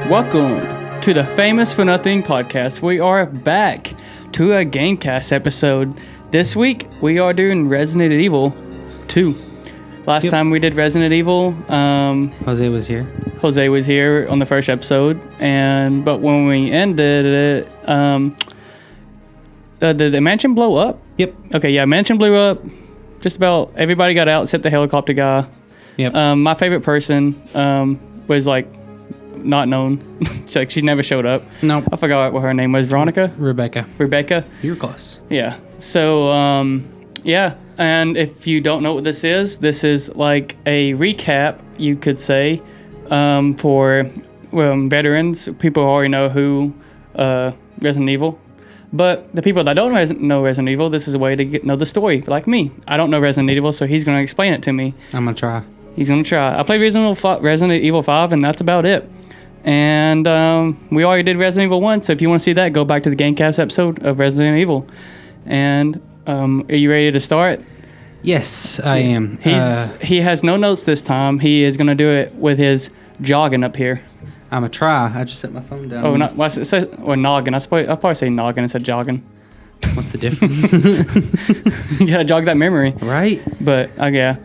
Welcome to the Famous for Nothing podcast. We are back to a Gamecast episode. This week, we are doing Resident Evil 2. Last time we did Resident Evil, Jose was here. Jose was here on the first episode, but when we ended it, did the mansion blow up? Yep. Okay, yeah, mansion blew up. Just about everybody got out except the helicopter guy. Yep. My favorite person was like not known. she never showed up. Nope. I forgot what her name was. Veronica? Rebecca. You're close. Yeah. So, yeah. And if you don't know what this is like a recap, you could say, for veterans, people who already know who Resident Evil. But the people that don't know Resident Evil, this is a way to know the story, like me. I don't know Resident Evil, so he's going to explain it to me. I'm going to try. He's going to try. I played Resident Evil 5, and that's about it. And we already did Resident Evil 1, so if you want to see that, go back to the Gamecast episode of Resident Evil. And are you ready to start? Yes, I am. He has no notes this time. He is going to do it with his jogging up here. I'm going to try. I just set my phone down. Oh, it says, or noggin. I'll probably say noggin instead of jogging. What's the difference? You got to jog that memory. Right? But, yeah.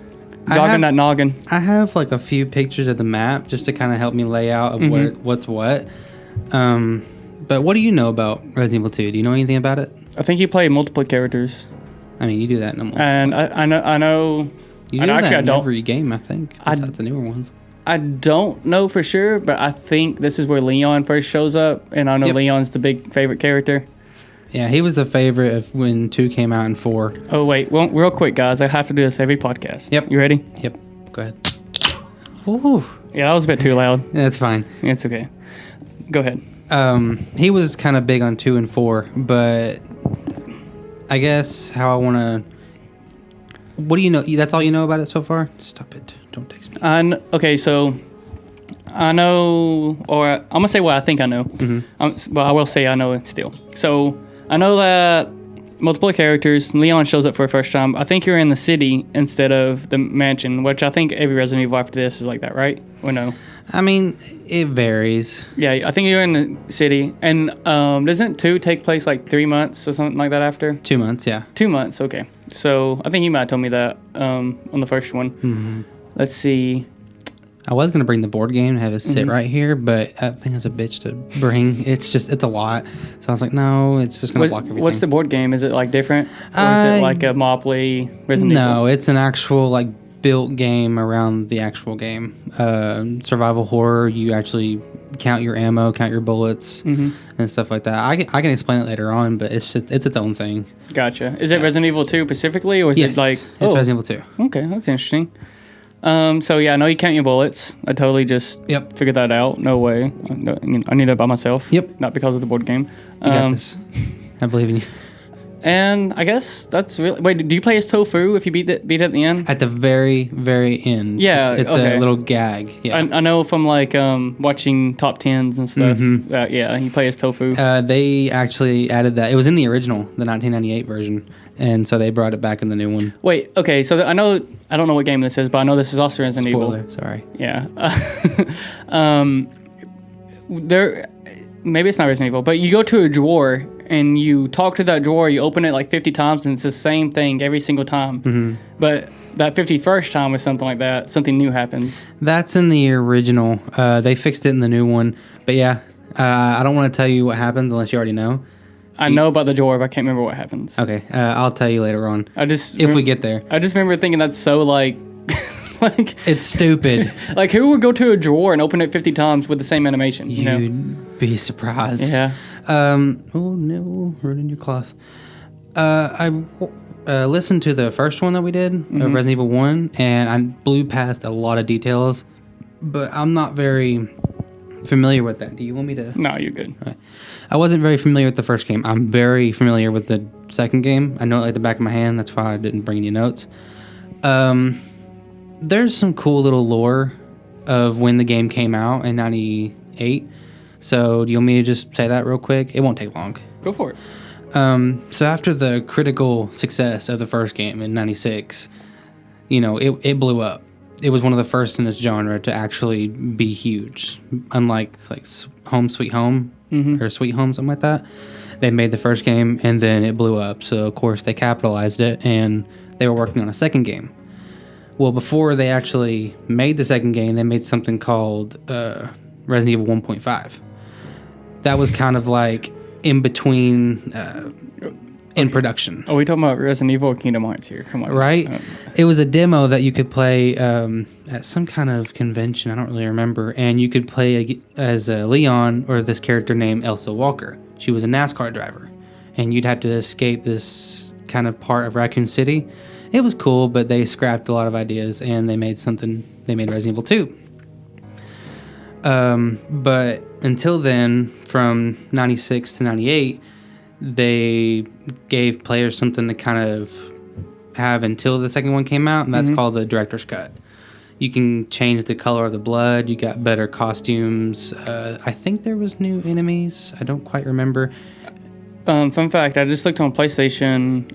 Jogging that noggin. I have like a few pictures of the map just to kind of help me lay out of what's what. But what do you know about Resident Evil 2? Do you know anything about it? I think you play multiple characters. I mean, you do that in almost. And I know. You do that in every game, I think. Besides the newer ones. I don't know for sure, but I think this is where Leon first shows up, and I know Leon's the big favorite character. Yeah, he was the favorite of when 2 came out and 4. Oh, wait. Well, real quick, guys. I have to do this every podcast. Yep. You ready? Yep. Go ahead. Ooh. Yeah, that was a bit too loud. Yeah, that's fine. It's okay. Go ahead. He was kind of big on 2 and 4, but I guess how I want to... What do you know? That's all you know about it so far? Stop it. Don't text me. Okay, so I know, or I'm going to say what I think I know. Mm-hmm. But I will say I know it still. So I know that multiple characters, Leon shows up for the first time. I think you're in the city instead of the mansion, which I think every Resident Evil after this is like that, right? Or no? I mean, it varies. Yeah, I think you're in the city. And doesn't 2 take place like 3 months or something like that after? 2 months, yeah. 2 months, okay. So I think you might have told me that on the first one. Mm-hmm. Let's see. I was going to bring the board game and have it sit right here, but that thing is a bitch to bring. It's a lot. So I was like, no, it's just going to block everything. What's the board game? Is it like different? Or is it like a Monopoly Resident Evil? No, it's an actual like built game around the actual game. Survival horror, you actually count your ammo, count your bullets, and stuff like that. I can explain it later on, but it's its own thing. Gotcha. Is it Resident Evil 2 specifically, or is it like... it's Resident Evil 2. Okay, that's interesting. So yeah, I know you count your bullets. I totally just figured that out. No way. I knew that by myself. Yep. Not because of the board game. You got this. I believe in you. And I guess that's really... Wait, do you play as Tofu if you beat it at the end? At the very, very end. Yeah, it's a little gag. Yeah. I know from like watching top 10s and stuff. Yeah, you play as Tofu. They actually added that. It was in the original, the 1998 version, and so they brought it back in the new one. Wait, okay, so I don't know what game this is, but I know this is also Resident Evil. Spoiler, sorry. Yeah. Maybe it's not Resident Evil, but you go to a drawer and you talk to that drawer, you open it like 50 times, and it's the same thing every single time. But that 51st time was something like that. Something new happens. That's in the original. They fixed it in the new one. But yeah, I don't want to tell you what happens unless you already know. I know about the drawer, but I can't remember what happens. Okay, I'll tell you later on. If we get there. I just remember thinking that's so like... like it's stupid. Like, who would go to a drawer and open it 50 times with the same animation? You'd be surprised. Yeah. Oh no, ruining your cloth. I listened to the first one that we did, of Resident Evil 1, and I blew past a lot of details, but I'm not very familiar with that. Do you want me to? No, you're good. Okay. I wasn't very familiar with the first game. I'm very familiar with the second game. I know it like the back of my hand. That's why I didn't bring any notes. There's some cool little lore of when the game came out in 98. So do you want me to just say that real quick? It won't take long. Go for it. So after the critical success of the first game in 96, it blew up. it was one of the first in its genre to actually be huge. Unlike like Home Sweet Home or Sweet Home, something like that. They made the first game and then it blew up. So of course they capitalized it and they were working on a second game. Well, before they actually made the second game, they made something called Resident Evil 1.5. That was kind of like in between in production. Are we talking about Resident Evil or Kingdom Hearts here? Come on. Right? It was a demo that you could play at some kind of convention. I don't really remember. And you could play as Leon or this character named Elsa Walker. She was a NASCAR driver. And you'd have to escape this kind of part of Raccoon City. It was cool, but they scrapped a lot of ideas and they made Resident Evil 2. But until then, from 96 to 98, they gave players something to kind of have until the second one came out, and that's called the Director's Cut. You can change the color of the blood. You got better costumes. I think there was new enemies. I don't quite remember. Fun fact, I just looked on PlayStation,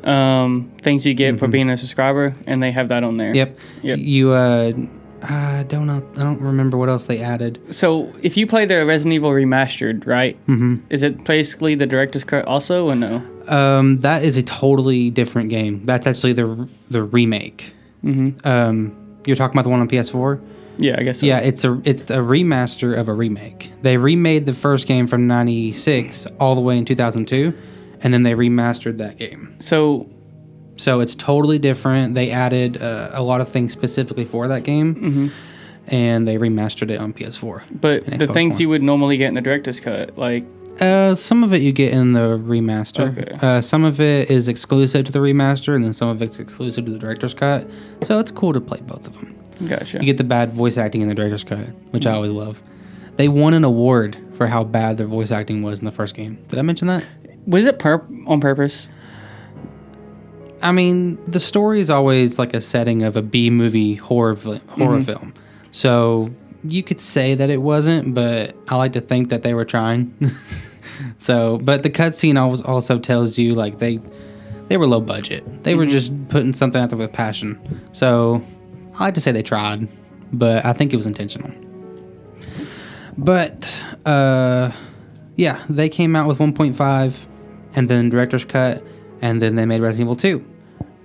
things you get for being a subscriber, and they have that on there. Yep. You, I don't remember what else they added. So, if you play the Resident Evil Remastered, right? Is it basically the Director's Cut also, or no? That is a totally different game. That's actually the remake. You're talking about the one on PS4? Yeah, I guess so. Yeah, it's a remaster of a remake. They remade the first game from 96 all the way in 2002, and then they remastered that game. So it's totally different. They added a lot of things specifically for that game, and they remastered it on PS4. But the things you would normally get in the Director's Cut, like... some of it you get in the remaster. Okay. Some of it is exclusive to the remaster, and then some of it's exclusive to the Director's Cut. So it's cool to play both of them. Gotcha. You get the bad voice acting in the Director's Cut, which I always love. They won an award for how bad their voice acting was in the first game. Did I mention that? Was it on purpose? I mean, the story is always like a setting of a B-movie horror film. So you could say that it wasn't, but I like to think that they were trying. But the cutscene also tells you like they were low budget. They were just putting something out there with passion. So I like to say they tried, but I think it was intentional. But yeah, they came out with 1.5 and then Director's Cut, and then they made Resident Evil 2.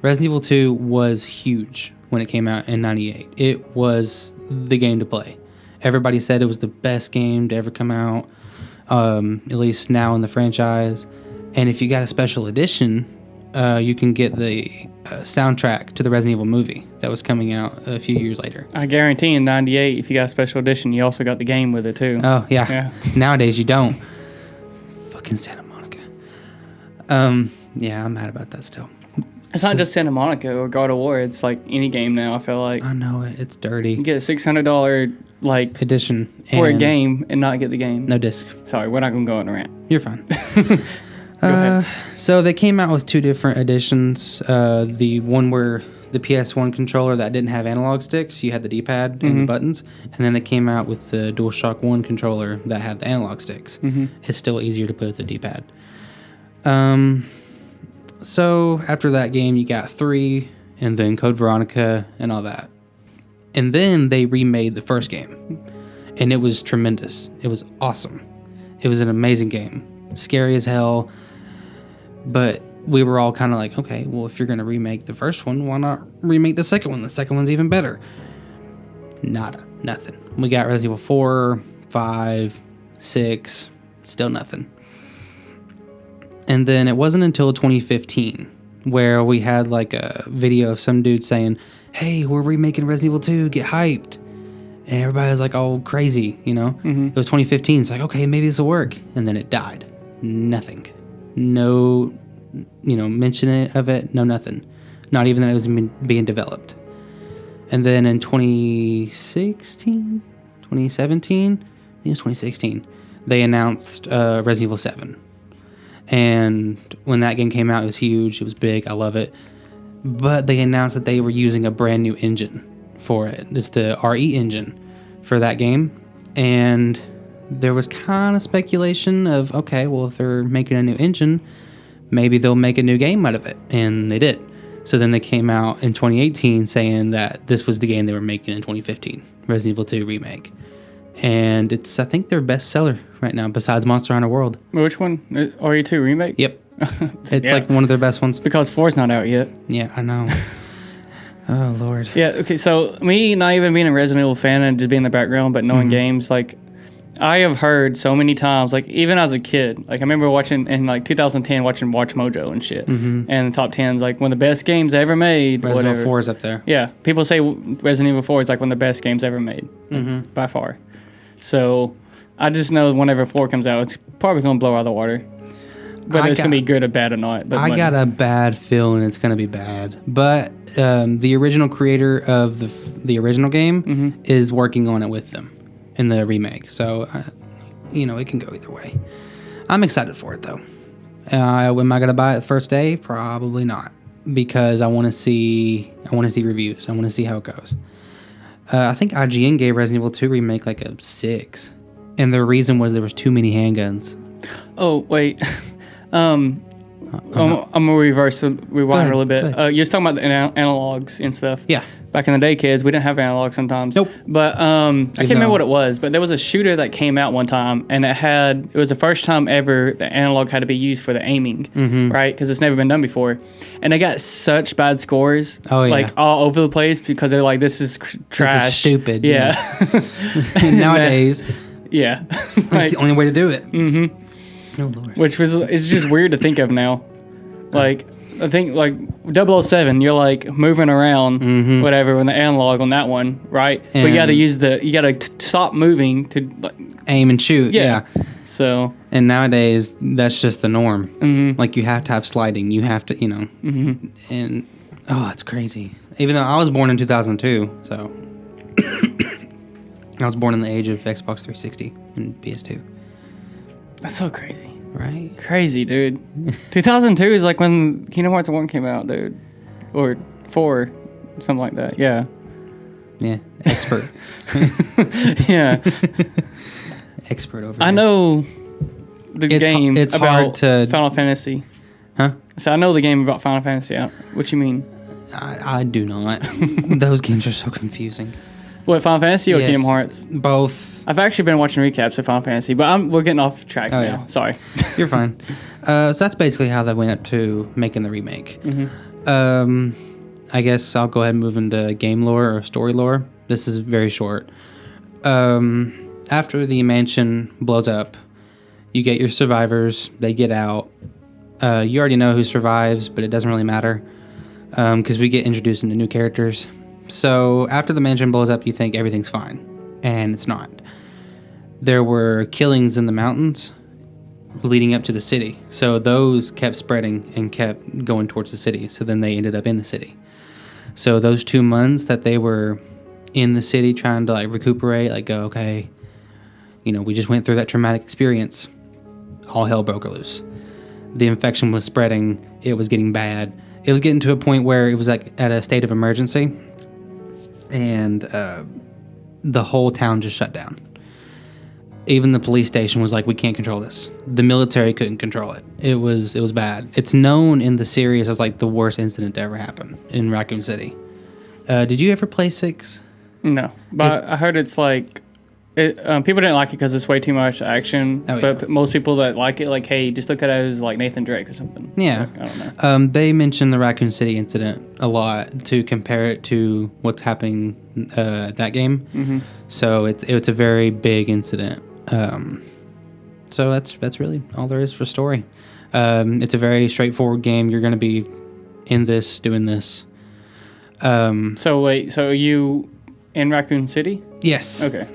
Resident Evil 2 was huge when it came out in 98. It was the game to play. Everybody said it was the best game to ever come out, at least now in the franchise. And if you got a special edition, you can get the soundtrack to the Resident Evil movie that was coming out a few years later. I guarantee in 98, if you got a special edition, you also got the game with it too. Oh, yeah. Nowadays, you don't. Fucking Santa Monica. Yeah, I'm mad about that still. It's not just Santa Monica or God of War. It's like any game now, I feel like. I know it. It's dirty. You get a $600 like edition for a game and not get the game. No disc. Sorry, we're not going to go on a rant. You're fine. Go ahead. So they came out with two different editions. The one where the PS1 controller that didn't have analog sticks, you had the D-pad and the buttons. And then they came out with the DualShock 1 controller that had the analog sticks. It's still easier to put with the D-pad. So after that game, you got 3, and then Code Veronica and all that. And then they remade the first game. And it was tremendous. It was awesome. It was an amazing game. Scary as hell. But we were all kind of like, okay, well, if you're going to remake the first one, why not remake the second one? The second one's even better. Nada. Nothing. We got Resident Evil 4, 5, 6. Still nothing. And then it wasn't until 2015 where we had like a video of some dude saying, hey, we're remaking Resident Evil 2, get hyped. And everybody was like, oh, crazy, you know? It was 2015. It's like, okay, maybe this will work. And then it died. Nothing. No, mention of it. No, nothing. Not even that it was being developed. And then in 2017, I think it was 2016, they announced Resident Evil 7. And when that game came out, it was huge. It was big. I love it. But they announced that they were using a brand new engine for it. It's the RE engine for that game. And there was kind of speculation of, okay, well, if they're making a new engine, maybe they'll make a new game out of it. And they did. So then they came out in 2018 saying that this was the game they were making in 2015, Resident Evil 2 Remake. And it's, I think, their best seller right now, besides Monster Hunter World. Which one? RE2 Remake? Yep. It's like one of their best ones. Because 4's not out yet. Yeah, I know. Oh, Lord. Yeah, okay, so me not even being a Resident Evil fan and just being in the background, but knowing games, like, I have heard so many times, like, even as a kid, like, I remember watching, in, like, 2010, watching Watch Mojo and shit, and the top 10's, like, one of the best games ever made, Resident Evil 4 is up there. Yeah, people say Resident Evil 4 is, like, one of the best games ever made, by far. So, I just know whenever 4 comes out, it's probably going to blow out of the water. Whether it's going to be good or bad or not. But I got a bad feeling it's going to be bad. But the original creator of the original game is working on it with them in the remake. So, it can go either way. I'm excited for it, though. Am I going to buy it the first day? Probably not. Because I want to see reviews. I want to see how it goes. I think IGN gave Resident Evil 2 Remake like a 6. And the reason was there was too many handguns. Oh, wait. I'm gonna rewind a little bit. You was talking about the analogs and stuff. Yeah. Back in the day, kids, we didn't have analogs sometimes. Nope. But I can't remember what it was, but there was a shooter that came out one time, and it was the first time ever the analog had to be used for the aiming, right? Because it's never been done before. And they got such bad scores, like all over the place, because they're like, this is trash. This is stupid. Yeah. Nowadays, yeah. that's the only way to do it. Oh, Lord. It's just weird to think of now. Like, I think, like, 007, you're, like, moving around, whatever, with the analog on that one, right? And but you gotta stop moving to, like, aim and shoot, yeah. So. And nowadays, that's just the norm. Like, you have to have sliding. You have to, and, it's crazy. Even though I was born in 2002, so. I was born in the age of Xbox 360 and PS2. That's so crazy. Right? Crazy, dude. 2002 is like when Kingdom Hearts 1 came out, dude. Or 4, something like that. Yeah. Yeah. Expert. Yeah. Expert over I know the game it's about hard to... Final Fantasy. Huh? So I know the game about Final Fantasy. What you mean? I do not. Those games are so confusing. What, Final Fantasy or Kingdom Hearts? Both. I've actually been watching recaps of Final Fantasy, but we're getting off track now. Yeah. Sorry. You're fine. So that's basically how they went up to making the remake. I guess I'll go ahead and move into game lore or story lore. This is very short. After the mansion blows up, you get your survivors. They get out. You already know who survives, but it doesn't really matter because we get introduced into new characters. So after the mansion blows up, you think everything's fine, and it's not. There were killings in the mountains leading up to the city, so those kept spreading and kept going towards the city, so then they ended up in the city. So those 2 months that they were in the city trying to, like, recuperate, like, go, okay, we just went through that traumatic experience, all hell broke loose. The infection was spreading, it was getting bad. It was getting to a point where it was, like, at a state of emergency, and the whole town just shut down. Even the police station was like, we can't control this. The military couldn't control it. It was bad. It's known in the series as, like, the worst incident to ever happen in Raccoon City. Did you ever play 6? No, but I heard it's like people didn't like it because it's way too much action. But most people that like it, like, hey, just look at it as like Nathan Drake or something. Yeah, like, I don't know. They mentioned the Raccoon City incident a lot to compare it to what's happening that game. So it's a very big incident. So that's really all there is for story. It's a very straightforward game. You're going to be in this, doing this. So wait, so are you in Raccoon City? Yes. Okay.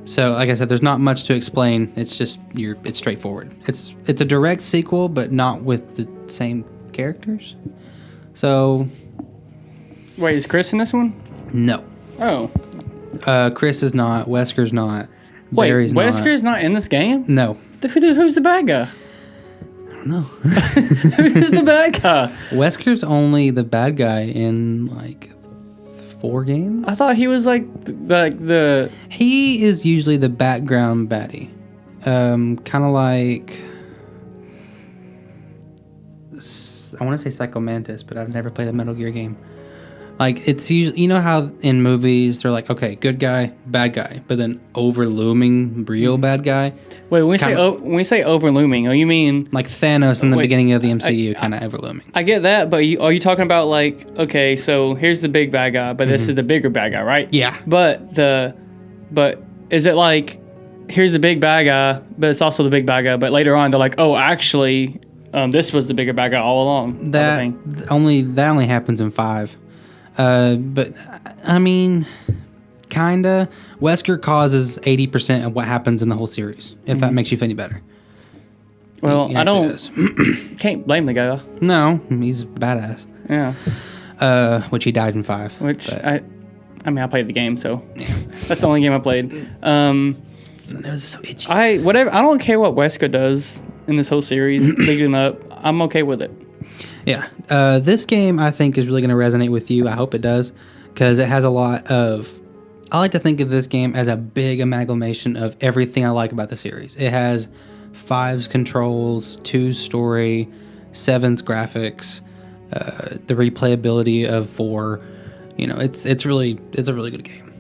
So, like I said, there's not much to explain. It's just it's straightforward. It's a direct sequel, but not with the same characters. So, wait, is Chris in this one? No. Oh. Chris is not. Wesker's not. Wait, Barry's Wesker's not in this game? No. Who's the bad guy? I don't know. Who's the bad guy? Wesker's only the bad guy in, like, 4 games? I thought he was like the... He is usually the background baddie. Kind of like... I want to say Psycho Mantis, but I've never played a Metal Gear game. Like, it's usually, you know how in movies they're like, okay, good guy, bad guy, but then overlooming real bad guy. Wait, when we say overlooming, you mean like Thanos in the beginning of the MCU, kind of overlooming? I get that, but are you talking about like, okay, so here's the big bad guy, but this is the bigger bad guy, right? Yeah. But is it like, here's the big bad guy, but it's also the big bad guy, but later on they're like, oh, actually, this was the bigger bad guy all along. That only happens in 5. But I mean, kinda. Wesker causes 80% of what happens in the whole series. If that makes you feel any better. Well, I don't. Can't blame the guy. No, he's badass. Yeah. Which he died in 5. I played the game, so yeah. That's the only game I played. The nose is so itchy. I don't care what Wesker does in this whole series, leading up. I'm okay with it. Yeah. This game, I think, is really going to resonate with you. I hope it does, because it has a lot of... I like to think of this game as a big amalgamation of everything I like about the series. It has 5's controls, 2's story, 7's graphics, the replayability of 4. You know, it's a really good game.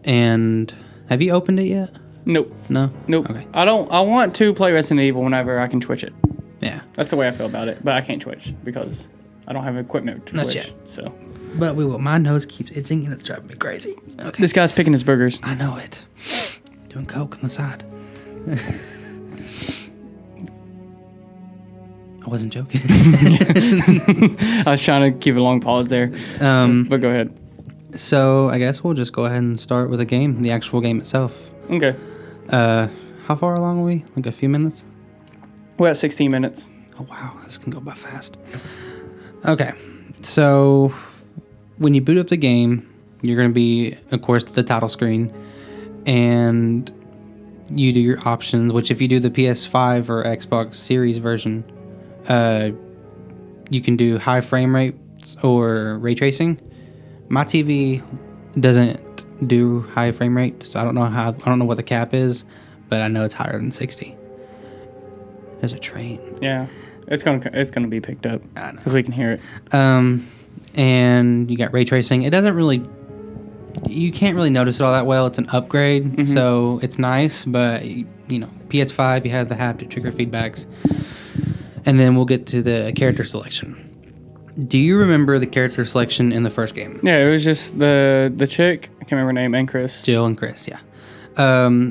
And have you opened it yet? Nope. No? Nope. Okay. I want to play Resident Evil whenever I can Twitch it. Yeah. That's the way I feel about it. But I can't Twitch because I don't have equipment to Not Twitch. yet. So. But we will. My nose keeps itching and it's driving me crazy. Okay. This guy's picking his burgers. I know it. Doing coke on the side. I wasn't joking. I was trying to keep a long pause there. But go ahead. So I guess we'll just go ahead and start with the game, the actual game itself. Okay. How far along are we? Like a few minutes? We're at 16 minutes. Oh, wow. This can go by fast. Okay. So when you boot up the game, you're going to be, of course, the title screen. And you do your options, which if you do the PS5 or Xbox Series version, you can do high frame rates or ray tracing. My TV doesn't do high frame rate, so I don't know what the cap is, but I know it's higher than 60. There's a train. Yeah, it's gonna be picked up because we can hear it. And you got ray tracing. It doesn't really, you can't really notice it all that well. It's an upgrade, so it's nice. But you know, PS5, you have the haptic trigger feedbacks, and then we'll get to the character selection. Do you remember the character selection in the first game? Yeah, it was just the chick. I can't remember her name, and Chris. Jill and Chris, yeah.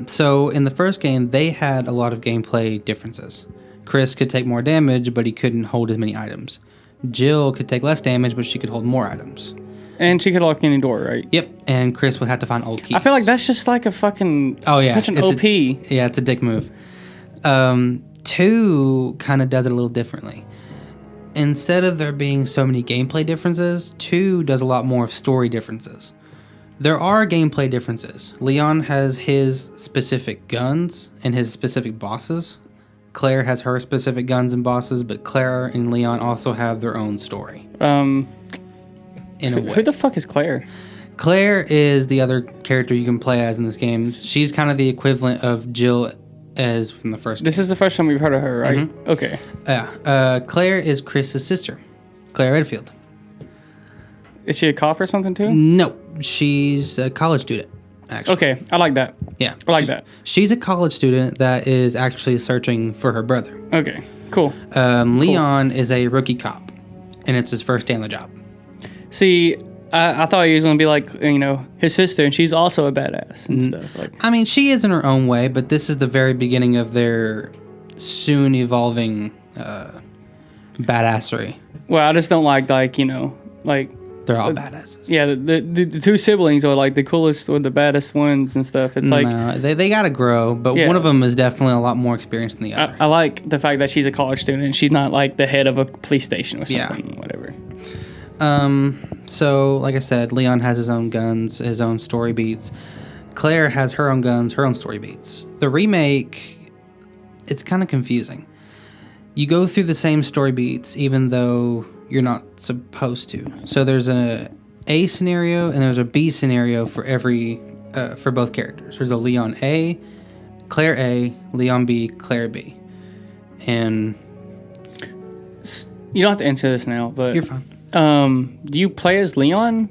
So in the first game, they had a lot of gameplay differences. Chris could take more damage, but he couldn't hold as many items. Jill could take less damage, but she could hold more items. And she could lock any door, right? Yep, and Chris would have to find old keys. I feel like that's just like a fucking... Oh, yeah. Such an OP. Yeah, it's a dick move. 2 kind of does it a little differently. Instead of there being so many gameplay differences, 2 does a lot more of story differences. There are gameplay differences. Leon has his specific guns and his specific bosses. Claire has her specific guns and bosses, but Claire and Leon also have their own story. In a way. Who the fuck is Claire? Claire is the other character you can play as in this game. She's kind of the equivalent of Jill as from the first game. This is the first time we've heard of her, right? Mm-hmm. Okay. Yeah. Claire is Chris's sister. Claire Redfield. Is she a cop or something too? No, she's a college student, actually. Okay, I like that. Yeah. I like that. She's a college student that is actually searching for her brother. Okay, cool. Leon is a rookie cop, and it's his first day on the job. See, I thought he was going to be like, you know, his sister, and she's also a badass and stuff. Like, I mean, she is in her own way, but this is the very beginning of their soon evolving badassery. Well, I just don't like, you know, like... They're all badasses. Yeah, the 2 siblings are like the coolest or the baddest ones and stuff. It's like... No, they got to grow, but one of them is definitely a lot more experienced than the other. I like the fact that she's a college student and she's not like the head of a police station or something, whatever. So, like I said, Leon has his own guns, his own story beats. Claire has her own guns, her own story beats. The remake, it's kind of confusing. You go through the same story beats, even though you're not supposed to. So there's a scenario and there's a B scenario for every for both characters. There's a Leon A, Claire A, Leon B, Claire B. And You don't have to answer this now, but You're fine. do you play as Leon,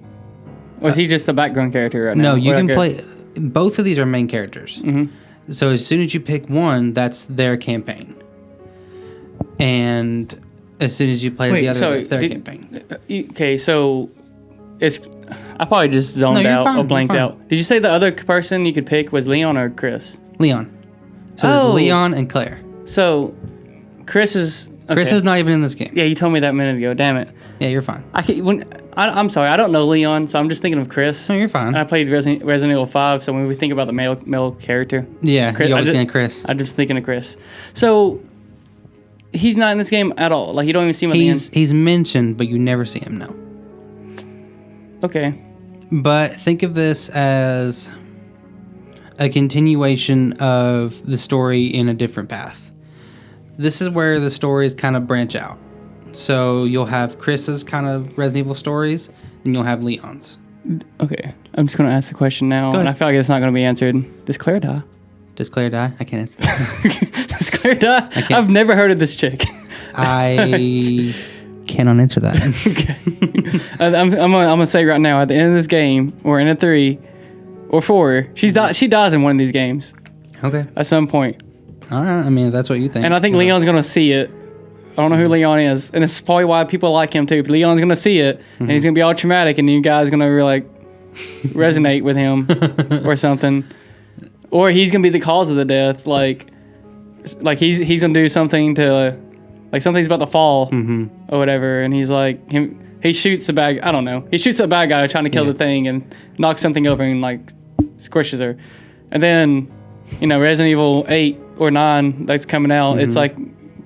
or is he just a background character right now? No, you can play. Both of these are main characters. Mm-hmm. So as soon as you pick one, that's their campaign. And as soon as you play as the other, that's their campaign. Okay, so I probably just zoned out or blanked out. Did you say the other person you could pick was Leon or Chris? Leon. So there's Leon and Claire. So Chris is... Okay. Chris is not even in this game. Yeah, you told me that a minute ago. Damn it. Yeah, you're fine. I'm sorry, I don't know Leon, so I'm just thinking of Chris. No, you're fine. I played Resident Evil 5, so when we think about the male character... Yeah, Chris, you always think of Chris. I'm just thinking of Chris. So, he's not in this game at all? Like, you don't even see him at the end? He's mentioned, but you never see him, no. Okay. But think of this as a continuation of the story in a different path. This is where the stories kind of branch out. So you'll have Chris's kind of Resident Evil stories, and you'll have Leon's. Okay. I'm just going to ask the question now, and I feel like it's not going to be answered. Does Claire die? Does Claire die? I can't answer that. Does Claire die? I've never heard of this chick. I cannot answer that. Okay. I'm gonna say right now, at the end of this game, or in a 3 or 4, she dies in one of these games. Okay. At some point. All right. I mean, if that's what you think. And I think Leon's gonna see it. I don't know who Leon is, and it's probably why people like him too. But Leon's gonna see it, and he's gonna be all traumatic, and you guys gonna really resonate with him or something, or he's gonna be the cause of the death. Like he's gonna do something to, like something's about to fall or whatever, and he's like he shoots a bad. I don't know. He shoots a bad guy trying to kill the thing and knocks something over and like squishes her, and then Resident Evil 8 or 9 that's coming out. It's like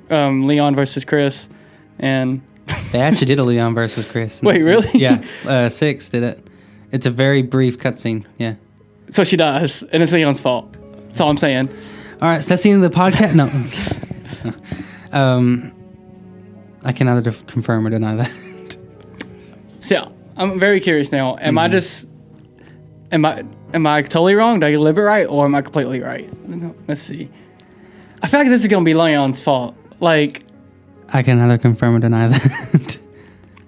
Leon versus Chris, and they actually did a Leon versus Chris. Wait, really? Yeah, 6 did it. It's a very brief cutscene. Yeah. So she dies, and it's Leon's fault. That's all I'm saying. All right, so that's the end of the podcast. No. I can neither confirm or deny that. So I'm very curious now. Am I totally wrong? Did I get a little bit right, or am I completely right? Let's see. I feel like this is gonna be Leon's fault. Like, I can neither confirm or deny that.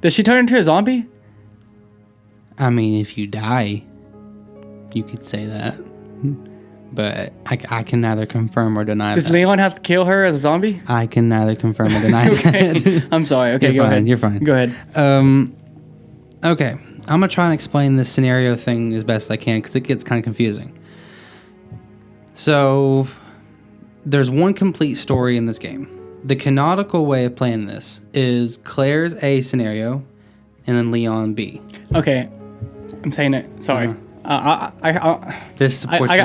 Does she turn into a zombie? I mean, if you die, you could say that. But I can neither confirm or deny that. Does Leon have to kill her as a zombie? I can neither confirm or deny that. I'm sorry. Okay, You're go fine. ahead. You're fine. Go ahead. Okay. I'm going to try and explain this scenario thing as best I can because it gets kind of confusing. So, there's one complete story in this game. The canonical way of playing this is Claire's A scenario and then Leon B. Okay. I'm saying it. Sorry. This supports I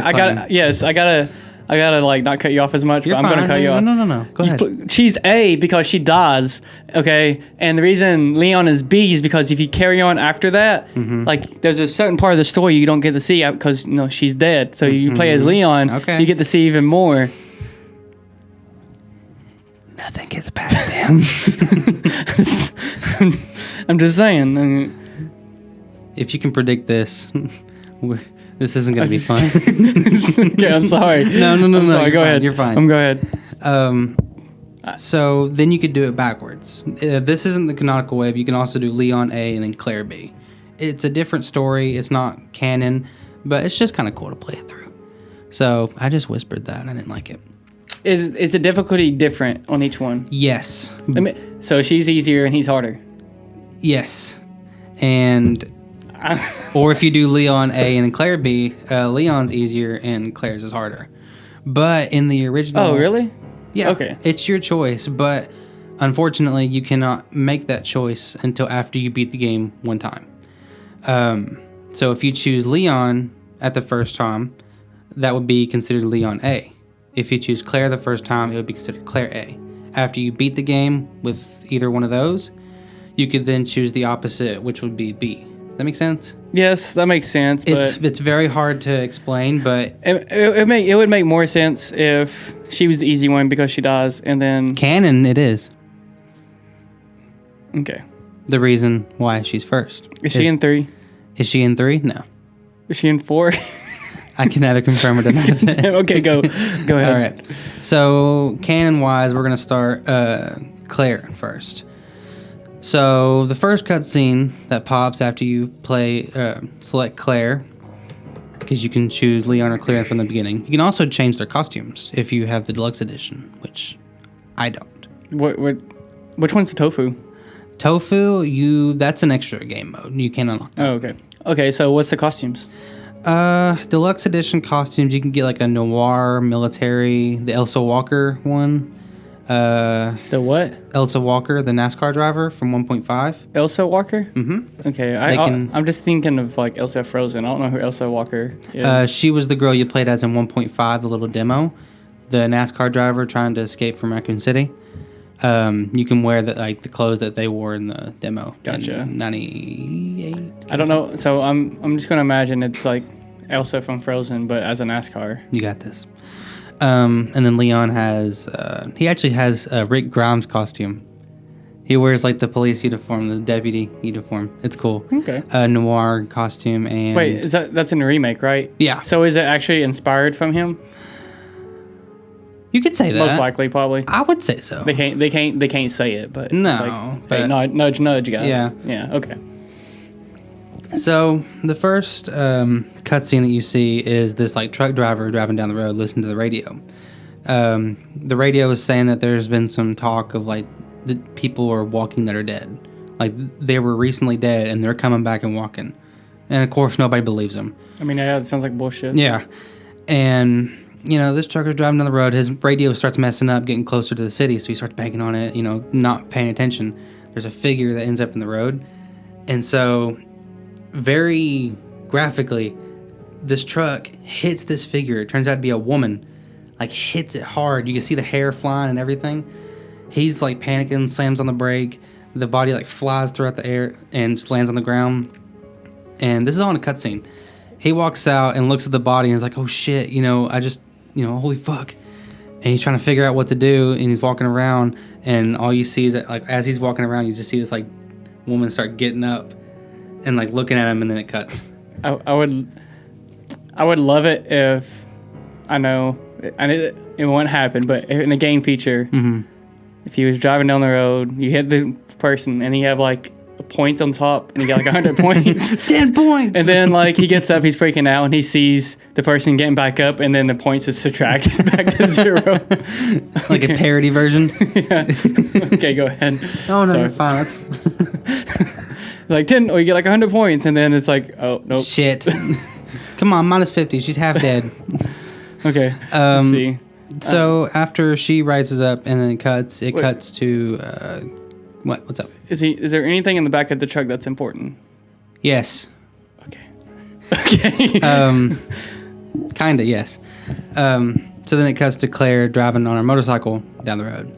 gotta like not cut you off as much, You're but I'm fine. gonna cut you off. No. Go ahead. She's A because she dies, okay? And the reason Leon is B is because if you carry on after that, like there's a certain part of the story you don't get to see because she's dead. So you play as Leon, you get to see even more. Nothing gets past him. I'm just saying. I mean, if you can predict this, this isn't going to be fun. Okay, I'm sorry. No. Sorry, go ahead. You're fine. Go ahead. So then you could do it backwards. This isn't the canonical way, but you can also do Leon A and then Claire B. It's a different story. It's not canon, but it's just kind of cool to play it through. So I just whispered that. I didn't like it. Is the difficulty different on each one? Yes. So she's easier and he's harder? Yes. And... or if you do Leon A and Claire B, Leon's easier and Claire's is harder. But in the original... Oh, really? Yeah. Okay. It's your choice, but unfortunately you cannot make that choice until after you beat the game one time. So if you choose Leon at the first time, that would be considered Leon A. If you choose Claire the first time, it would be considered Claire A. After you beat the game with either one of those, you could then choose the opposite, which would be B. That make sense? Yes, that makes sense. But it's very hard to explain, but it would make more sense if she was the easy one because she dies, and then canon it is. Okay. The reason why she's first. Is she in 3? Is she in 3? No. Is she in 4? I can neither confirm or deny that. Okay, go ahead. All right. So canon wise, we're gonna start Claire first. So the first cutscene that pops after you select Claire, because you can choose Leon or Claire from the beginning. You can also change their costumes if you have the deluxe edition, which I don't. Which one's the tofu? Tofu, that's an extra game mode. You can unlock that. Oh, okay. Okay, so what's the costumes? Deluxe edition costumes, you can get like a noir, military, the Elsa Walker one. The what? Elsa Walker, the NASCAR driver from 1.5. Elsa Walker? Mm-hmm. Okay, I'm just thinking of like Elsa Frozen. I don't know who Elsa Walker is. She was the girl you played as in 1.5, the little demo. The NASCAR driver trying to escape from Raccoon City. You can wear the clothes that they wore in the demo. Gotcha. In 98. I don't know. So I'm just gonna imagine it's like Elsa from Frozen, but as a NASCAR. You got this. And then Leon he actually has Rick Grimes' costume. He wears like the police uniform, the deputy uniform. It's cool. Okay. Noir costume and. Wait, that's in the remake, right? Yeah. So is it actually inspired from him? You could say that. Most likely, probably. I would say so. They can't say it, but no. It's like, but hey, nudge, guys. Yeah. Yeah. Okay. So the first cutscene that you see is this like truck driver driving down the road, listening to the radio. The radio is saying that there's been some talk of like the people are walking that are dead, like they were recently dead and they're coming back and walking, and of course nobody believes them. I mean, yeah, it sounds like bullshit. Yeah, and this trucker's driving down the road. His radio starts messing up, getting closer to the city, so he starts banging on it. Not paying attention. There's a figure that ends up in the road, and so. Very graphically, this truck hits this figure. It turns out to be a woman. Like, hits it hard. You can see the hair flying and everything. He's, like, panicking, slams on the brake. The body, like, flies throughout the air and just lands on the ground. And this is all in a cutscene. He walks out and looks at the body and is like, oh, shit, holy fuck. And he's trying to figure out what to do, and he's walking around, and all you see is that, like, as he's walking around, you just see this, like, woman start getting up and like looking at him, and then it cuts. I would love it if it won't happen, but in a game feature, if he was driving down the road, you hit the person, and you have like points on top, and you got like 100 points, 10 points, and then like he gets up, he's freaking out, and he sees the person getting back up, and then the points is subtracted back to 0. Like a parody version. Yeah. Okay, go ahead. Oh no, Sorry. you're fine. Like 10, or you get like 100 points, and then it's like, oh, nope. Shit. Come on, minus 50. She's half dead. Okay. Let's see. So after she rises up and then it cuts to what's up? Is there anything in the back of the truck that's important? Yes. Okay. Kinda, yes. So then it cuts to Claire driving on her motorcycle down the road.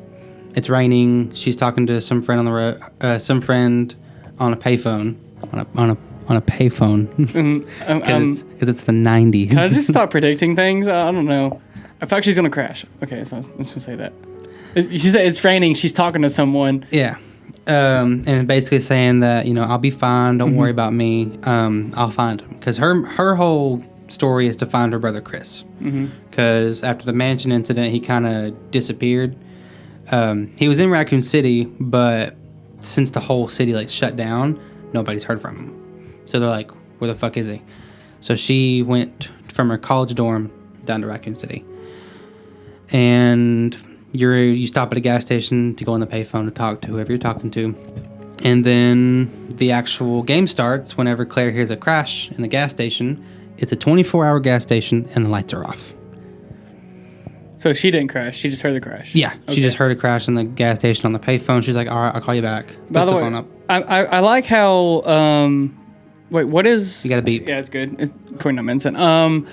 It's raining. She's talking to some friend on the road. Some friend on a payphone. On a payphone. Because it's the 90s. Can I just stop predicting things? I don't know. I feel like she's gonna crash. Okay, so I'm just gonna say that. She said it's raining. She's talking to someone. Yeah. And basically saying that I'll be fine. Don't worry about me. I'll find him, because her whole story is to find her brother Chris. Because after the mansion incident, he kind of disappeared. He was in Raccoon City, but since the whole city like shut down, nobody's heard from him. So they're like, where the fuck is he? So she went from her college dorm down to Raccoon City. And you stop at a gas station to go on the payphone to talk to whoever you're talking to. And then the actual game starts whenever Claire hears a crash in the gas station. It's a 24-hour gas station and the lights are off. So she didn't crash. She just heard the crash. Yeah, she just heard a crash in the gas station on the payphone. She's like, all right, I'll call you back. By the way, phone up. I like how... wait, what is... You got to beep. Yeah, it's good. It's 29 minutes in.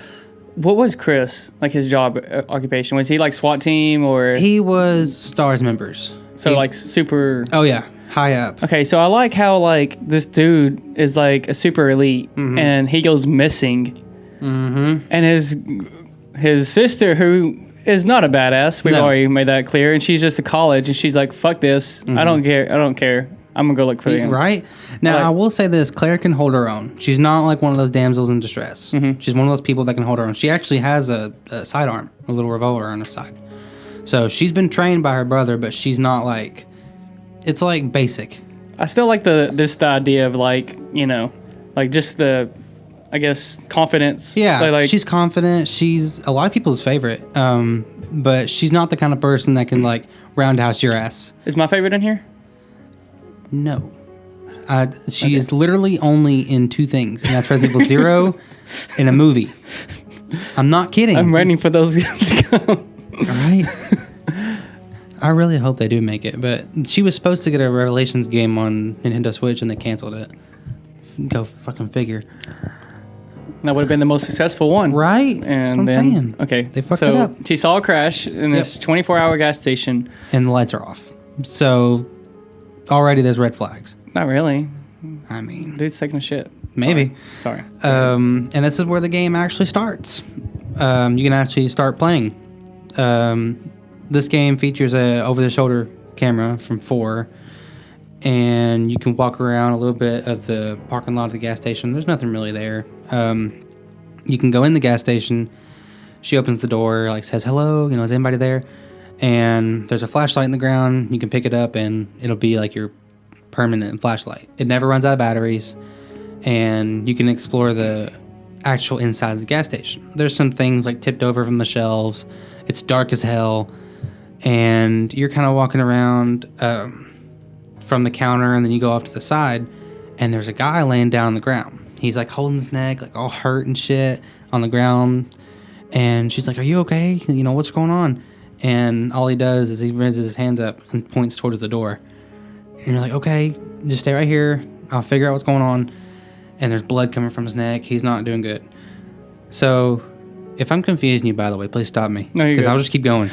What was Chris, like his job occupation? Was he like SWAT team or... He was STARS members. So like super... Oh, yeah. High up. Okay, so I like how like this dude is like a super elite and he goes missing. And his sister, who is not a badass, we've already made that clear, and she's just a college, and she's like, fuck this, I don't care, I'm gonna go look for him. Right? Now, I will say this, Claire can hold her own. She's not like one of those damsels in distress. She's one of those people that can hold her own. She actually has a sidearm, a little revolver on her side. So she's been trained by her brother, but she's not like... It's like basic. I still like the idea of like, you know, like just the, I guess, confidence. Yeah, like she's confident. She's a lot of people's favorite, but she's not the kind of person that can like roundhouse your ass. Is my favorite in here? No. She is literally only in 2 things, and that's Resident Evil 0 and a movie. I'm not kidding. I'm waiting for those to come. Right? I really hope they do make it, but she was supposed to get a Revelations game on Nintendo Switch, and they canceled it. Go fucking figure. That would have been the most successful one. Right? And that's what I'm then, saying. okay. They fucked it up. She saw a crash in this 24-hour gas station. And the lights are off. So, already there's red flags. Not really. I mean... Dude's taking a shit. Maybe. Sorry. And this is where the game actually starts. You can actually start playing. This game features a over-the-shoulder camera from 4. And you can walk around a little bit of the parking lot of the gas station. There's nothing really there. You can go in the gas station. She opens the door, like says hello, you know, is anybody there? And there's a flashlight in the ground. You can pick it up and it'll be like your permanent flashlight. It never runs out of batteries. And you can explore the actual inside of the gas station. There's some things like tipped over from the shelves. It's dark as hell. And you're kind of walking around from the counter, and then you go off to the side, and there's a guy laying down on the ground. He's like holding his neck, like all hurt and shit on the ground. And she's like, "Are you okay? You know, what's going on?" And all he does is he raises his hands up and points towards the door. And you're like, "Okay, just stay right here. I'll figure out what's going on." And there's blood coming from his neck. He's not doing good. So, if I'm confusing you, by the way, please stop me. No, you're good. Because I'll just keep going.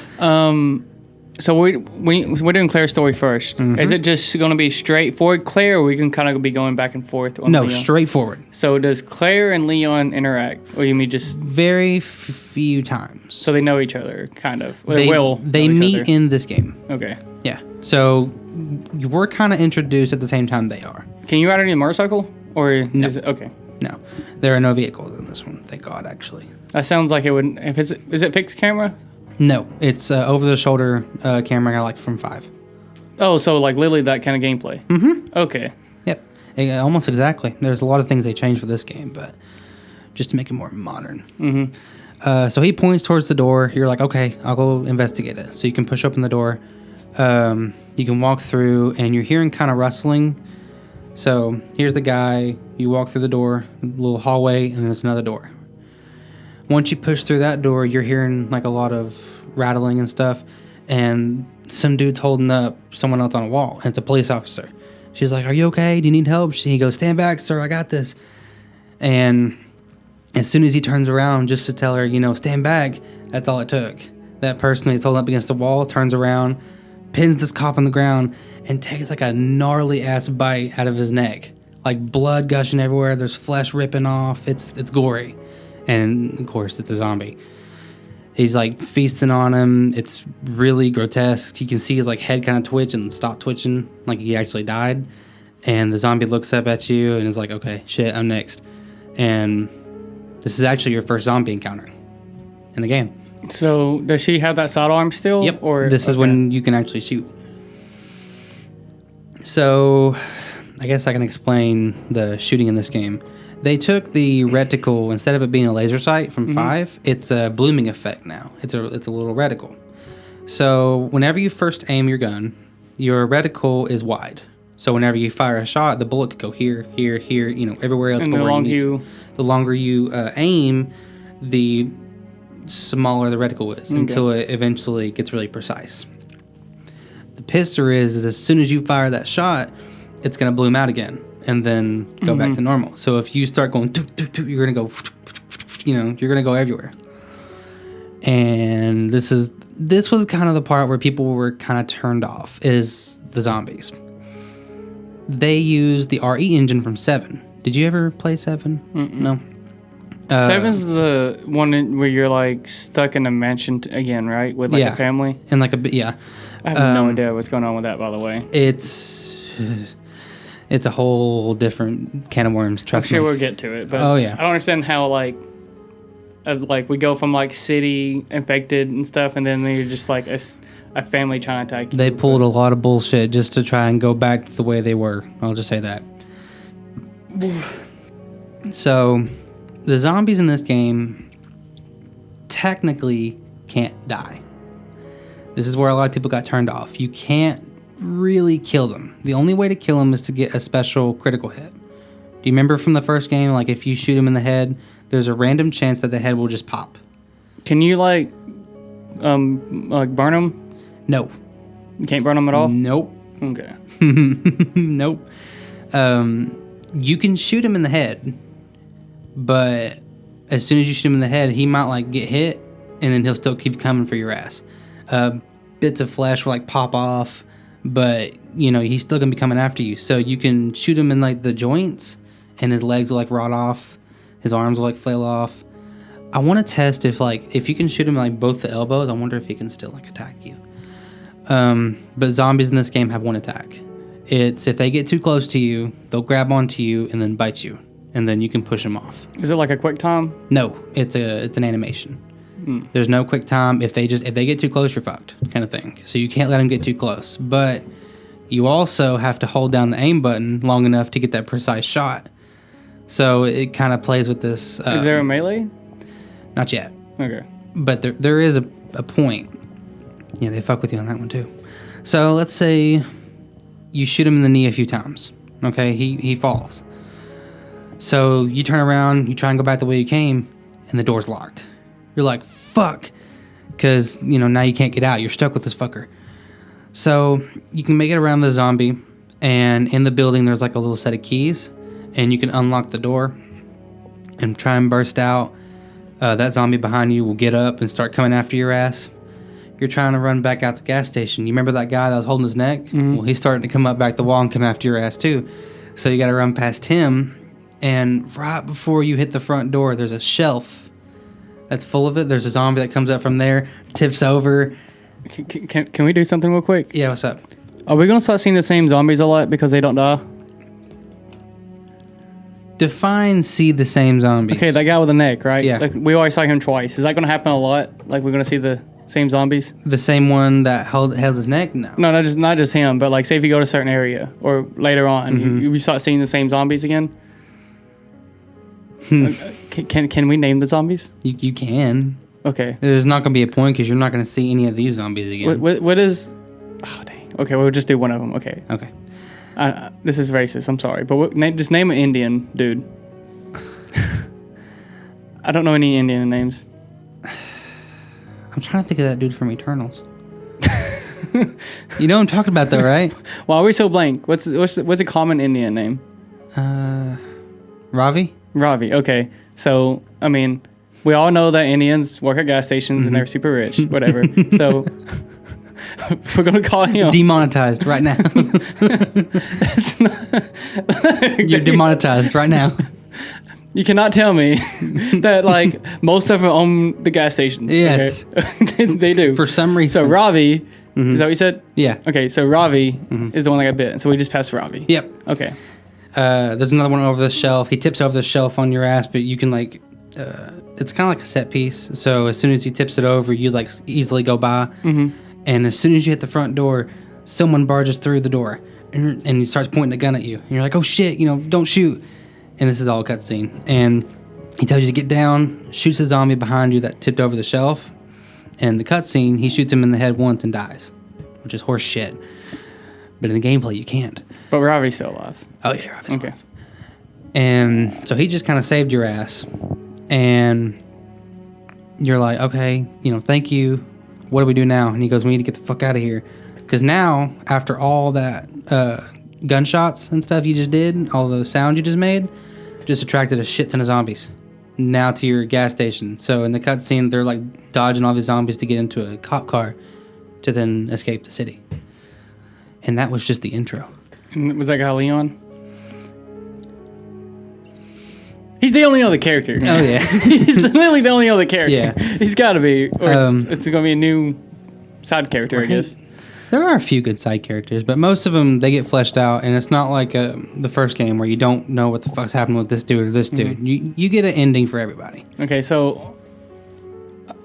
So we're doing Claire's story first. Mm-hmm. Is it just going to be straightforward Claire, or we can kind of be going back and forth on No, Leon? straightforward. So does Claire and Leon interact, or you mean just Very few times. so they know each other, kind of? Well, They know each meet other. in this game. Okay. Yeah. So we're kind of introduced at the same time they are. Can you ride on a motorcycle, or No. is it okay? No, there are no vehicles in this one. Thank God, actually. That sounds like it would. If is it fixed camera? No, it's over-the-shoulder camera I like from 5. Oh, so like literally that kind of gameplay. Mm-hmm. Okay. Yep. Almost exactly. There's a lot of things they changed for this game, but just to make it more modern. Mm-hmm. So he points towards the door. You're like, okay, I'll go investigate it. So you can push open the door. You can walk through, and you're hearing kind of rustling. So here's the guy. You walk through the door, a little hallway, and there's another door. Once you push through that door, you're hearing like a lot of rattling and stuff. And some dude's holding up someone else on a wall, and it's a police officer. She's like, "Are you okay? Do you need help?" He goes, "Stand back, sir. I got this." And as soon as he turns around just to tell her, you know, stand back, that's all it took. That person he's holding up against the wall turns around, pins this cop on the ground, and takes like a gnarly ass bite out of his neck. Like blood gushing everywhere. There's flesh ripping off. It's gory. And of course, it's a zombie. He's like feasting on him. It's really grotesque. You can see his like head kind of twitch and stop twitching, like he actually died. And the zombie looks up at you and is like, "Okay, shit, I'm next." And this is actually your first zombie encounter in the game. So does she have that sidearm still? Yep. Or this is when you can actually shoot. So, I guess I can explain the shooting in this game. They took the reticle, instead of it being a laser sight from 5, it's a blooming effect now. It's a little reticle. So whenever you first aim your gun, your reticle is wide. So whenever you fire a shot, the bullet could go here, here, here, you know, everywhere else. And the longer you aim, the smaller the reticle is, until it eventually gets really precise. The pisser is as soon as you fire that shot, it's going to bloom out again and then go back to normal. So if you start going, you're going to go, you know, you're going to go everywhere. And this was kind of the part where people were kind of turned off, is the zombies. They used the RE engine from 7. Did you ever play 7? No. 7's the one where you're like stuck in a mansion again, right? With like a family? And like yeah. I have no idea what's going on with that, by the way. It's a whole different can of worms, trust me. I'm sure we'll get to it, but I don't understand how like we go from like city infected and stuff, and then you're just like a a family trying to attack you. They pulled a lot of bullshit just to try and go back to the way they were. I'll just say that. So, the zombies in this game technically can't die. This is where a lot of people got turned off. You can't really kill them. The only way to kill them is to get a special critical hit. Do you remember from the first game, like if you shoot them in the head, there's a random chance that the head will just pop. Can you like burn them? No. You can't burn them at all? Nope. Okay. Nope. You can shoot him in the head, but as soon as you shoot him in the head, he might like get hit, and then he'll still keep coming for your ass. Bits of flesh will like pop off, but you know he's still gonna be coming after you. So you can shoot him in like the joints, and his legs will like rot off, his arms will like flail off. I want to test if you can shoot him like both the elbows. I wonder if he can still like attack you. But zombies in this game have one attack. It's if they get too close to you, they'll grab onto you and then bite you, and then you can push them off. Is it like a quick time? No, it's an animation. There's no quick time. If they get too close, you're fucked, kind of thing. So you can't let them get too close. But you also have to hold down the aim button long enough to get that precise shot. So it kind of plays with this. Is there a melee? Not yet. Okay. But there is a point. Yeah, they fuck with you on that one too. So let's say you shoot him in the knee a few times. Okay, he falls. So you turn around, you try and go back the way you came, and the door's locked. You're like, fuck. Because, now you can't get out. You're stuck with this fucker. So you can make it around the zombie, and in the building there's like a little set of keys, and you can unlock the door and try and burst out. That zombie behind you will get up and start coming after your ass. You're trying to run back out the gas station. You remember that guy that was holding his neck? Mm-hmm. Well, he's starting to come up back the wall and come after your ass too. So you got to run past him. And right before you hit the front door, there's a shelf that's full of it. There's a zombie that comes up from there, tips over. Can we do something real quick? Yeah, what's up? Are we going to start seeing the same zombies a lot because they don't die? Define see the same zombies. Okay, that guy with the neck, right? Yeah. Like, we already saw him twice. Is that going to happen a lot? Like, we're going to see the same zombies? The same one that held his neck? No. No, not just him, but like say if you go to a certain area or later on, you start seeing the same zombies again? Can we name the zombies? You can. Okay. There's not going to be a point because you're not going to see any of these zombies again. What is... Oh, dang. Okay, we'll just do one of them. Okay. Okay. This is racist. I'm sorry. But just name an Indian dude. I don't know any Indian names. I'm trying to think of that dude from Eternals. You know what I'm talking about though, right? Why are we so blank? What's a common Indian name? Ravi? Ravi. Okay. So, I mean, we all know that Indians work at gas stations and they're super rich. Whatever. So... We're going to call him... Demonetized right now. It's not... You're demonetized right now. You cannot tell me that, like, most of them own the gas stations. Yes. Okay? they do. For some reason. So Ravi... Is that what you said? Yeah. Okay, so Ravi is the one that got bit. So we just passed Ravi. Yep. Okay. There's another one over the shelf. He tips over the shelf on your ass, but you can, like... it's kind of like a set piece. So as soon as he tips it over, you, like, easily go by. And as soon as you hit the front door, someone barges through the door and he starts pointing a gun at you. And you're like, oh shit, don't shoot. And this is all a cutscene. And he tells you to get down, shoots a zombie behind you that tipped over the shelf. And the cutscene, he shoots him in the head once and dies, which is horse shit. But in the gameplay, you can't. But Ravi's still alive. Oh yeah, Ravi's alive. And so he just kind of saved your ass. And you're like, okay, thank you. What do we do now? And he goes, we need to get the fuck out of here. Because now, after all that gunshots and stuff you just did, all the sound you just made, just attracted a shit ton of zombies. Now to your gas station. So in the cutscene, they're like dodging all these zombies to get into a cop car to then escape the city. And that was just the intro. And was that guy Leon? He's the only other character. Oh, yeah. He's literally the only other character. Yeah. He's got to be. Or it's going to be a new side character, I guess. There are a few good side characters, but most of them, they get fleshed out, and it's not like the first game where you don't know what the fuck's happening with this dude or this dude. You get an ending for everybody. Okay, so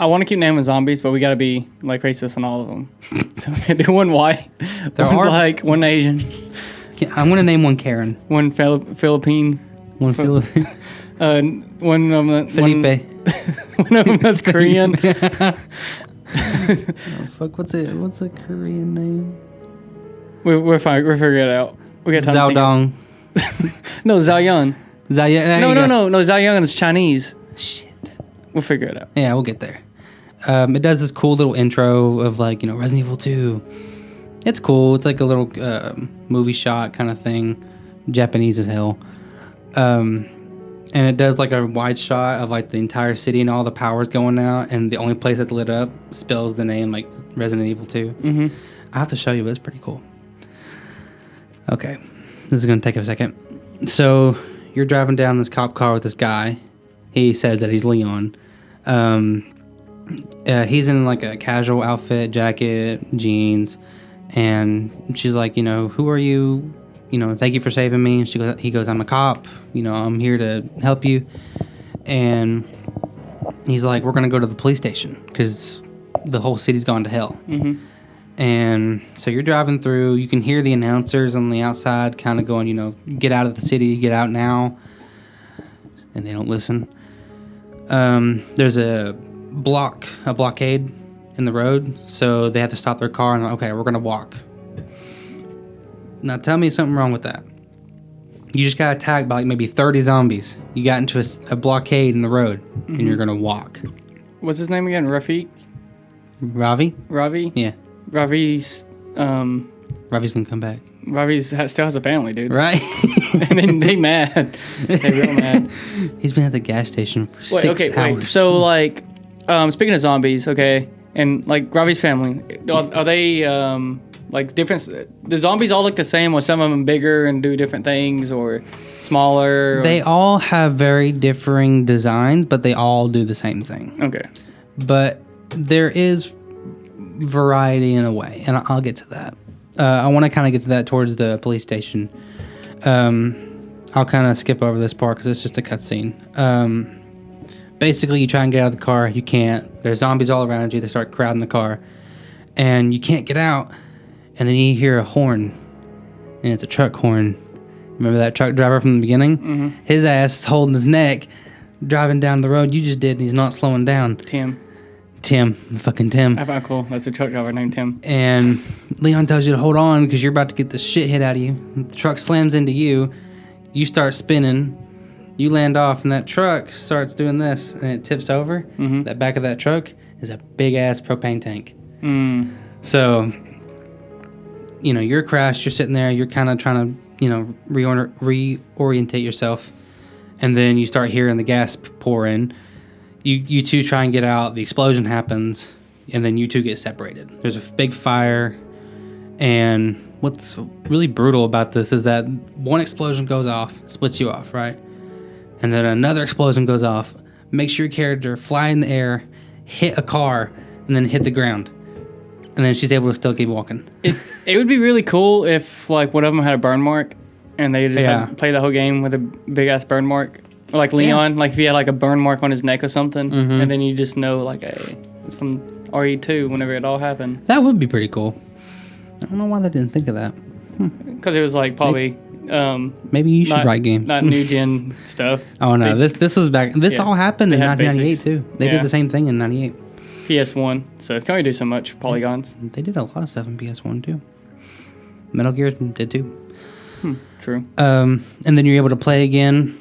I want to keep naming zombies, but we got to be like racist on all of them. So we do one white, one black, one Asian. I'm gonna name one Karen, one Philippine, one Philippine, one Felipe, one of them that's Korean. Oh fuck! What's a Korean name? We're fine. We'll figure it out. We got time. Zhao Dong. No, Zhao Yun. No. Zhao Yun is Chinese. Shit. We'll figure it out. Yeah, we'll get there. It does this cool little intro of like, Resident Evil 2. It's cool. It's like a little movie shot kind of thing. Japanese as hell. And it does like a wide shot of like the entire city and all the powers going out. And the only place that's lit up spells the name like Resident Evil 2. Mm-hmm. I'll have to show you, but it's pretty cool. Okay. This is going to take a second. So you're driving down this cop car with this guy. He says that he's Leon. He's in like a casual outfit, jacket, jeans, and she's like, who are you? Thank you for saving me. And he goes, I'm a cop. I'm here to help you. And he's like, we're gonna go to the police station because the whole city's gone to hell. Mm-hmm. And so you're driving through. You can hear the announcers on the outside, kind of going, get out of the city, get out now. And they don't listen. There's a blockade in the road, so they have to stop their car and okay, we're gonna walk. Now tell me something wrong with that. You just got attacked by like maybe 30 zombies. You got into a blockade in the road, mm-hmm. and you're gonna walk. What's his name again? Ravi? Yeah. Ravi's gonna come back. Still has a family, dude. Right? And then they mad. They're real mad. He's been at the gas station for 6 hours. Wait. So, like, speaking of zombies, okay, and, like, Ravi's family, are they, like, different? The zombies all look the same, or some of them bigger and do different things, or smaller? Or? They all have very differing designs, but they all do the same thing. Okay. But there is variety in a way, and I'll get to that. I want to kind of get to that towards the police station. I'll kind of skip over this part because it's just a cutscene. Basically, you try and get out of the car. You can't. There's zombies all around you. They start crowding the car. And you can't get out. And then you hear a horn. And it's a truck horn. Remember that truck driver from the beginning? Mm-hmm. His ass is holding his neck, driving down the road you just did, and he's not slowing down. Tim, fucking Tim. I thought cool. That's a truck driver named Tim. And Leon tells you to hold on because you're about to get the shit hit out of you. The truck slams into you. You start spinning. You land off, and that truck starts doing this, and it tips over. Mm-hmm. That back of that truck is a big-ass propane tank. Mm. So, you're crashed. You're sitting there. You're kind of trying to, reorientate yourself. And then you start hearing the gas pour in. You two try and get out. The explosion happens, and then you two get separated. There's a big fire, and what's really brutal about this is that one explosion goes off, splits you off, right? And then another explosion goes off, makes your character fly in the air, hit a car, and then hit the ground. And then she's able to still keep walking. It would be really cool if, like, one of them had a burn mark, and they just play the whole game with a big-ass burn mark. Or like Leon, like if he had like a burn mark on his neck or something, mm-hmm. and then you just know like, hey, it's from RE2 whenever it all happened. That would be pretty cool. I don't know why they didn't think of that. Because it was like probably... maybe you should write games. Not new gen stuff. Oh no, this was back... This all happened in 1998 too. They did the same thing in 98. PS1, so can only do so much polygons. They did a lot of stuff in PS1 too. Metal Gear did too. True. And then you're able to play again.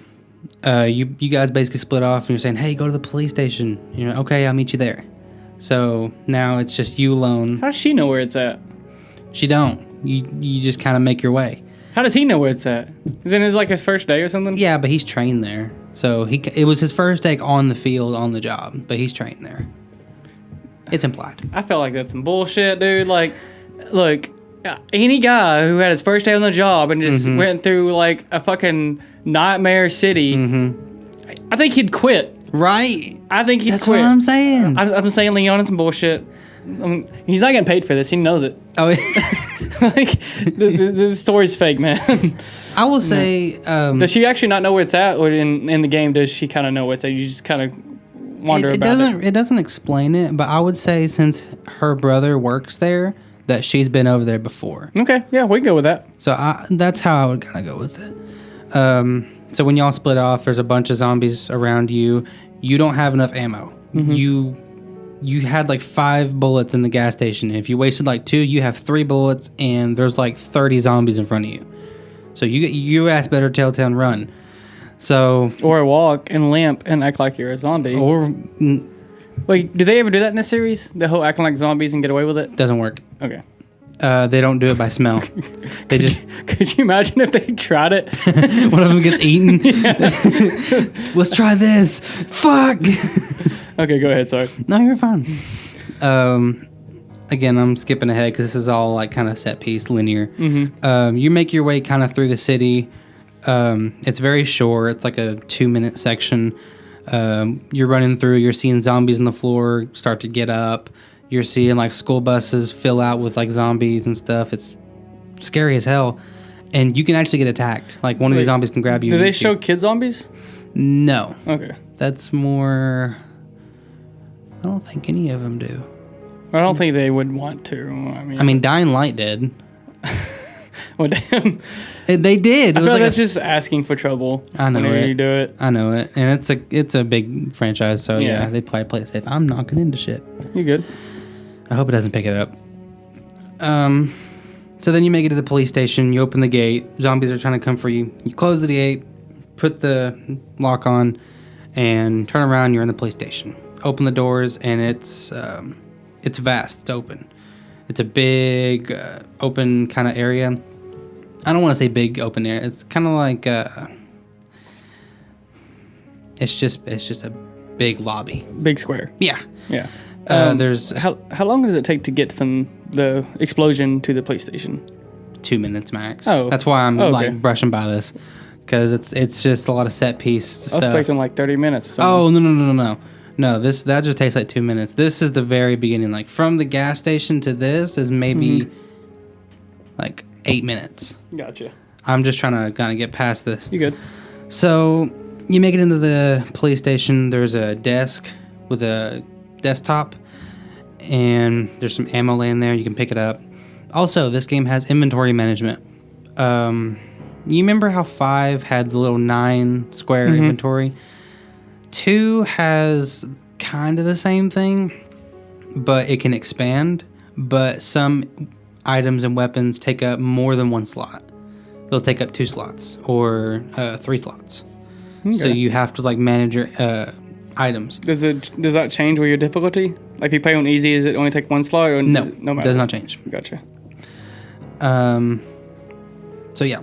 You guys basically split off and you're saying, hey, go to the police station. Okay, I'll meet you there. So now it's just you alone. How does she know where it's at? She don't. You just kind of make your way. How does he know where it's at? Isn't it like his first day or something? Yeah, but he's trained there. So it was his first day on the field, on the job, but he's trained there. It's implied. I felt like that's some bullshit, dude. Like, look, any guy who had his first day on the job and just went through like a fucking nightmare city, I think he'd quit. Right. I think he'd quit. That's what I'm saying. I'm saying Leon is some bullshit. He's not getting paid for this. He knows it. Oh, like the story's fake, man. I will say. Does she actually not know where it's at, or in the game does she kind of know where it's at? You just kind of wonder about it. It doesn't explain it, but I would say since her brother works there, that she's been over there before. Okay, yeah, we can go with that. So that's how I would kind of go with it. So when y'all split off, there's a bunch of zombies around you. You don't have enough ammo. You had like 5 bullets in the gas station. If you wasted like 2, you have 3 bullets, and there's like 30 zombies in front of you. So you ass better telltale run. So or walk and limp and act like you're a zombie. Or wait, do they ever do that in this series? The whole acting like zombies and get away with it? Doesn't work. Okay. They don't do it by smell. They just. Could you imagine if they tried it? One of them gets eaten. Let's try this. Fuck. Okay, go ahead. Sorry. No, you're fine. Again, I'm skipping ahead because this is all like kind of set piece, linear. You make your way kind of through the city. It's very short. It's like a 2-minute section. You're running through. You're seeing zombies on the floor start to get up. You're seeing like school buses fill out with like zombies and stuff. It's scary as hell. And you can actually get attacked. Like one of these zombies can grab you. Do they show kid zombies? No. Okay. That's more... I don't think any of them do. I don't think they would want to. I mean Dying Light did. Well, damn. They did. I feel like that's just asking for trouble. I know whenever it. you do it. I know it. And it's a big franchise, so yeah they play it safe. I'm knocking into shit. You good? I hope it doesn't pick it up. So then you make it to the police station. You open the gate. Zombies are trying to come for you. You close the gate, put the lock on, and turn around. You're in the police station. Open the doors, and it's vast. It's open. It's a big open kind of area. I don't want to say big open area. It's kind of like it's just a big lobby. Big square. Yeah. Yeah. There's how long does it take to get from the explosion to the police station? 2 minutes max. Oh, that's why I'm okay. like brushing by this because it's just a lot of set piece stuff. I was expecting like 30 minutes. Oh no. That just takes like 2 minutes. This is the very beginning. Like from the gas station to this is maybe like 8 minutes. Gotcha. I'm just trying to kind of get past this. You good? So you make it into the police station. There's a desk with a desktop, and there's some ammo laying there. You can pick it up. Also, this game has inventory management. You remember how 5 had the little 9 square inventory? 2 has kind of the same thing, but it can expand. But some items and weapons take up more than 1 slot. They'll take up 2 slots or 3 slots. Okay. So you have to like manage your items. Does that change with your difficulty? Like if you play on easy, does it only take 1 slot? Or No, no matter? Does not change. Gotcha. So yeah,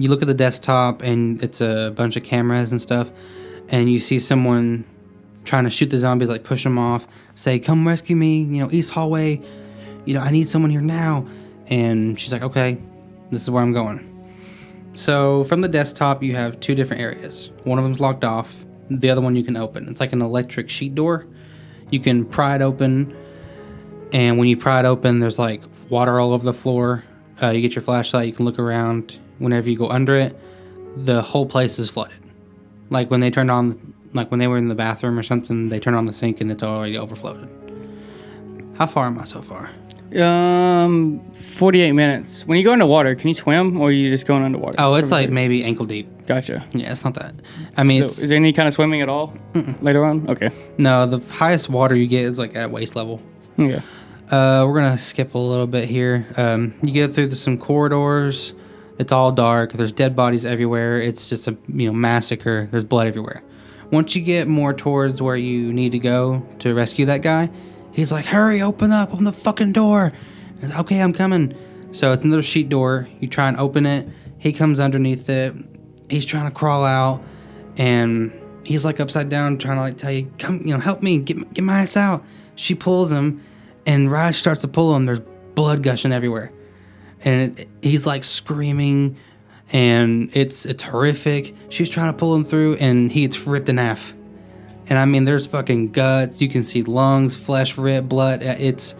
you look at the desktop and it's a bunch of cameras and stuff, and you see someone trying to shoot the zombies, like push them off, say, "Come rescue me, East Hallway, I need someone here now." And she's like, "Okay, this is where I'm going." So from the desktop, you have 2 different areas. One of them's locked off. The other one you can open. It's like an electric sheet door. You can pry it open, and when you pry it open, there's like water all over the floor. You get your flashlight. You can look around. Whenever you go under it, the whole place is flooded. Like when they turned on, like when they were in the bathroom or something, they turn on the sink and it's already overflowed. How far am I so far? 48 minutes. When you go underwater, can you swim, or are you just going underwater? Oh, it's like maybe ankle deep. Gotcha. Yeah, it's not that. I mean, so is there any kind of swimming at all later on? Okay. No, the highest water you get is like at waist level. Okay. We're gonna skip a little bit here. You get through some corridors. It's all dark. There's dead bodies everywhere. It's just a massacre. There's blood everywhere. Once you get more towards where you need to go to rescue that guy, he's like, "Hurry, open the fucking door." And, "Okay, I'm coming." So it's another sheet door. You try and open it. He comes underneath it. He's trying to crawl out, and he's like upside down, trying to like tell you, "Come, help me, get my ass out." She pulls him, and Raj starts to pull him. There's blood gushing everywhere. And he's like screaming, and it's horrific. She's trying to pull him through, and he gets ripped in half. And I mean, there's fucking guts. You can see lungs, flesh ripped, blood. It's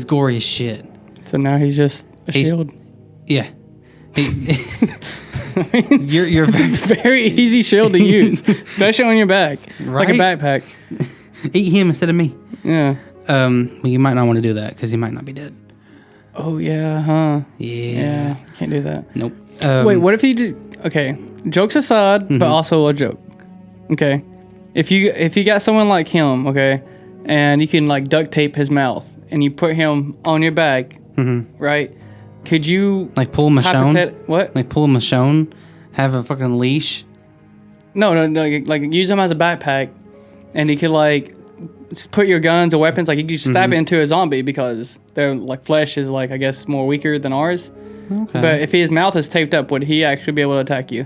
gory as shit. So now he's just a shield. Yeah. You're very easy shield to use, especially on your back, like a Right? backpack. eat him instead of me. Yeah. Well, you might not want to do that because he might not be dead. Oh yeah, huh? Yeah. Can't do that. Nope. Wait, what if you just okay? Jokes aside, but also a joke. Okay, if you got someone like him, okay, and you can like duct tape his mouth and you put him on your back, right? Could you like pull a Michonne? What? Like pull a Michonne? Have a fucking leash? No. Like use him as a backpack, and you could like just put your guns or weapons. Like you could just stab it into a zombie because their like flesh is like I guess more weaker than ours. Okay. But if his mouth is taped up, would he actually be able to attack you?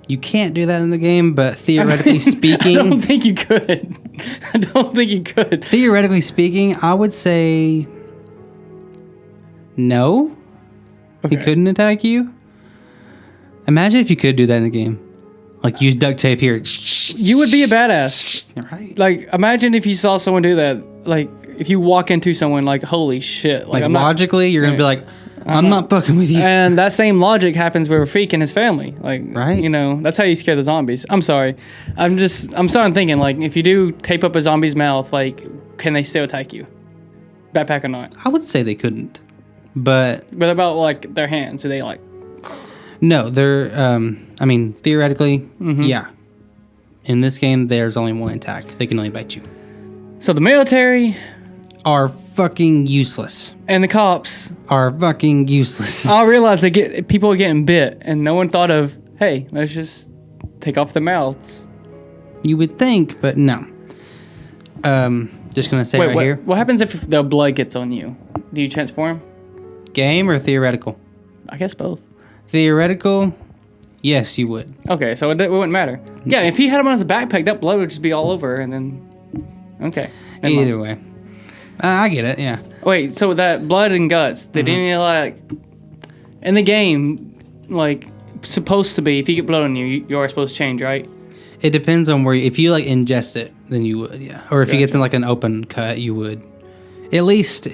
You can't do that in the game, but theoretically speaking, I don't think you could. I don't think you could. theoretically speaking, I would say no. He Okay. couldn't attack you. Imagine if you could do that in the game. Like use duct tape here. You would be a badass. Right. Like, imagine if you saw someone do that. Like, if you walk into someone, like, holy shit. Like I'm not- logically, you're gonna be like, I'm not fucking with you. And that same logic happens with Rafik and his family. Like, Right. you know, that's how you scare the zombies. I'm sorry. I'm starting thinking, like, if you do tape up a zombie's mouth, like, can they still attack you? Backpack or not? I would say they couldn't, but What about, like, their hands? Do they, like... no, they're. I mean, theoretically, yeah. In this game, there's only one attack. They can only bite you. So the military Are fucking useless. and the cops Are fucking useless. all realize people are getting bit, and no one thought of, hey, let's just take off their mouths. You would think, but no. Just gonna say right here. What happens if the blood gets on you? Do you transform? Game or theoretical? I guess both. Theoretical, yes, you would. Okay, so it wouldn't matter. Yeah, if he had him on his backpack, that blood would just be all over, and then... Okay. never mind. Either way. I get it, yeah. Wait, so that blood and guts, did any, like... In the game, like, supposed to be, if you get blood on you, you are supposed to change, right? It depends on where, if you like ingest it, then you would, yeah. Or if you get in like an open cut, you would. At least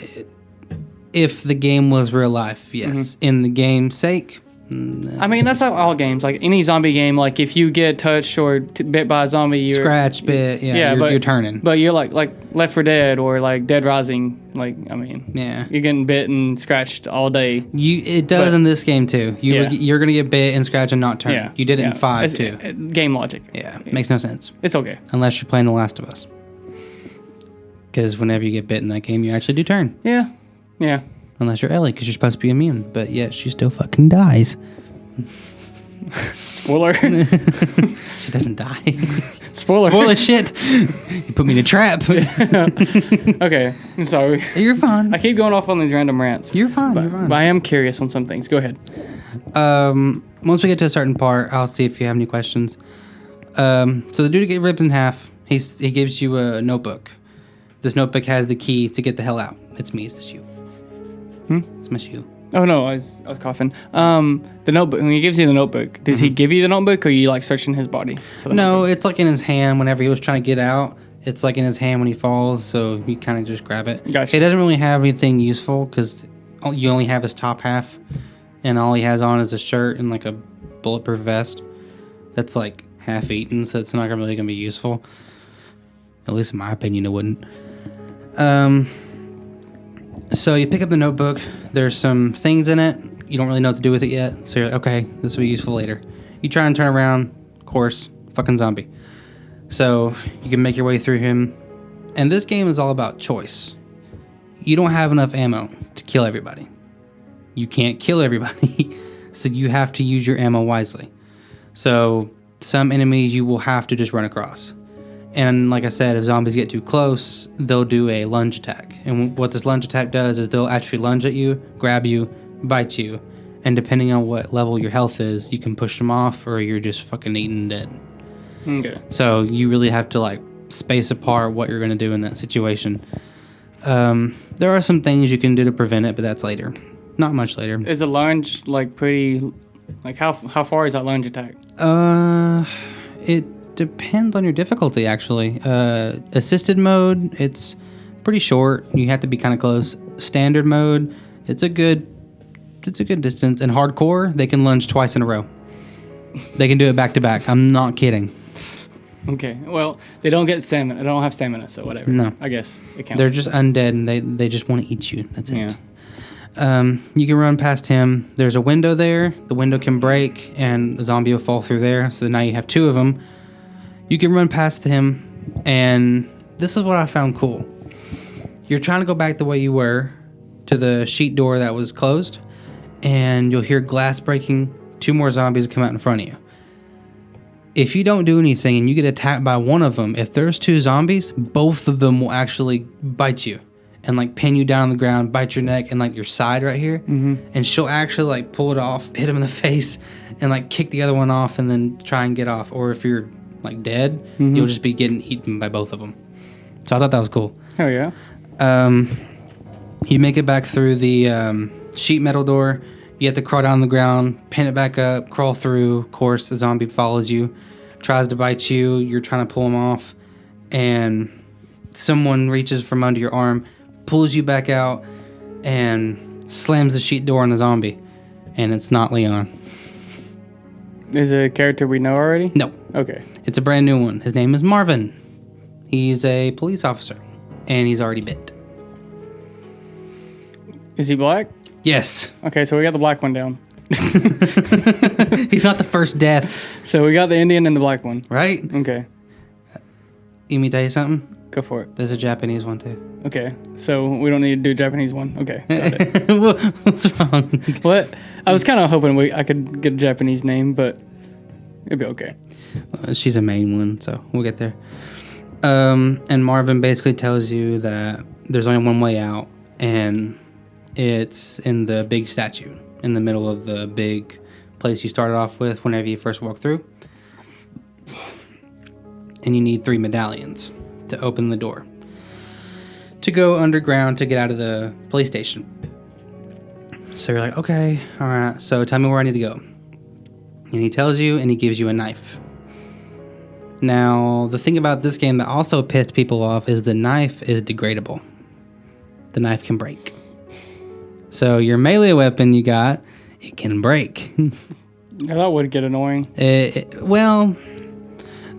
if the game was real life, yes. In the game's sake, I mean, that's how all games, like any zombie game, like if you get touched or bit by a zombie, you're... scratch bit, yeah, you're turning. But you're like Left 4 Dead or like Dead Rising, like, I mean... Yeah. You're getting bit and scratched all day. It does in this game too. You're going to get bit and scratch and not turn. Yeah. You did it in 5 too. Game logic. Yeah, makes no sense. It's okay. Unless you're playing The Last of Us. Because whenever you get bit in that game, you actually do turn. Yeah. Yeah. Unless you're Ellie, because you're supposed to be immune. But yet, she still fucking dies. Spoiler. She doesn't die. Spoiler. Spoiler shit. You put me in a trap. Okay. I'm sorry. You're fine. I keep going off on these random rants. You're fine. But, You're fine. but I am curious on some things. Go ahead. Once we get to a certain part, I'll see if you have any questions. So the dude get ripped in half. He gives you a notebook. This notebook has the key to get the hell out. It's me. It's the shoe. It's my shoe. Oh no, I was coughing. The notebook. When he gives you the notebook, does he give you the notebook, or are you like searching his body? For the No, notebook? it's like in his hand whenever he was trying to get out. It's like in his hand when he falls, so you kind of just grab it. Gotcha. It doesn't really have anything useful because you only have his top half, and all he has on is a shirt and like a bulletproof vest that's like half eaten, so it's not really gonna be useful. At least in my opinion, it wouldn't. So you pick up the notebook. There's some things in it. You don't really know what to do with it yet. So you're like, okay, this will be useful later. You try and turn around. Of course, fucking zombie. So you can make your way through him. And this game is all about choice. You don't have enough ammo to kill everybody. You can't kill everybody. So you have to use your ammo wisely. So some enemies you will have to just run across. And like I said, if zombies get too close, they'll do a lunge attack. And what this lunge attack does is they'll actually lunge at you, grab you, bite you. And depending on what level your health is, you can push them off or you're just fucking eaten dead. Okay. So you really have to like space apart what you're going to do in that situation. There are some things you can do to prevent it, but that's later. Not much later. Is the lunge like pretty? Like how far is that lunge attack? It depends on your difficulty, actually. Assisted mode, it's pretty short. You have to be kind of close. Standard mode, it's a good it's a good distance. And hardcore, they can lunge twice in a row. They can do it back to back. I'm not kidding. Okay. Well, they don't get stamina. They don't have stamina, so whatever. No. I guess it counts. They're just undead, and they just want to eat you. That's it. Yeah. You can run past him. There's a window there. The window can break, and the zombie will fall through there. So now you have 2 of them. You can run past him, and this is what I found cool. You're trying to go back the way you were to the sheet door that was closed, and you'll hear glass breaking. 2 more zombies come out in front of you. If you don't do anything and you get attacked by one of them, if there's 2 zombies, both of them will actually bite you and like pin you down on the ground, bite your neck and like your side right here. Mm-hmm. And she'll actually like pull it off, hit him in the face, and like kick the other one off and then try and get off. Or if you're like dead, you'll just be getting eaten by both of them. So I thought that was cool. Oh yeah. You make it back through the sheet metal door. You have to crawl down on the ground, pin it back up, crawl through. Of course, the zombie follows you, tries to bite you. You're trying to pull him off, and someone reaches from under your arm, pulls you back out, and slams the sheet door on the zombie. And it's not Leon. Is it a character we know already? No. Okay. It's a brand new one. His name is Marvin. He's a police officer, and he's already bit. Is he black? Yes. Okay, so we got the black one down. He's not the first death. So we got the Indian and the black one. Right? Okay, You want me to tell you something? go for it. There's a Japanese one, too. Okay, so we don't need to do Japanese one. Okay, got it. What's wrong? What? I was kind of hoping I could get a Japanese name, but it'd be okay. She's a main one, so we'll get there. And Marvin basically tells you that there's only one way out, and it's in the big statue in the middle of the big place you started off with whenever you first walk through. And you need 3 medallions to open the door to go underground to get out of the police station. So you're like, okay, all right, so tell me where I need to go. And he tells you, and he gives you a knife. Now, the thing about this game that also pissed people off is the knife is degradable. The knife can break. So your melee weapon you got, it can break. Yeah, that would get annoying. Well,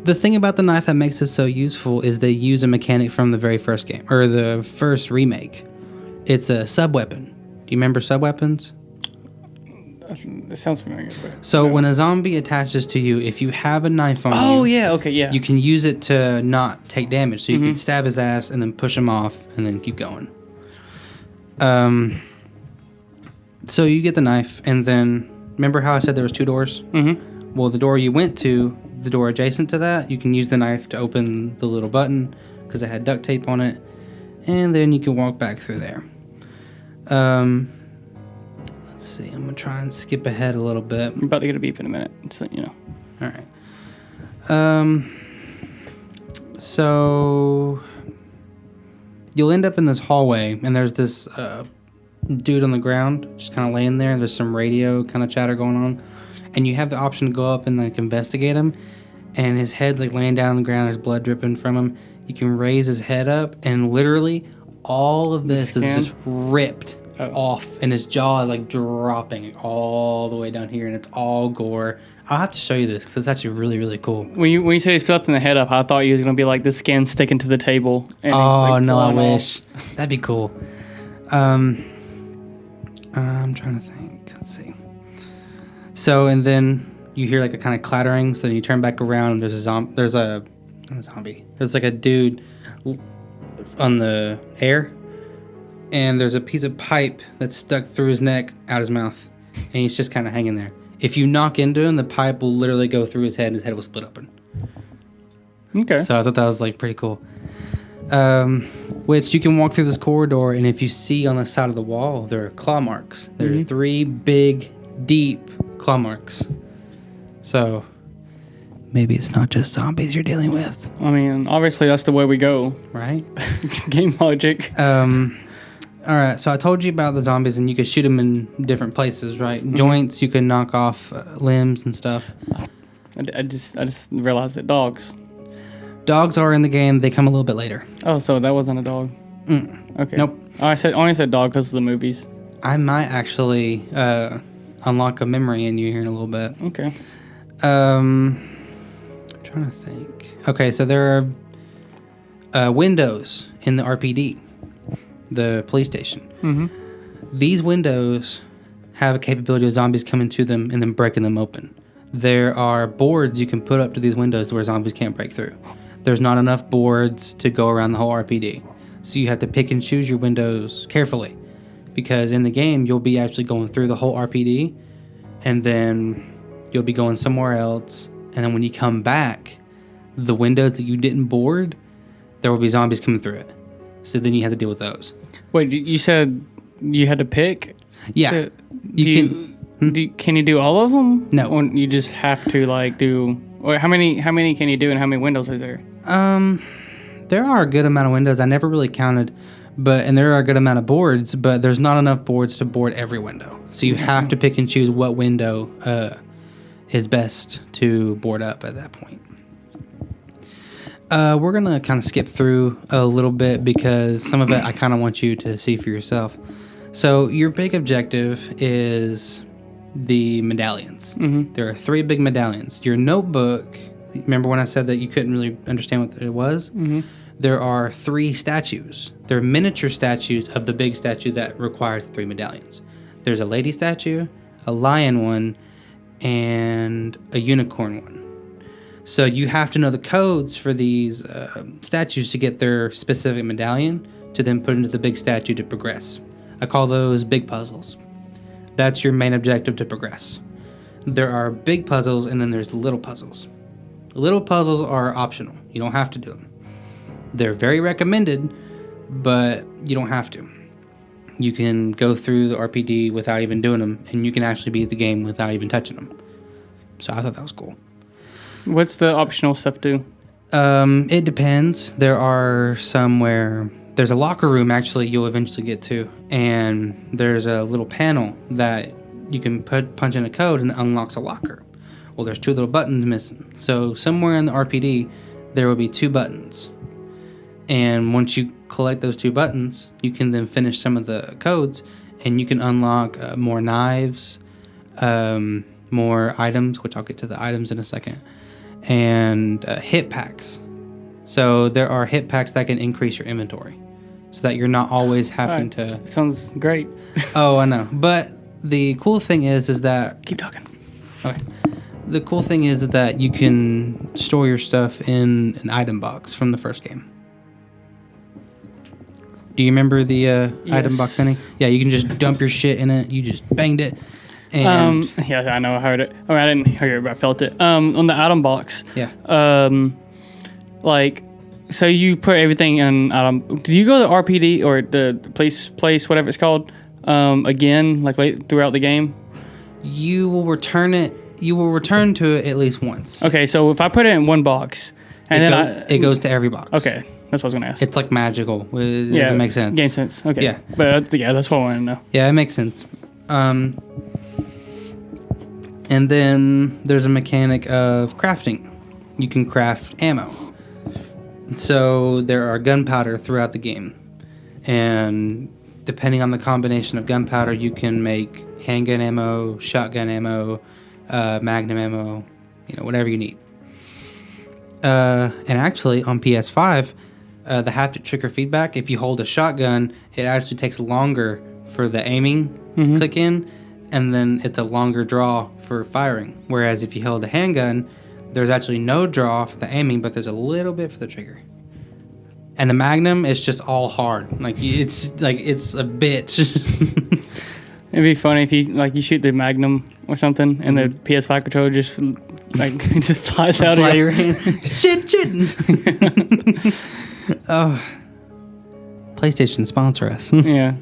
the thing about the knife that makes it so useful is they use a mechanic from the very first game, or the first remake. It's a sub-weapon. Do you remember sub-weapons? It sounds familiar. But So when a zombie attaches to you, if you have a knife on you... Oh, yeah, okay, yeah. You can use it to not take damage. So you can stab his ass and then push him off and then keep going. So you get the knife, and then remember how I said there was 2 doors? Mm-hmm. Well, the door you went to, the door adjacent to that, you can use the knife to open the little button because it had duct tape on it, and then you can walk back through there. Let's see. I'm gonna try and skip ahead a little bit. I'm about to get a beep in a minute, so you know. All right. So you'll end up in this hallway, and there's this dude on the ground just kind of laying there. There's some radio kind of chatter going on, and you have the option to go up and like investigate him. And his head's like laying down on the ground. There's blood dripping from him. You can raise his head up, and literally all of this is just ripped off, and his jaw is like dropping all the way down here, and it's all gore. I'll have to show you this because it's actually really, really cool. When you said he's flipping the head up, I thought he was going to be like the skin sticking to the table. And Oh, he's, like, no, I flying wish. That'd be cool. I'm trying to think. Let's see. So, and then you hear like a kind of clattering, so then you turn back around, and there's not a zombie. There's like a dude on the air, and there's a piece of pipe that's stuck through his neck, out his mouth, and he's just kind of hanging there. If you knock into him, the pipe will literally go through his head, and his head will split open. Okay. So I thought that was like pretty cool. Which you can walk through this corridor, and if you see on the side of the wall, there are claw marks. There are 3 big, deep claw marks. So maybe it's not just zombies you're dealing with. I mean, obviously that's the way we go. Right? Game logic. All right, so I told you about the zombies, and you could shoot them in different places, right? Joints, you can knock off limbs and stuff. I just realized that dogs are in the game. They come a little bit later. Oh, so that wasn't a dog. Okay. Nope. Oh, I only said dog because of the movies. I might actually unlock a memory in you here in a little bit. Okay. I'm trying to think. Okay, so there are windows in the RPD, the police station. Mm-hmm. These windows have a capability of zombies coming to them and then breaking them open. There are boards you can put up to these windows where zombies can't break through. There's not enough boards to go around the whole RPD. So you have to pick and choose your windows carefully. Because in the game, you'll be actually going through the whole RPD, and then you'll be going somewhere else. And then when you come back, the windows that you didn't board, there will be zombies coming through it. So then you have to deal with those. Wait, you said you had to pick? Yeah. Can you do all of them? No. Or you just have to like do... Or how many can you do and how many windows are there? There are a good amount of windows. I never really counted, and there are a good amount of boards, but there's not enough boards to board every window. So you have to pick and choose what window is best to board up at that point. We're going to kind of skip through a little bit because some of it I kind of want you to see for yourself. So your big objective is the medallions. Mm-hmm. There are 3 big medallions. Your notebook, remember when I said that you couldn't really understand what it was? Mm-hmm. There are 3 statues. They're miniature statues of the big statue that requires the 3 medallions. There's a lady statue, a lion one, and a unicorn one. So you have to know the codes for these statues to get their specific medallion to then put into the big statue to progress. I call those big puzzles. That's your main objective to progress. There are big puzzles and then there's little puzzles. Little puzzles are optional. You don't have to do them. They're very recommended, but you don't have to. You can go through the RPD without even doing them, and you can actually beat the game without even touching them. So I thought that was cool. What's the optional stuff do? It depends. There are some where there's a locker room actually you'll eventually get to, and there's a little panel that you can punch in a code and it unlocks a locker. Well, there's 2 little buttons missing. So somewhere in the RPD, there will be 2 buttons. And once you collect those 2 buttons, you can then finish some of the codes, and you can unlock more knives, more items, which I'll get to the items in a second, and hit packs. So there are hit packs that can increase your inventory so that you're not always having to... Sounds great. Oh, I know. But the cool thing is that... Keep talking. Okay. The cool thing is that you can store your stuff in an item box from the first game. Do you remember the item box ending? Yeah, you can just dump your shit in it. You just banged it. And yeah, I know. I heard it. I didn't hear it, but I felt it. On the item box. Yeah. So you put everything in item. Do you go to RPD or the place, whatever it's called, again, like late throughout the game? You will return it. You will return to it at least once. Okay, so if I put it in one box, and it goes to every box. Okay. That's what I was going to ask. It's like magical. It doesn't make sense. Game sense. Okay. Yeah. But that's what I wanted to know. Yeah, it makes sense. And then there's a mechanic of crafting. You can craft ammo. So there are gunpowder throughout the game. And depending on the combination of gunpowder, you can make handgun ammo, shotgun ammo, magnum ammo, whatever you need. And actually on PS5, the haptic trigger feedback, if you hold a shotgun, it actually takes longer for the aiming to click in, and then it's a longer draw for firing. Whereas if you held a handgun, there's actually no draw for the aiming, but there's a little bit for the trigger. And the Magnum is just all hard. It's a bitch. It'd be funny if you shoot the Magnum or something, and the PS5 controller just it just flies out of your hand. Shit. Oh, PlayStation sponsor us. Yeah.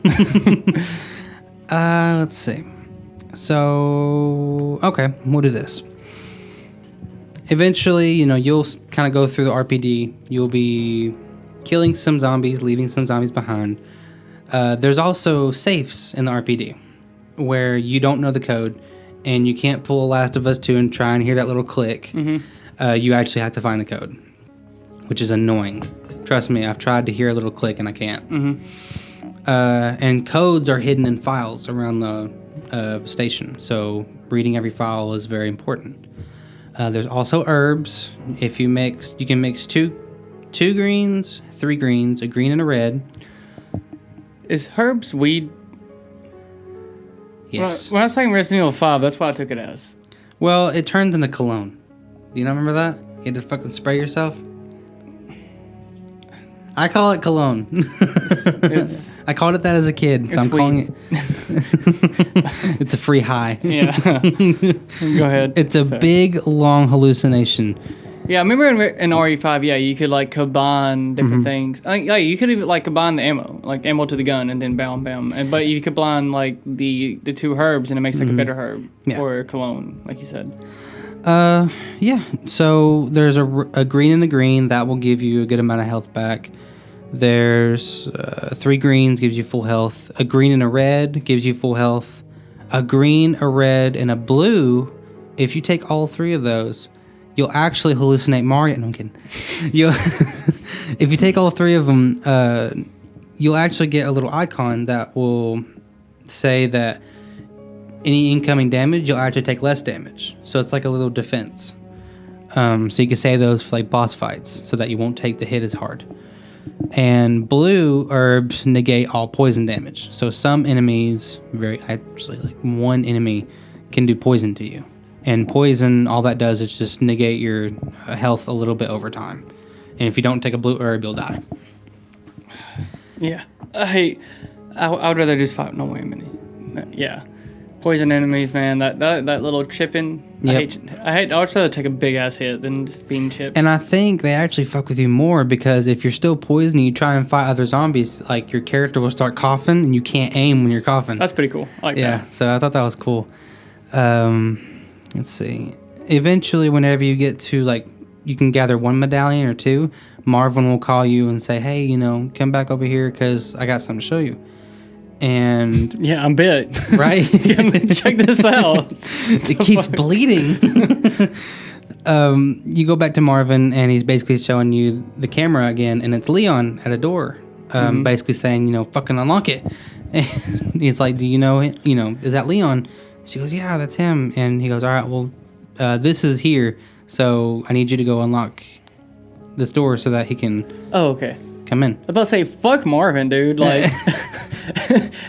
Let's see. So, okay, we'll do this. Eventually, you'll kind of go through the RPD. You'll be killing some zombies, leaving some zombies behind. There's also safes in the RPD where you don't know the code and you can't pull Last of Us 2 and try and hear that little click. You actually have to find the code, which is annoying. Trust me, I've tried to hear a little click and I can't. And codes are hidden in files around the station. So reading every file is very important. There's also herbs. If you can mix two greens, 3 greens, a green and a red. Is herbs weed? Yes. When I was playing Resident Evil 5, that's what I took it as. Well, it turns into cologne. Do you not remember that? You had to fucking spray yourself? I call it cologne. I called it that as a kid, so I'm calling it... It's a free high. Yeah. Go ahead. It's a big, long hallucination. Yeah, I remember in RE5, you could like combine different things. I think you could even like combine the ammo, like ammo to the gun, and then bam. But you could combine like the 2 herbs, and it makes like a better herb or cologne, like you said. Yeah. So there's a green and a green that will give you a good amount of health back. There's 3 greens gives you full health. A green and a red gives you full health. A green, a red, and a blue. If you take all 3 of those, you'll actually hallucinate Mario. No, I'm kidding. If you take all 3 of them, you'll actually get a little icon that will say that any incoming damage, you'll actually take less damage. So it's like a little defense. So you can save those for like boss fights so that you won't take the hit as hard. And blue herbs negate all poison damage. So some enemies, like 1 enemy can do poison to you. And poison, all that does is just negate your health a little bit over time. And if you don't take a blue herb, you'll die. Yeah. I would rather just fight no enemy. Yeah. Poison enemies, man. That little chipping. Yep. I would rather take a big ass hit than just being chipped. And I think they actually fuck with you more because if you're still poisoned, you try and fight other zombies, like your character will start coughing and you can't aim when you're coughing. That's pretty cool. I like that. Yeah, so I thought that was cool. Let's see. Eventually, whenever you get to like, you can gather 1 medallion or 2, Marvin will call you and say, hey, come back over here because I got something to show you. And yeah, I'm bit. Right? Check this out. It keeps bleeding. You go back to Marvin, and he's basically showing you the camera again, and it's Leon at a door, basically saying, fucking unlock it. And he's like, do you know, is that Leon? She goes, yeah, that's him. And he goes, all right, well, this is here, so I need you to go unlock this door so that he can. Oh, okay. Come in. I was about to say, fuck Marvin, dude. Like,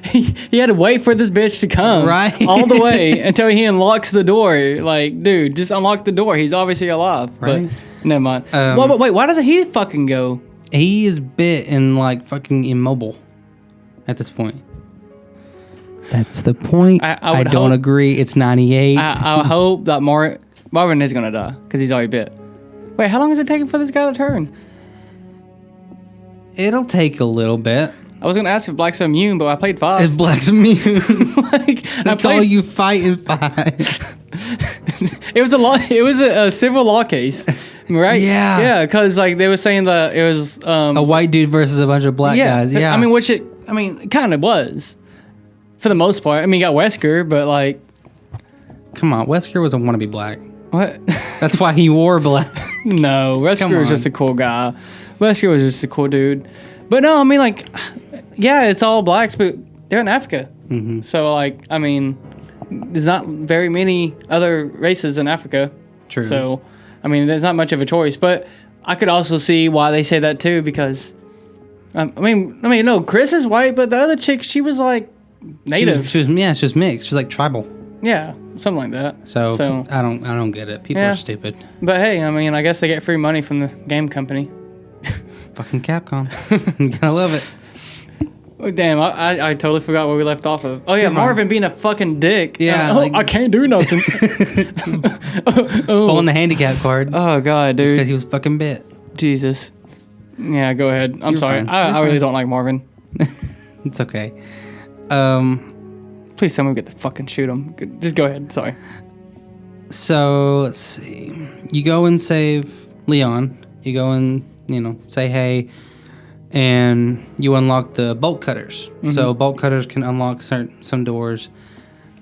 he had to wait for this bitch to come. Right. All the way until he unlocks the door. Like, dude, just unlock the door. He's obviously alive. Right. But never mind. Wait, why doesn't he fucking go? He is bit and, like, fucking immobile at this point. That's the point. I don't agree. It's 98. I hope that Marvin is going to die because he's already bit. Wait, how long is it taking for this guy to turn? It'll take a little bit. I was going to ask if Black's immune, but I played 5. If Black's immune. That's all you fight in 5. It was a civil law case, right? Yeah. Yeah, because like they were saying that it was a white dude versus a bunch of black guys. Yeah. I mean, it kind of was for the most part. I mean, you got Wesker, but like, come on, Wesker was a wannabe black. What? That's why he wore black. No, Wesker was just a cool guy. Wesker was just a cool dude. But no, I mean, like, yeah, it's all blacks, but they're in Africa. Mm-hmm. So, like, I mean, there's not very many other races in Africa. True. So, I mean, there's not much of a choice. But I could also see why they say that, too, because, no, Chris is white, but the other chick, she was, like, native. She was mixed. She was, like, tribal. Yeah, something like that. So I don't get it. People are stupid. But, hey, I mean, I guess they get free money from the game company. Fucking Capcom. You gotta love it. Oh, damn, I totally forgot where we left off of. Oh, yeah, Marvin being a fucking dick. Yeah. I can't do nothing. Pulling the handicap card. Oh, God, dude. Just because he was fucking bit. Jesus. Yeah, go ahead. I'm sorry. I really don't like Marvin. It's okay. Please tell me we get to fucking shoot him. Just go ahead. Sorry. So, let's see. You go and save Leon. You go and, say hey. And you unlock the bolt cutters. Mm-hmm. So bolt cutters can unlock some doors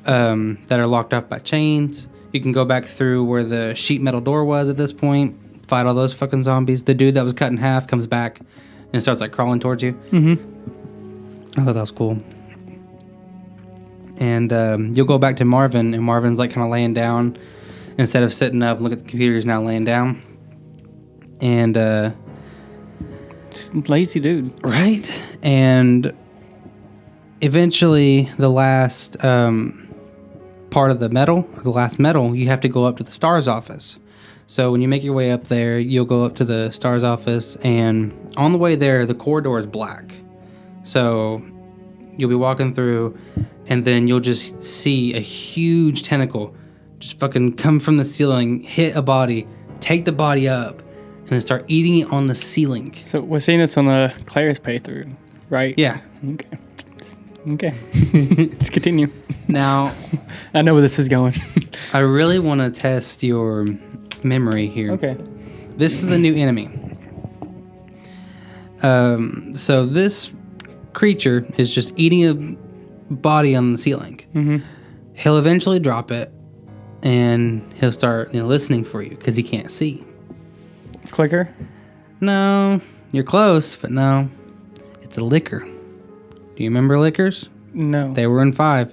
that are locked up by chains. You can go back through where the sheet metal door was at this point, fight all those fucking zombies. The dude that was cut in half comes back and starts like crawling towards you. Mm-hmm. I thought that was cool. And you'll go back to Marvin, and Marvin's like kind of laying down. Instead of sitting up, look at the computer, he's now laying down. And lazy dude. Right? And eventually the last part of the last medal, you have to go up to the STARS office. So when you make your way up there, you'll go up to the STARS office, and on the way there, the corridor is black. So you'll be walking through, and then you'll just see a huge tentacle just fucking come from the ceiling, hit a body, take the body up, and then start eating it on the ceiling. So we're seeing this on the Claire's playthrough, right? Yeah. Okay. Just continue. Now, I know where this is going. I really want to test your memory here. Okay. This is a new enemy. So this creature is just eating a body on the ceiling. Mm-hmm. He'll eventually drop it, and he'll start listening for you because he can't see. Clicker? No, you're close, but no. It's a licker. Do you remember lickers? No. They were in 5.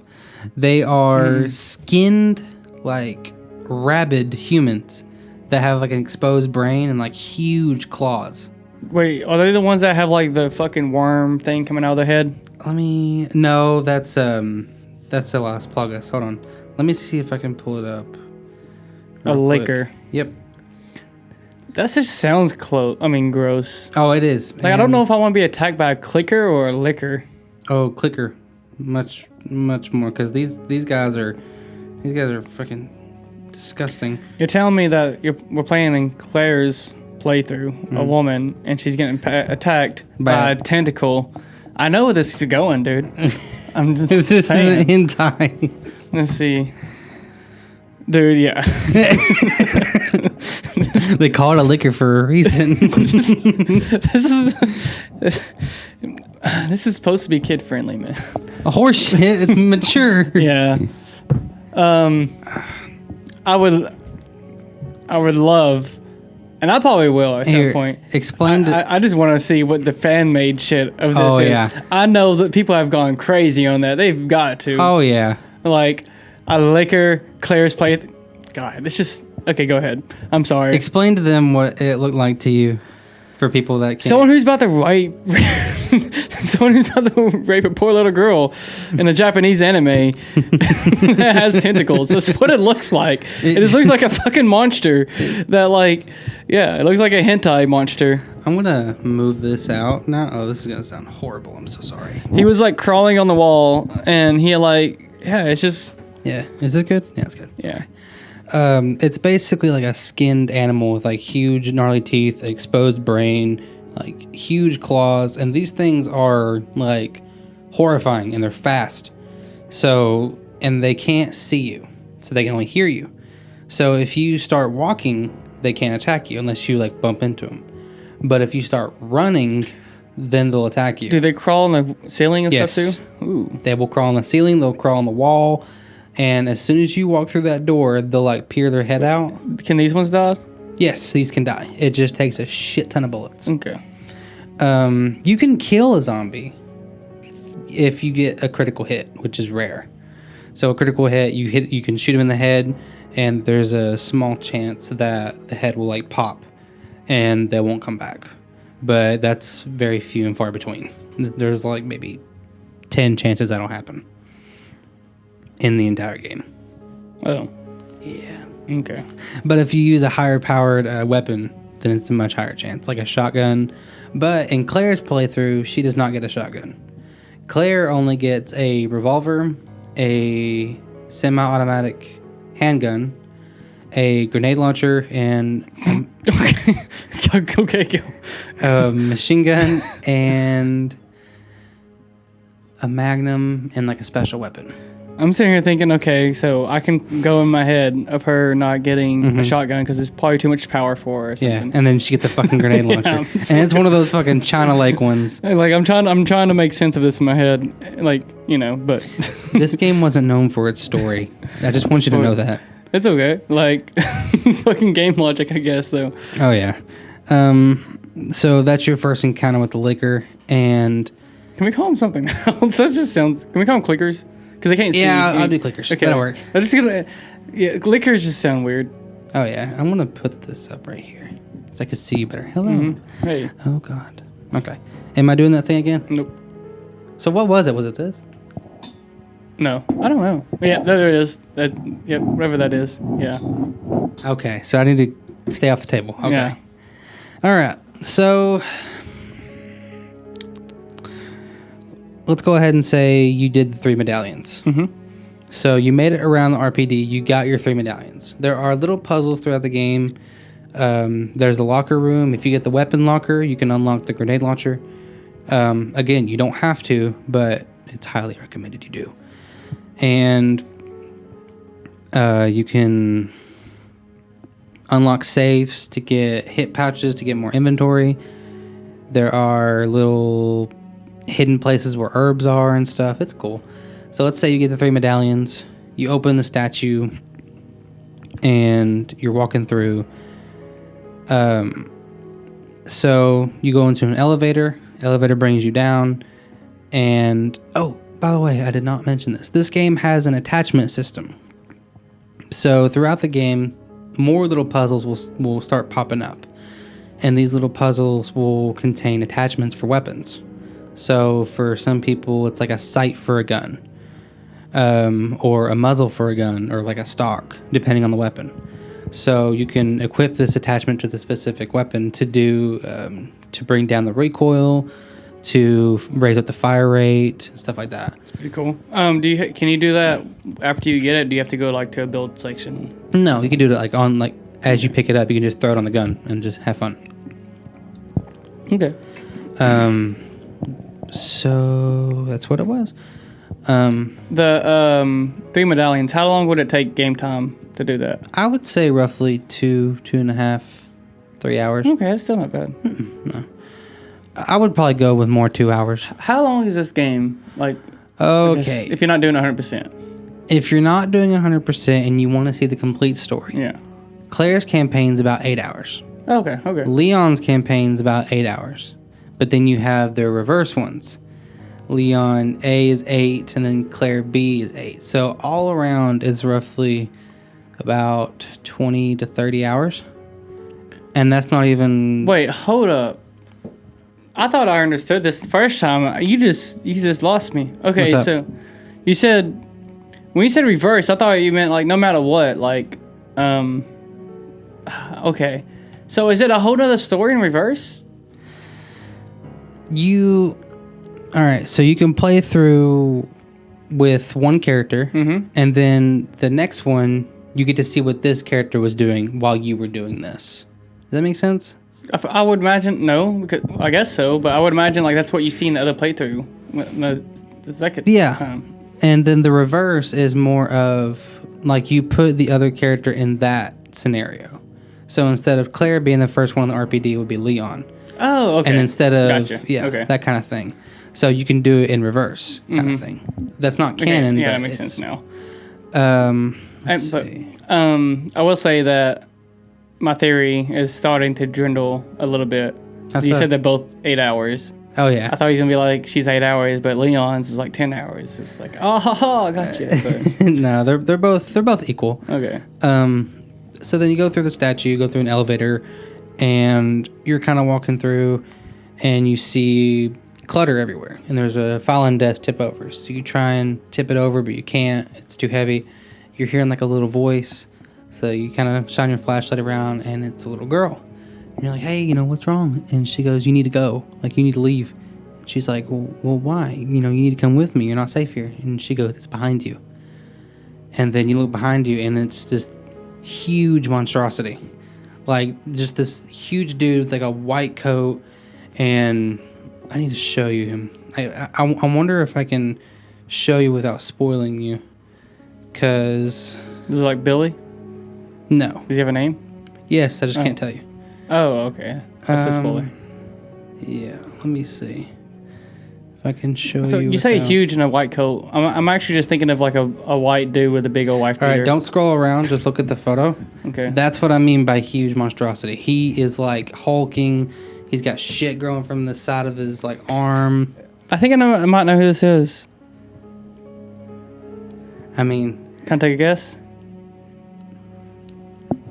They are skinned, like, rabid humans that have, like, an exposed brain and, like, huge claws. Wait, are they the ones that have, like, the fucking worm thing coming out of their head? No, that's the last Plagas. Hold on. Let me see if I can pull it up. A licker. Yep. That just sounds gross. Oh, it is. Like, I don't know if I want to be attacked by a clicker or a licker. Oh, clicker. Much more, because these guys are freaking disgusting. You're telling me that we're playing in Claire's playthrough, a woman, and she's getting attacked by a tentacle. I know where this is going, dude. I'm just This is saying. hentai. Let's see. Dude, yeah. They call it a licker for a reason. This is supposed to be kid friendly, man. A horse shit. It's mature. Yeah. I would love, and I probably will at some point. Explain. I just want to see what the fan made shit of this is. Yeah. I know that people have gone crazy on that. They've got to. Oh yeah. Like a licker, Claire's play. God, it's just okay. Go ahead. I'm sorry. Explain to them what it looked like to you, for people that can't. Someone who's about to rape a poor little girl in a Japanese anime that has tentacles. That's what it looks like. It just looks like a fucking monster that, like, yeah, it looks like a hentai monster. I'm gonna move this out now. Oh, this is gonna sound horrible. I'm so sorry. He was like crawling on the wall, and he it's just. Yeah. Is this good? Yeah, it's good. Yeah. It's basically like a skinned animal with like huge gnarly teeth, exposed brain, like huge claws, and these things are like horrifying, and they're fast. So, and they can't see you, so they can only hear you. So if you start walking, they can't attack you unless you like bump into them. But if you start running, then they'll attack you. Do they crawl on the ceiling and Yes. stuff too? Ooh. They will crawl on the ceiling, they'll crawl on the wall, and as soon as you walk through that door, they'll like peer their head out. Can these ones die? Yes, these can die. It just takes a shit ton of bullets. Okay. You can kill a zombie if you get a critical hit, which is rare. So a critical hit, you can shoot him in the head, and there's a small chance that the head will like pop, and they won't come back. But that's very few and far between. There's like maybe 10 chances that'll happen in the entire game. Oh. Yeah. Okay. But if you use a higher powered weapon, then it's a much higher chance, like a shotgun. But in Claire's playthrough, she does not get a shotgun. Claire only gets a revolver, a semi-automatic handgun, a grenade launcher, and Okay, go. a machine gun, and a magnum, and like a special weapon. I'm sitting here thinking, okay, so I can go in my head of her not getting a shotgun because it's probably too much power for her or something. Yeah, and then she gets a fucking grenade launcher. And it's one of those fucking China Lake ones. Like, I'm trying to make sense of this in my head, like, but This game wasn't known for its story. I just want you to know that. it's okay. Like, fucking game logic, I guess, though. Oh, yeah. So that's your first encounter with the liquor, and Can we call them something else? That just sounds... Can we call them clickers? Because they can't see. Yeah, I'll do clickers. Okay. That'll work. I'm just gonna... Yeah, clickers just sound weird. Oh, yeah. I'm going to put this up right here so I can see you better. Hello. Mm-hmm. Hey. Oh, God. Okay. Am I doing that thing again? Nope. So what was it? Was it this? No. I don't know. Yeah, there it is. Yep, whatever that is. Yeah. Okay. So I need to stay off the table. Okay. Yeah. All right. So let's go ahead and say you did the 3 medallions. Mm-hmm. So you made it around the RPD. You got your 3 medallions. There are little puzzles throughout the game. There's the locker room. If you get the weapon locker, you can unlock the grenade launcher. Again, you don't have to, but it's highly recommended you do. And you can unlock safes to get hit pouches to get more inventory. There are little hidden places where herbs are and stuff. It's cool. So let's say you get the 3 medallions. You open the statue and you're walking through. So you go into an elevator. Elevator brings you down. And, oh, by the way, I did not mention this. This game has an attachment system. So throughout the game, more little puzzles will start popping up. And these little puzzles will contain attachments for weapons. So for some people, it's like a sight for a gun. Or a muzzle for a gun, or like a stock, depending on the weapon. So you can equip this attachment to the specific weapon to do, to bring down the recoil, to raise up the fire rate, stuff like that. Pretty cool. Can you do that after you get it? Do you have to go like to a build section? No, you can do it as you pick it up. You can just throw it on the gun and just have fun. Okay. So that's what it was. The 3 medallions. How long would it take game time to do that? I would say roughly 2.5, 3 hours. Okay, that's still not bad. No. I would probably go with more 2 hours. How long is this game? Like, okay. If you're not doing 100%. If you're not doing 100% and you want to see the complete story, Yeah. Claire's campaign's about 8 hours. Okay. Leon's campaign's about 8 hours. But then you have the reverse ones. Leon A is 8, and then Claire B is 8. So all around is roughly about 20 to 30 hours. And that's not even... Wait, hold up. I thought I understood this the first time. You just lost me. Okay, so you said... When you said reverse, I thought you meant like no matter what. Like, okay. So is it a whole other story in reverse? Alright, so you can play through with one character, and then the next one, you get to see what this character was doing while you were doing this. Does that make sense? I would imagine, no, because I guess so, but I would imagine like that's what you see in the other playthrough. The second time. And then the reverse is more of like you put the other character in that scenario. So instead of Claire being the first one on the RPD, it would be Leon. Oh, okay. And instead of, okay. that kind of thing. So you can do it in reverse kind of thing. That's not canon. Okay. Yeah, but that makes sense now. Let's see. I will say that my theory is starting to dwindle a little bit. You said they're both 8 hours. Oh, yeah. I thought he was going to be like, she's 8 hours, but Leon's is like 10 hours. It's like, I got you. But... No, they're both equal. Okay. So then you go through the statue, you go through an elevator, and you're kind of walking through, and you see clutter everywhere. And there's a filing desk tip over. So you try and tip it over, but you can't. It's too heavy. You're hearing like a little voice. So you kind of shine your flashlight around, and it's a little girl. And you're like, hey, what's wrong? And she goes, you need to go. Like, you need to leave. She's like, well, why? You need to come with me. You're not safe here. And she goes, it's behind you. And then you look behind you, and it's this huge monstrosity. Like, just this huge dude with, like, a white coat. And I need to show you him. I wonder if I can show you without spoiling you. Because... Is it like Billy? No. Does he have a name? Yes, I just can't tell you. Oh, okay. That's a spoiler. Yeah, let me see. If I can show you. So you say huge in a white coat. I'm actually just thinking of like a white dude with a big old wife beater. All right, don't scroll around. Just look at the photo. Okay. That's what I mean by huge monstrosity. He is like hulking. He's got shit growing from the side of his like arm. I think I might know who this is. I mean, Can I take a guess?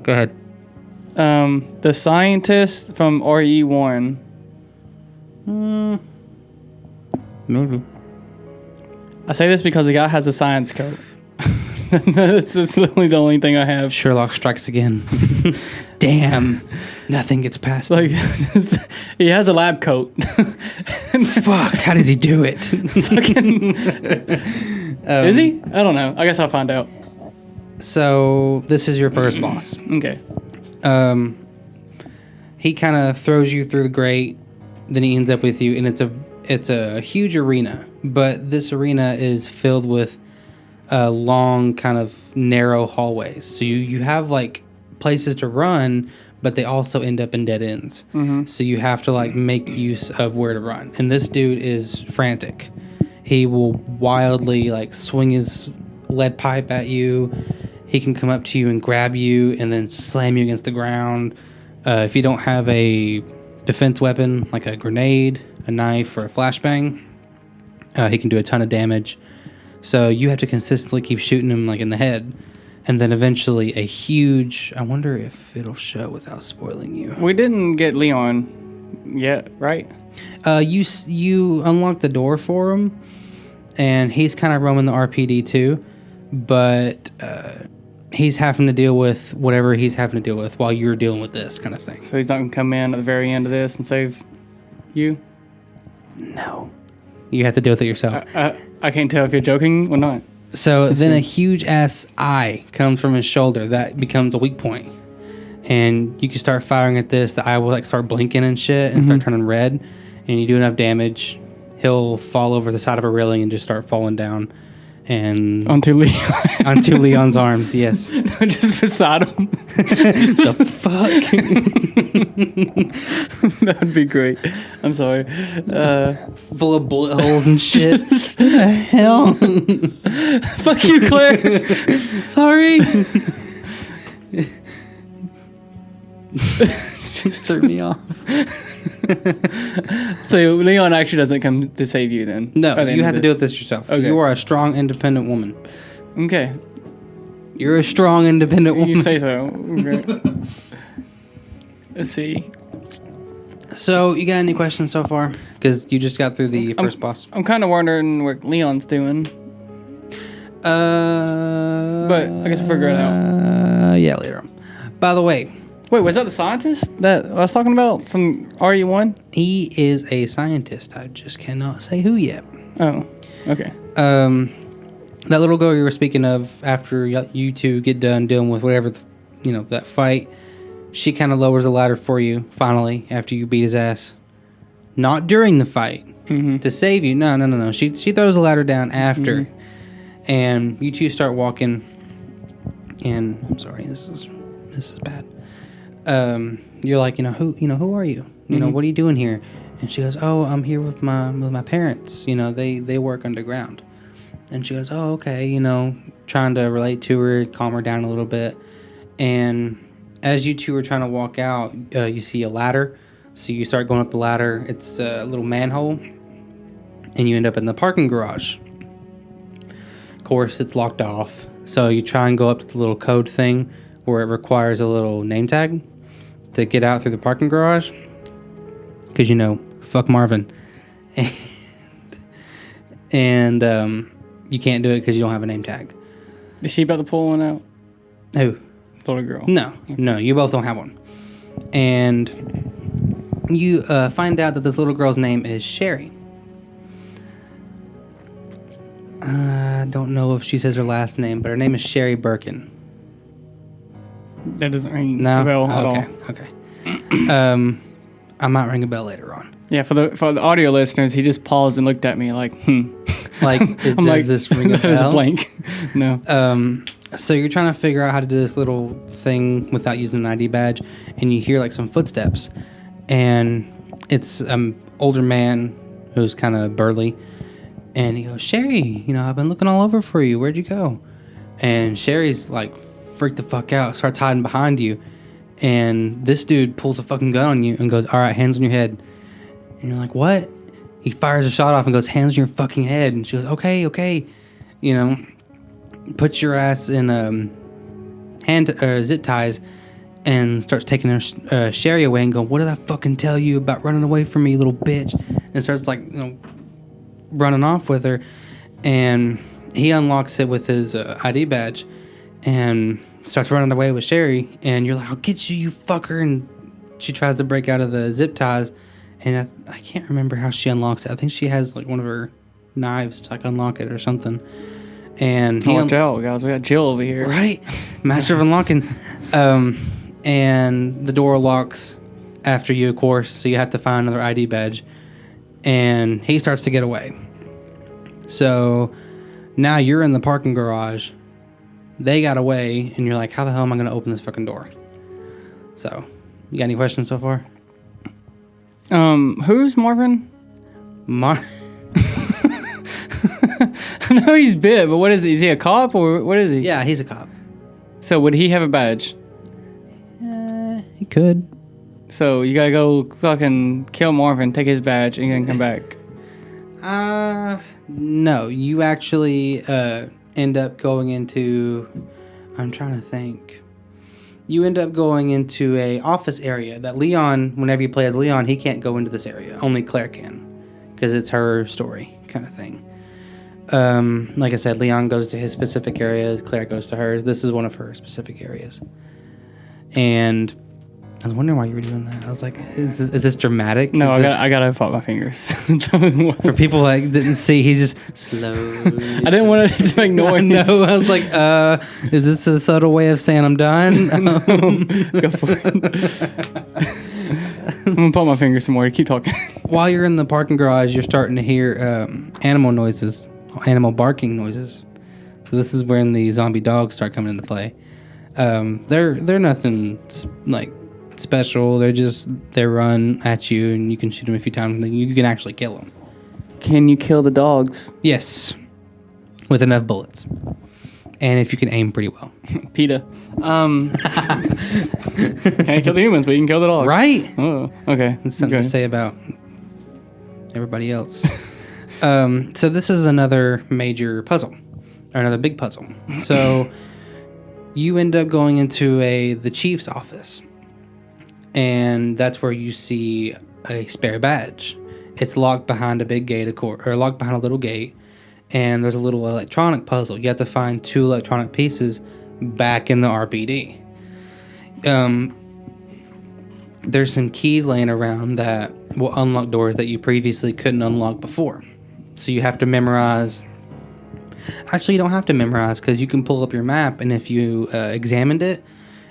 go ahead. The scientist from RE1. Maybe. I say this because the guy has a science coat. That's literally the only thing I have. Sherlock strikes again. Damn. Nothing gets past Like, him. he has a lab coat. Fuck, how does he do it? Is he? I don't know. I guess I'll find out. So, this is your first boss. Okay. He kind of throws you through the grate, then he ends up with you, and it's a huge arena, but this arena is filled with long, kind of narrow hallways. So you have like places to run, but they also end up in dead ends. So you have to like make use of where to run. And this dude is frantic. He will wildly like swing his lead pipe at you. He can come up to you and grab you and then slam you against the ground. If you don't have a defense weapon like a grenade, a knife, or a flashbang, he can do a ton of damage. So you have to consistently keep shooting him like in the head. And then eventually a huge... I wonder if it'll show without spoiling you. We didn't get Leon yet, right? You unlock the door for him, and he's kind of roaming the RPD too, but he's having to deal with whatever he's having to deal with while you're dealing with this kind of thing. So he's not going to come in at the very end of this and save you? No. You have to deal with it yourself. I can't tell if you're joking or not. So then a huge ass eye comes from his shoulder that becomes a weak point. And you can start firing at this. The eye will like start blinking and shit and start turning red. And you do enough damage, he'll fall over the side of a railing and just start falling down. And Onto Leon. onto Leon's arms, yes. Just beside him. The fuck? That would be great. I'm sorry. Full of bullet holes and shit. What the hell? Fuck you, Claire. Sorry. Just threw me off. So Leon actually doesn't come to save you then? No, At the end you of have to this? deal with this yourself. Okay. You are a strong, independent woman. Okay. You're a strong, independent woman. You say so. Okay. Let's see. So, you got any questions so far? Because you just got through the first boss. I'm kind of wondering what Leon's doing. But I guess we'll figure it out. Yeah, later on. By the way, Wait, was that the scientist that I was talking about from RE1? he is a scientist. I just cannot say who yet. Oh, okay. That little girl you were speaking of, after you two get done dealing with whatever, that fight, she kind of lowers the ladder for you, finally, after you beat his ass. Not during the fight. To save you. No. She throws the ladder down after. And you two start walking. And, I'm sorry, this is bad. You're like, who are you? What are you doing here? And she goes, oh, I'm here with my parents. They work underground. And she goes, oh, okay, trying to relate to her, calm her down a little bit. And as you two are trying to walk out, you see a ladder. So you start going up the ladder. It's a little manhole. And you end up in the parking garage. Of course, it's locked off. So you try and go up to the little code thing where it requires a little name tag to get out through the parking garage. Because, fuck Marvin. And you can't do it because you don't have a name tag. Is she about to pull one out? Who? The little girl. No, you both don't have one. And you find out that this little girl's name is Sherry. I don't know if she says her last name, but her name is Sherry Birkin. That doesn't ring No? a bell at all. Okay. I might ring a bell later on. Yeah, for the audio listeners, he just paused and looked at me like, Like, does this ring a that is bell? blank. No. So you're trying to figure out how to do this little thing without using an ID badge, and you hear like some footsteps, and it's an older man who's kind of burly, and he goes, Sherry, I've been looking all over for you. Where'd you go? And Sherry's like freaked the fuck out, starts hiding behind you, and this dude pulls a fucking gun on you and goes, all right, hands on your head. And you're like, what? He fires a shot off and goes, hands on your fucking head. And she goes, okay. You know, puts your ass in zip ties and starts taking her Sherry away and going, what did I fucking tell you about running away from me, little bitch? And starts like, you know, running off with her. And he unlocks it with his ID badge and starts running away with Sherry. And you're like, I'll get you, you fucker. And she tries to break out of the zip ties. And I can't remember how she unlocks it. I think she has like one of her knives to like unlock it or something. And watch out, guys. We got Jill over here. Right. Master of unlocking. And the door locks after you, of course, so you have to find another ID badge. And he starts to get away. So now you're in the parking garage. They got away, and you're like, how the hell am I going to open this fucking door? So, you got any questions so far? Who's Marvin? I know he's bit, but what is he? Is he a cop, or what is he? Yeah, he's a cop. So would he have a badge? He could. So you gotta go fucking kill Marvin, take his badge, and then come back. No. You actually end up going into... I'm trying to think. You end up going into a office area that Leon, whenever you play as Leon, he can't go into this area. Only Claire can. Because it's her story kind of thing. Like I said, Leon goes to his specific area. Claire goes to hers. This is one of her specific areas. And I was wondering why you were doing that. I was like, is this dramatic? No, I gotta pop my fingers. For people that didn't see, he just slowly... I didn't want it to make noise. No, I was like, is this a subtle way of saying I'm done? Go for it. I'm gonna pop my fingers some more. Keep talking. While you're in the parking garage, you're starting to hear animal noises, animal barking noises. So this is when the zombie dogs start coming into play. They're nothing like special. They run at you, and you can shoot them a few times, and you can actually kill them. Can you kill the dogs? Yes, with enough bullets, and if you can aim pretty well. PETA. Can't kill the humans, but you can kill the dogs. Right? Oh, okay. That's something to say about everybody else. So this is another major puzzle, or another big puzzle. So you end up going into the chief's office, and that's where you see a spare badge. It's locked behind a big gate, or locked behind a little gate, and there's a little electronic puzzle. You have to find 2 electronic pieces back in the RPD. There's some keys laying around that will unlock doors that you previously couldn't unlock before. So you have to memorize. Actually, you don't have to memorize, because you can pull up your map, and if you examined it,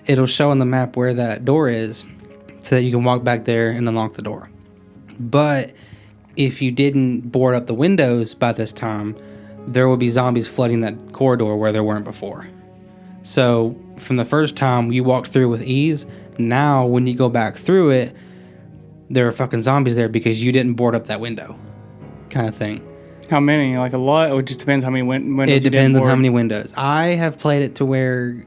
it'll show on the map where that door is, so that you can walk back there and unlock the door. But if you didn't board up the windows by this time, there will be zombies flooding that corridor where there weren't before. So from the first time you walked through with ease, now when you go back through it, there are fucking zombies there because you didn't board up that window, kind of thing. How many? Like a lot? Or it just depends how many windows? It depends on how many windows. I have played it to where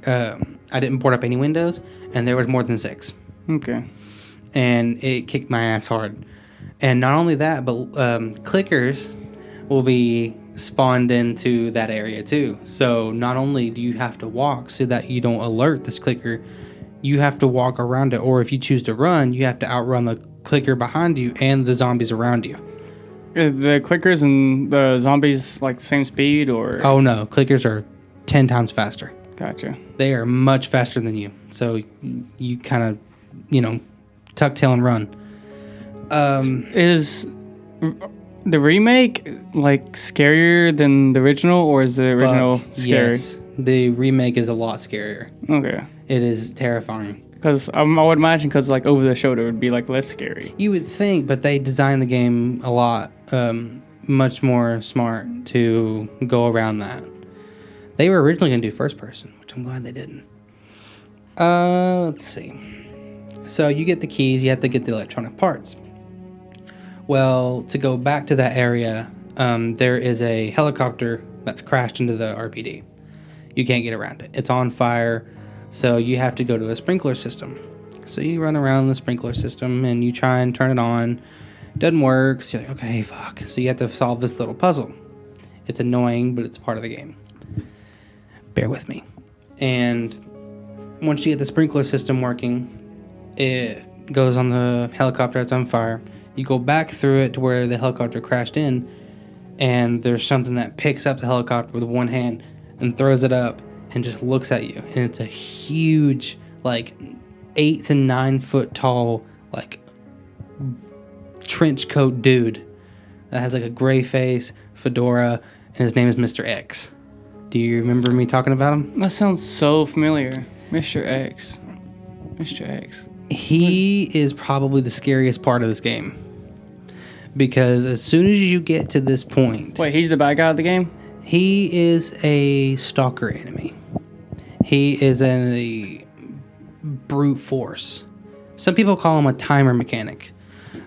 I didn't board up any windows, and there was more than 6. Okay. And it kicked my ass hard. And not only that, but clickers will be spawned into that area too. So not only do you have to walk so that you don't alert this clicker, you have to walk around it. Or if you choose to run, you have to outrun the clicker behind you and the zombies around you. Is the clickers and the zombies like the same speed, or? Oh no, clickers are 10 times faster. Gotcha. They are much faster than you. So you kind of, tuck tail and run. Is the remake like scarier than the original, or is the original scary? Yes, the remake is a lot scarier. Okay. It is terrifying. Because I would imagine, because like over the shoulder would be like less scary. You would think, but they designed the game a lot, much more smart to go around that. They were originally going to do first person, which I'm glad they didn't. Let's see. So you get the keys, you have to get the electronic parts. Well, to go back to that area, there is a helicopter that's crashed into the RPD. You can't get around it. It's on fire, so you have to go to a sprinkler system. So you run around the sprinkler system and you try and turn it on, Doesn't work. So you're like, okay, fuck. So you have to solve this little puzzle. It's annoying, but it's part of the game. Bear with me. And once you get the sprinkler system working, it goes on the helicopter that's on fire. You go back through it to where the helicopter crashed in, and there's something that picks up the helicopter with one hand and throws it up and just looks at you. And it's a huge, like, 8 to 9 foot tall, like, trench coat dude that has like a gray face, fedora, and his name is Mr. X. Do you remember me talking about him? That sounds so familiar. Mr. X. Mr. X. He is probably the scariest part of this game. Because as soon as you get to this point... Wait, he's the bad guy of the game? He is a stalker enemy. He is a brute force. Some people call him a timer mechanic.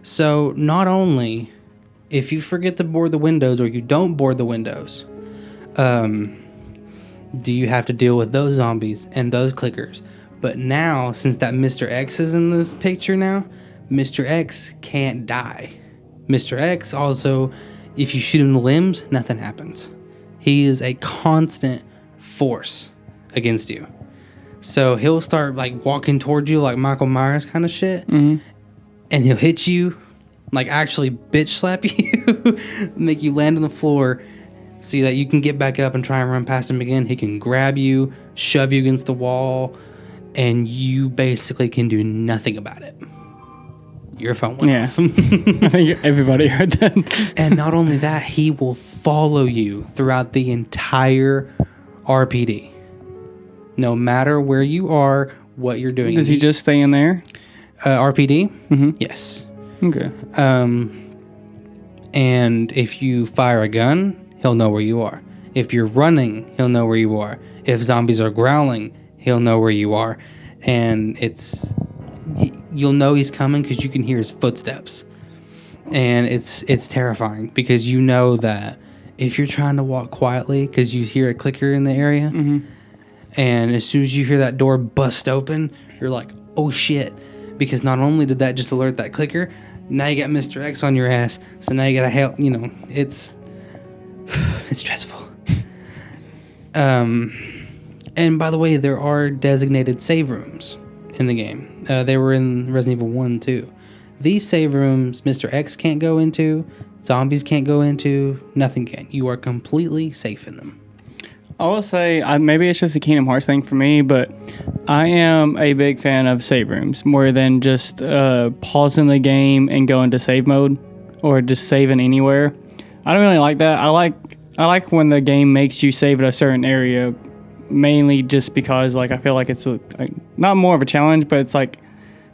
So not only if you forget to board the windows or you don't board the windows, do you have to deal with those zombies and those clickers. But now, since that Mr. X is in this picture now, Mr. X can't die. Mr. X also, if you shoot him in the limbs, nothing happens. He is a constant force against you. So he'll start like walking towards you like Michael Myers kind of shit. Mm-hmm. And he'll hit you, like actually bitch slap you, make you land on the floor so that you can get back up and try and run past him again. He can grab you, shove you against the wall, and you basically can do nothing about it. Your phone went off. I think everybody heard that. And not only that, he will follow you throughout the entire RPD. No matter where you are, what you're doing. Does he just stay in there? RPD? Mm-hmm. Yes. Okay. And if you fire a gun, he'll know where you are. If you're running, he'll know where you are. If zombies are growling, he'll know where you are. And you'll know he's coming because you can hear his footsteps. And it's terrifying because you know that if you're trying to walk quietly because you hear a clicker in the area, mm-hmm. and as soon as you hear that door bust open, you're like, oh shit. Because not only did that just alert that clicker, now you got Mr. X on your ass. So now you gotta help, it's stressful. And by the way, there are designated save rooms in the game. They were in Resident Evil 1 too. These save rooms, Mr. X can't go into, zombies can't go into, nothing can. You are completely safe in them. I will say, maybe it's just a Kingdom Hearts thing for me, but I am a big fan of save rooms more than just pausing the game and going to save mode or just saving anywhere. I don't really like that. I like when the game makes you save at a certain area, mainly just because I feel like it's not more of a challenge, but it's like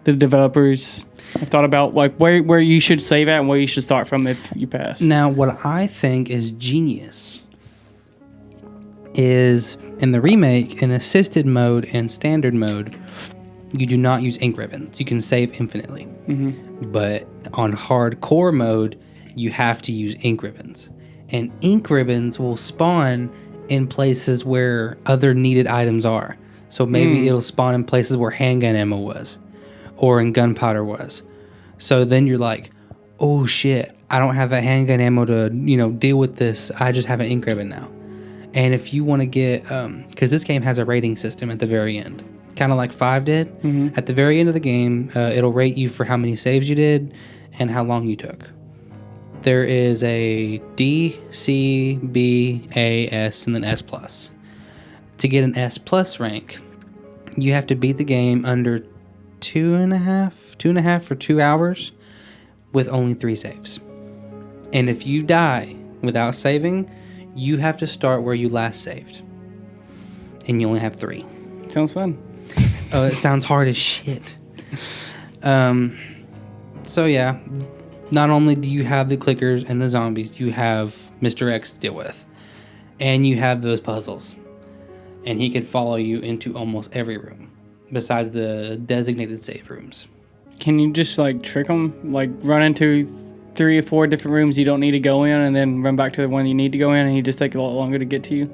the developers have thought about where you should save at and where you should start from if you pass. Now, what I think is genius is in the remake, in assisted mode and standard mode, you do not use ink ribbons. You can save infinitely. Mm-hmm. But on hardcore mode, you have to use ink ribbons. And ink ribbons will spawn in places where other needed items are. So maybe it'll spawn in places where handgun ammo was or in gunpowder was. So then you're like, oh shit, I don't have that handgun ammo to, deal with this. I just have an ink ribbon now. And if you want to get, because this game has a rating system at the very end, kind of like 5 did. Mm-hmm. At the very end of the game, it'll rate you for how many saves you did and how long you took. There is a D, C, B, A, S, and then S+. To get an S+ rank, you have to beat the game under 2.5 or 2 hours with only 3 saves. And if you die without saving, you have to start where you last saved. And you only have 3. Sounds fun. Oh, it sounds hard as shit. So yeah, not only do you have the clickers and the zombies, you have Mr. X to deal with. And you have those puzzles. And he can follow you into almost every room, besides the designated save rooms. Can you just trick them? Run into 3 or 4 different rooms you don't need to go in and then run back to the one you need to go in and he just take a lot longer to get to you?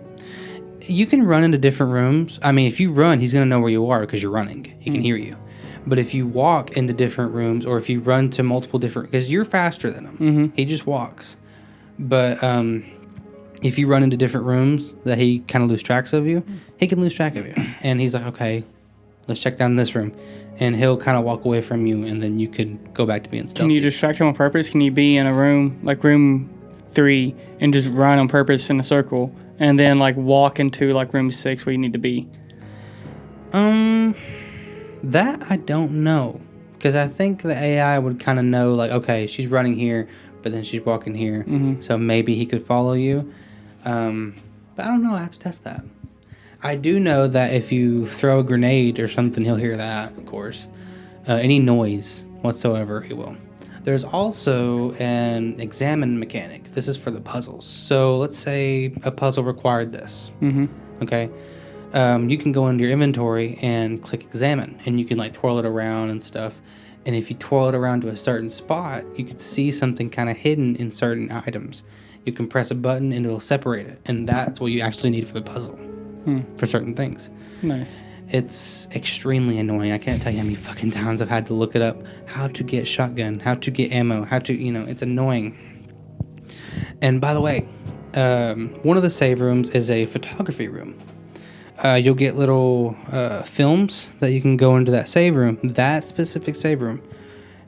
You can run into different rooms. I mean, if you run, he's going to know where you are because you're running. He can hear you. But if you walk into different rooms, or if you run to multiple different... Because you're faster than him. He just walks. But if you run into different rooms that he kind of lose tracks of you, he can lose track of you. And he's like, okay, let's check down this room. And he'll kind of walk away from you, and then you could go back to being stealthy. Can you distract him on purpose? Can you be in a room, like room 3, and just run on purpose in a circle, and then like walk into like room 6 where you need to be? That I don't know, because I think the AI would kind of know, like, okay, she's running here, but then she's walking here, so maybe he could follow you. But I don't know. I have to test that. I do know that if you throw a grenade or something, he'll hear that, of course. Any noise whatsoever, he will. There's also an examine mechanic. This is for the puzzles. So let's say a puzzle required this. Okay. You can go into your inventory and click examine, and you can like twirl it around and stuff. And if you twirl it around to a certain spot, you could see something kind of hidden in certain items. You can press a button and it'll separate it. And that's what you actually need for the puzzle. For certain things. Nice. It's extremely annoying. I can't tell you how many fucking times I've had to look it up. How to get shotgun, how to get ammo, how to, it's annoying. And by the way, one of the save rooms is a photography room. You'll get little films that you can go into that save room, that specific save room,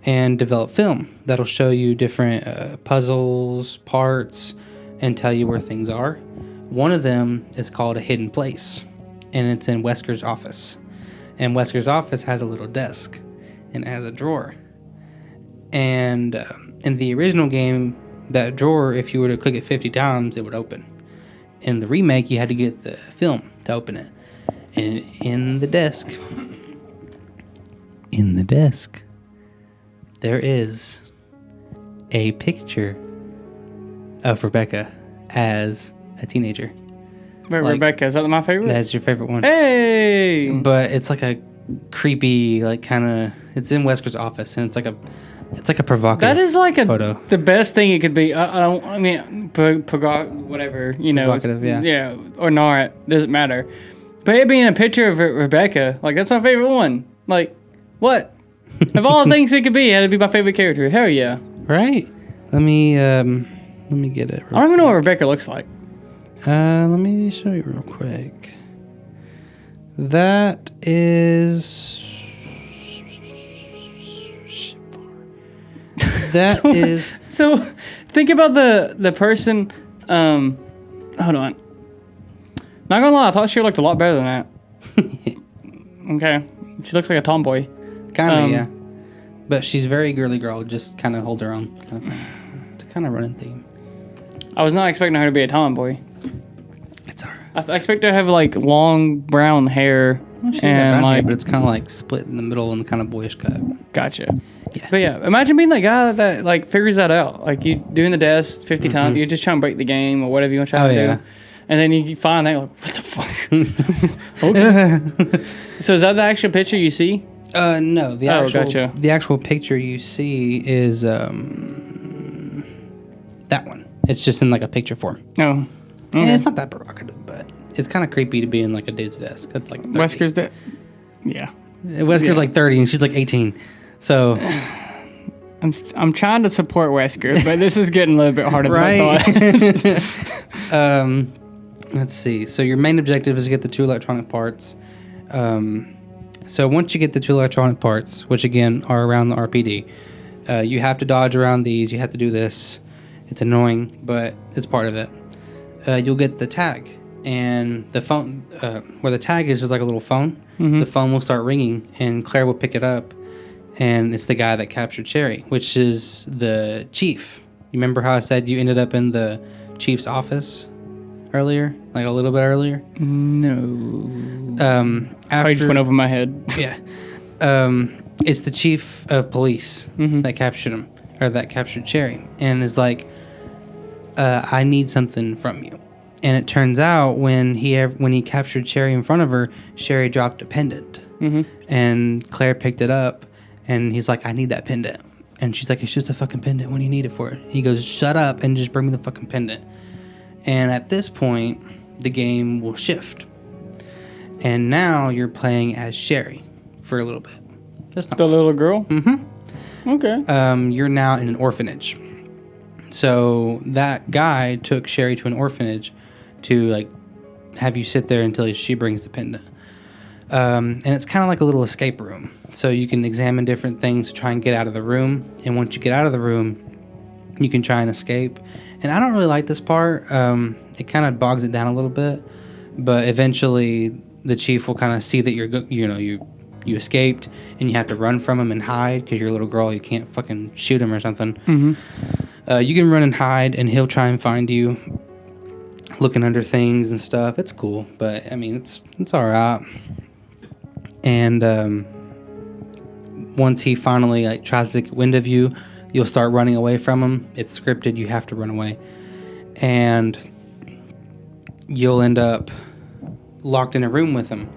and develop film that'll show you different puzzles, parts, and tell you where things are. One of them is called a hidden place, and it's in Wesker's office. And Wesker's office has a little desk, and it has a drawer. And in the original game, that drawer, if you were to click it 50 times, it would open. In the remake, you had to get the film to open it. And in the desk, there is a picture of Rebecca as a teenager. Wait, like, Rebecca, is that my favorite? That's your favorite one. Hey! But it's like a creepy, like kind of... It's in Wesker's office, and it's like a provocative that is like photo. The best thing it could be. I mean, whatever, Provocative, yeah. Yeah, or not, doesn't matter. But it being a picture of Rebecca, like, that's my favorite one. Like, what? Of all the things it could be, it had to be my favorite character. Hell yeah. Right? Let me get it. I don't even know what Rebecca looks like. Let me show you real quick. That is... So, think about the person... hold on. Not gonna lie, I thought she looked a lot better than that. Okay. She looks like a tomboy. Kind of, yeah. But she's very girly girl, just kind of hold her own. It's a kind of running theme. I was not expecting her to be a tomboy. It's alright. I expect her to have like long brown hair. Well, she and like, hair, but it's kind of like split in the middle and kind of boyish cut. Gotcha. Yeah. But yeah, imagine being that guy that like figures that out. Like you doing the desk 50 times, you're just trying to break the game or whatever you want to try to do. And then you find that, like, what the fuck? Okay. So is that the actual picture you see? No. The actual picture you see is that one. It's just in like a picture form. Oh. Okay. And it's not that provocative, but it's kind of creepy to be in like a dude's desk. That's like 30. Wesker's that. Yeah. Wesker's like 30 and she's like 18. So I'm trying to support Wesker, but this is getting a little bit harder than I thought. Let's see. So your main objective is to get the 2 electronic parts. So once you get the 2 electronic parts, which again are around the RPD, you have to dodge around these. You have to do this. It's annoying, but it's part of it. You'll get the tag, and the phone where the tag is like a little phone. The phone will start ringing, and Claire will pick it up, and it's the guy that captured Cherry, which is the chief. You remember how I said you ended up in the chief's office earlier, like a little bit earlier? No. After, I just went over my head. Yeah. It's the chief of police that captured him, or that captured Cherry, and is like, I need something from you. And it turns out when he captured Cherry in front of her, Cherry dropped a pendant, and Claire picked it up, and he's like, I need that pendant. And she's like, it's just a fucking pendant. What do you need it for? He goes, shut up and just bring me the fucking pendant. And at this point, the game will shift. And now you're playing as Sherry for a little bit. That's not The little girl? Mm-hmm. Okay. You're now in an orphanage. So that guy took Sherry to an orphanage to like have you sit there until she brings the pendant. And it's kind of like a little escape room. So you can examine different things to try and get out of the room. And once you get out of the room, you can try and escape. And I don't really like this part. It kind of bogs it down a little bit. But eventually the chief will kind of see that you escaped and you have to run from him and hide because you're a little girl. You can't fucking shoot him or something. Mm-hmm. You can run and hide and he'll try and find you looking under things and stuff. It's cool, but I mean, it's all right. And once he finally like tries to get wind of you, you'll start running away from him. It's scripted. You have to run away. And you'll end up locked in a room with him.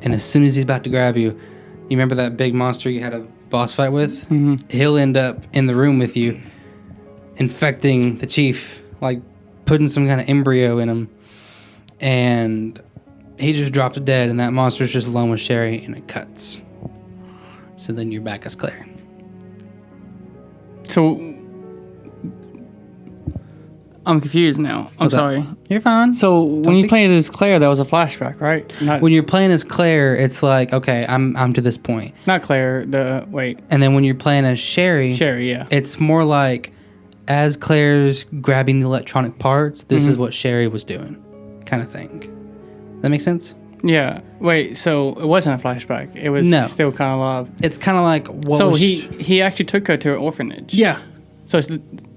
And as soon as he's about to grab you, you remember that big monster you had a boss fight with? Mm-hmm. He'll end up in the room with you, infecting the chief, like putting some kind of embryo in him. And he just drops dead, and that monster's just alone with Sherry, and it cuts. So then you're back as Claire. So, I'm confused now. I'm sorry. You're fine. So, when you played as Claire, that was a flashback, right? When you're playing as Claire, it's like, okay, I'm to this point. Not Claire, wait. And then when you're playing as Sherry, yeah. it's more like, as Claire's grabbing the electronic parts, this is what Sherry was doing, kind of thing. That makes sense? Yeah. Wait, so it wasn't a flashback. It was still kind of live. It's kind of like he actually took her to an orphanage. Yeah. So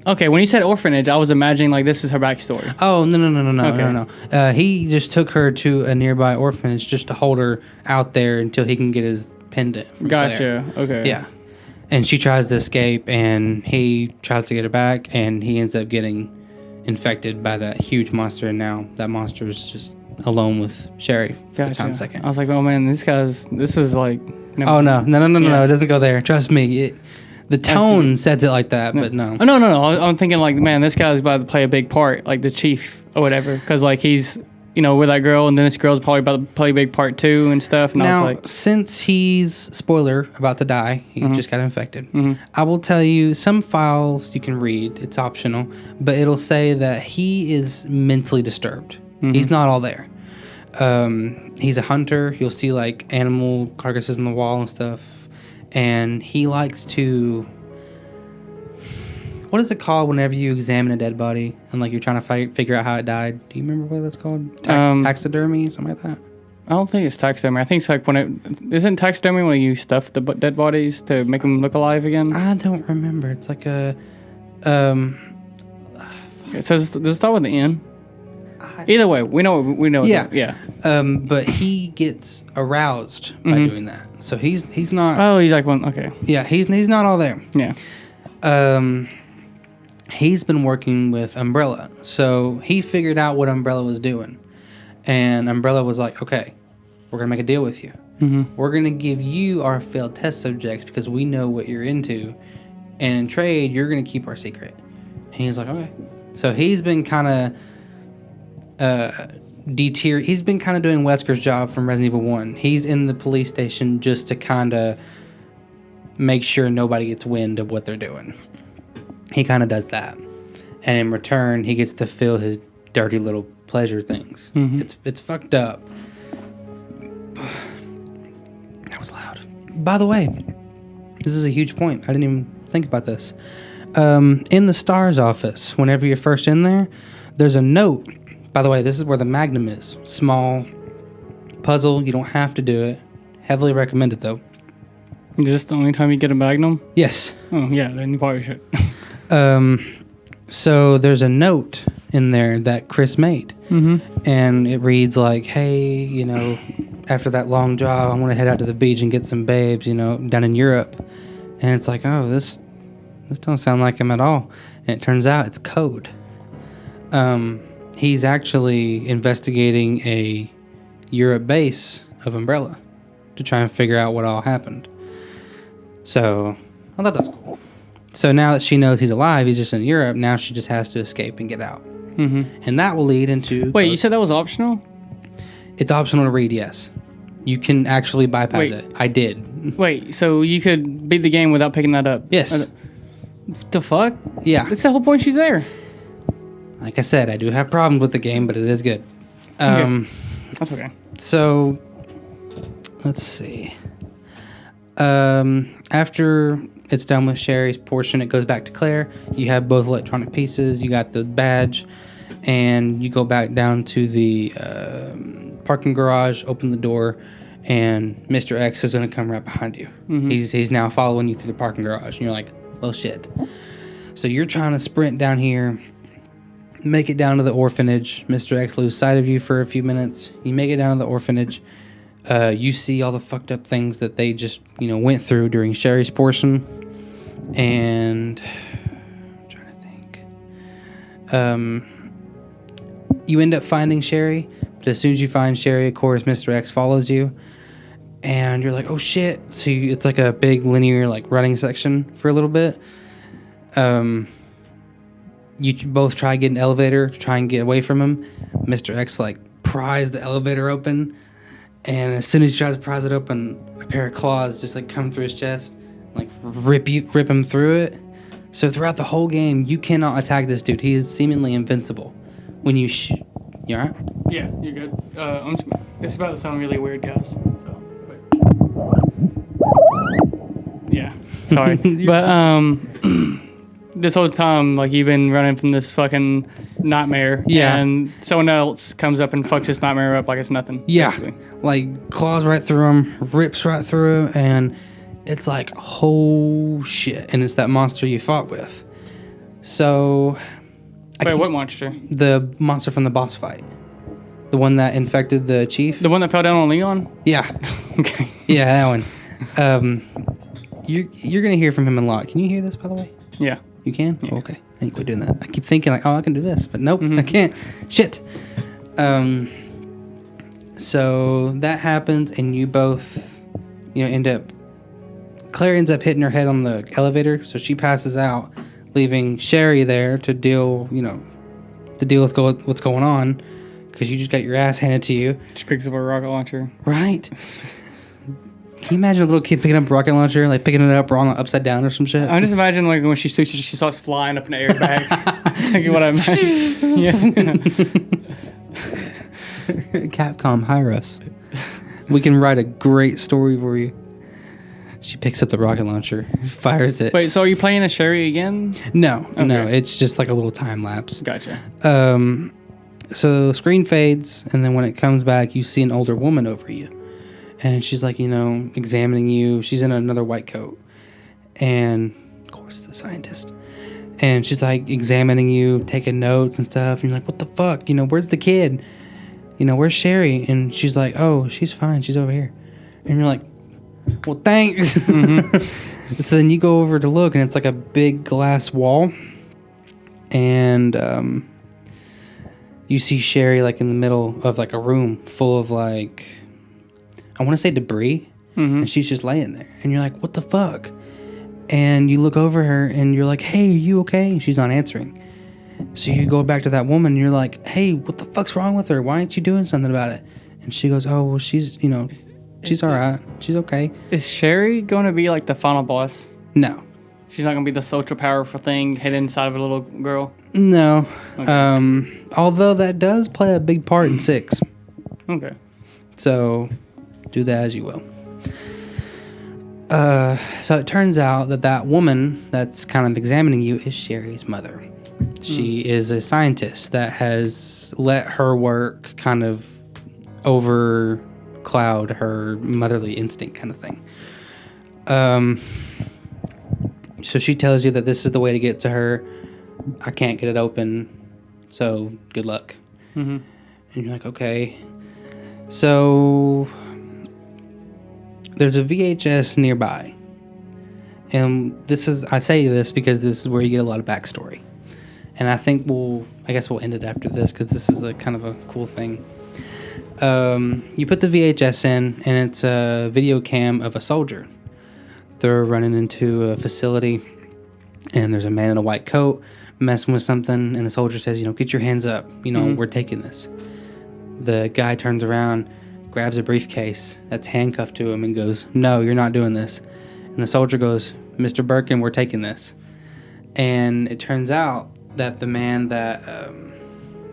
okay, when you said orphanage, I was imagining like this is her backstory. Oh, no. He just took her to a nearby orphanage just to hold her out there until he can get his pendant from Gotcha. Claire. Okay. Yeah. And she tries to escape, and he tries to get her back, and he ends up getting infected by that huge monster, and now that monster is just alone with Sherry for the time second. I was like, oh man, this is like... No, it doesn't go there. Trust me. The tone says it like that, but no. Oh, no. I'm thinking like, man, this guy's about to play a big part, like the chief or whatever, because like he's, with that girl, and then this girl's probably about to play a big part too and stuff. And now, I was like, since he's, spoiler, about to die, he just got infected, Mm-hmm. I will tell you, some files you can read, it's optional, but it'll say that he is mentally disturbed. Mm-hmm. He's not all there. He's a hunter. You'll see like animal carcasses on the wall and stuff. And he likes to... What is it called whenever you examine a dead body and like you're trying to figure out how it died? Do you remember what that's called? Taxidermy, something like that? I don't think it's taxidermy. I think it's like isn't taxidermy when you stuff the dead bodies to make them look alive again? I don't remember. It's like a... It says, does it start with the N? Either way, we know. Yeah. Yeah. But he gets aroused by doing that. So he's not... Oh, he's like one... Okay. Yeah, he's not all there. Yeah. He's been working with Umbrella. So he figured out what Umbrella was doing. And Umbrella was like, okay, we're going to make a deal with you. Mm-hmm. We're going to give you our failed test subjects because we know what you're into. And in trade, you're going to keep our secret. And he's like, okay. So he's been kind of... He's been kind of doing Wesker's job from Resident Evil 1. He's in the police station just to kind of make sure nobody gets wind of what they're doing. He kind of does that. And in return, he gets to feel his dirty little pleasure things. Mm-hmm. It's fucked up. That was loud. By the way, this is a huge point. I didn't even think about this. In the STARS office, whenever you're first in there, there's a note. By the way, this is where the Magnum is. Small puzzle. You don't have to do it. Heavily recommended, though. Is this the only time you get a Magnum? Yes. Oh, yeah, then you probably should. So there's a note in there that Chris made. Mm-hmm. And it reads like, hey, after that long job, I want to head out to the beach and get some babes, down in Europe. And it's like, oh, this don't sound like him at all. And it turns out it's code. He's actually investigating a Europe base of Umbrella to try and figure out what all happened. So, I thought that was cool. So now that she knows he's alive, he's just in Europe. Now she just has to escape and get out. Mm-hmm. And that will lead into... Wait, you said that was optional? It's optional to read, yes. You can actually bypass it. I did. Wait, so you could beat the game without picking that up? Yes. The fuck? Yeah. That's the whole point she's there. Like I said, I do have problems with the game, but it is good. That's okay. So, let's see. After it's done with Sherry's portion, it goes back to Claire. You have both electronic pieces. You got the badge, and you go back down to the parking garage, open the door, and Mr. X is going to come right behind you. Mm-hmm. He's now following you through the parking garage, and you're like, well, shit. So you're trying to sprint down here, make it down to the orphanage. Mr. X loses sight of you for a few minutes. You make it down to the orphanage. You see all the fucked up things that they just, went through during Sherry's portion. And I'm trying to think. You end up finding Sherry, but as soon as you find Sherry, of course, Mr. X follows you. And you're like, oh shit. So it's like a big linear running section for a little bit. You both try to get an elevator to try and get away from him. Mr. X pries the elevator open. And as soon as he tries to prise it open, a pair of claws just come through his chest, rip him through it. So throughout the whole game, you cannot attack this dude. He is seemingly invincible. When you you alright? Yeah, you're good. It's about to sound really weird, guys. So, yeah, sorry, but this whole time, you've been running from this fucking nightmare. Yeah. And someone else comes up and fucks this nightmare up like it's nothing. Yeah. Basically. Claws right through him, rips right through him, and it's oh shit. And it's that monster you fought with. So... Wait, what monster? The monster from the boss fight. The one that infected the chief. The one that fell down on Leon? Yeah. Okay. Yeah, that one. You're going to hear from him a lot. Can you hear this, by the way? Yeah. You can? Yeah. Oh, okay. I think we're doing that. I keep thinking I can do this, but nope, I can't. Shit. So that happens, and you both, end up... Claire ends up hitting her head on the elevator, so she passes out, leaving Sherry there to deal with what's going on, because you just got your ass handed to you. She picks up a rocket launcher. Right. Can you imagine a little kid picking up a rocket launcher, picking it up wrong, upside down or some shit? I just imagine when she shoots it, she starts flying up in the air back. Thinking what I imagine. Yeah. Capcom, hire us. We can write a great story for you. She picks up the rocket launcher, fires it. Wait, so are you playing as Sherry again? No, okay. No, it's just a little time lapse. Gotcha. So screen fades, and then when it comes back, you see an older woman over you. And she's examining you. She's in another white coat. And, of course, the scientist. And she's, examining you, taking notes and stuff. And you're like, what the fuck? Where's the kid? Where's Sherry? And she's like, oh, she's fine. She's over here. And you're like, well, thanks. Mm-hmm. So then you go over to look, and it's a big glass wall. And you see Sherry, in the middle of, a room full of, I want to say debris, and she's just laying there. And you're like, what the fuck? And you look over her, and you're like, hey, are you okay? And she's not answering. So you go back to that woman, and you're like, hey, what the fuck's wrong with her? Why aren't you doing something about it? And she goes, oh, well, she's, she's all right. She's okay. Is Sherry going to be, the final boss? No. She's not going to be the social powerful thing hidden inside of a little girl? No. Okay. Although that does play a big part in 6. Okay. So... do that as you will. So it turns out that woman that's kind of examining you is Sherry's mother. She is a scientist that has let her work kind of overcloud her motherly instinct kind of thing. So she tells you that this is the way to get to her. I can't get it open, so good luck. Mm-hmm. And you're like, okay. So... there's a VHS nearby. And I say this because this is where you get a lot of backstory. And I think we'll end it after this because this is a kind of a cool thing. You put the VHS in, and it's a video cam of a soldier. They're running into a facility, and there's a man in a white coat messing with something, and the soldier says, get your hands up. We're taking this. The guy turns around, grabs a briefcase that's handcuffed to him, and goes, "No, you're not doing this." And the soldier goes, "Mr. Birkin, we're taking this." And it turns out that the man that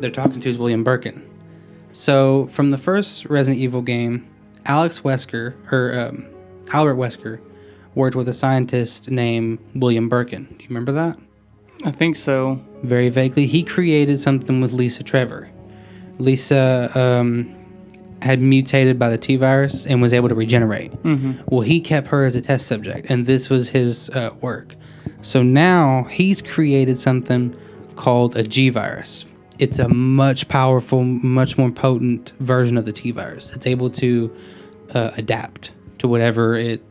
they're talking to is William Birkin. So from the first Resident Evil game, Albert Wesker worked with a scientist named William Birkin. Do you remember that? I think so. Very vaguely. He created something with Lisa Trevor. Lisa had mutated by the T-virus and was able to regenerate. Mm-hmm. Well, he kept her as a test subject, and this was his work. So now he's created something called a G-virus. It's a much powerful, much more potent version of the T-virus. It's able to adapt to whatever it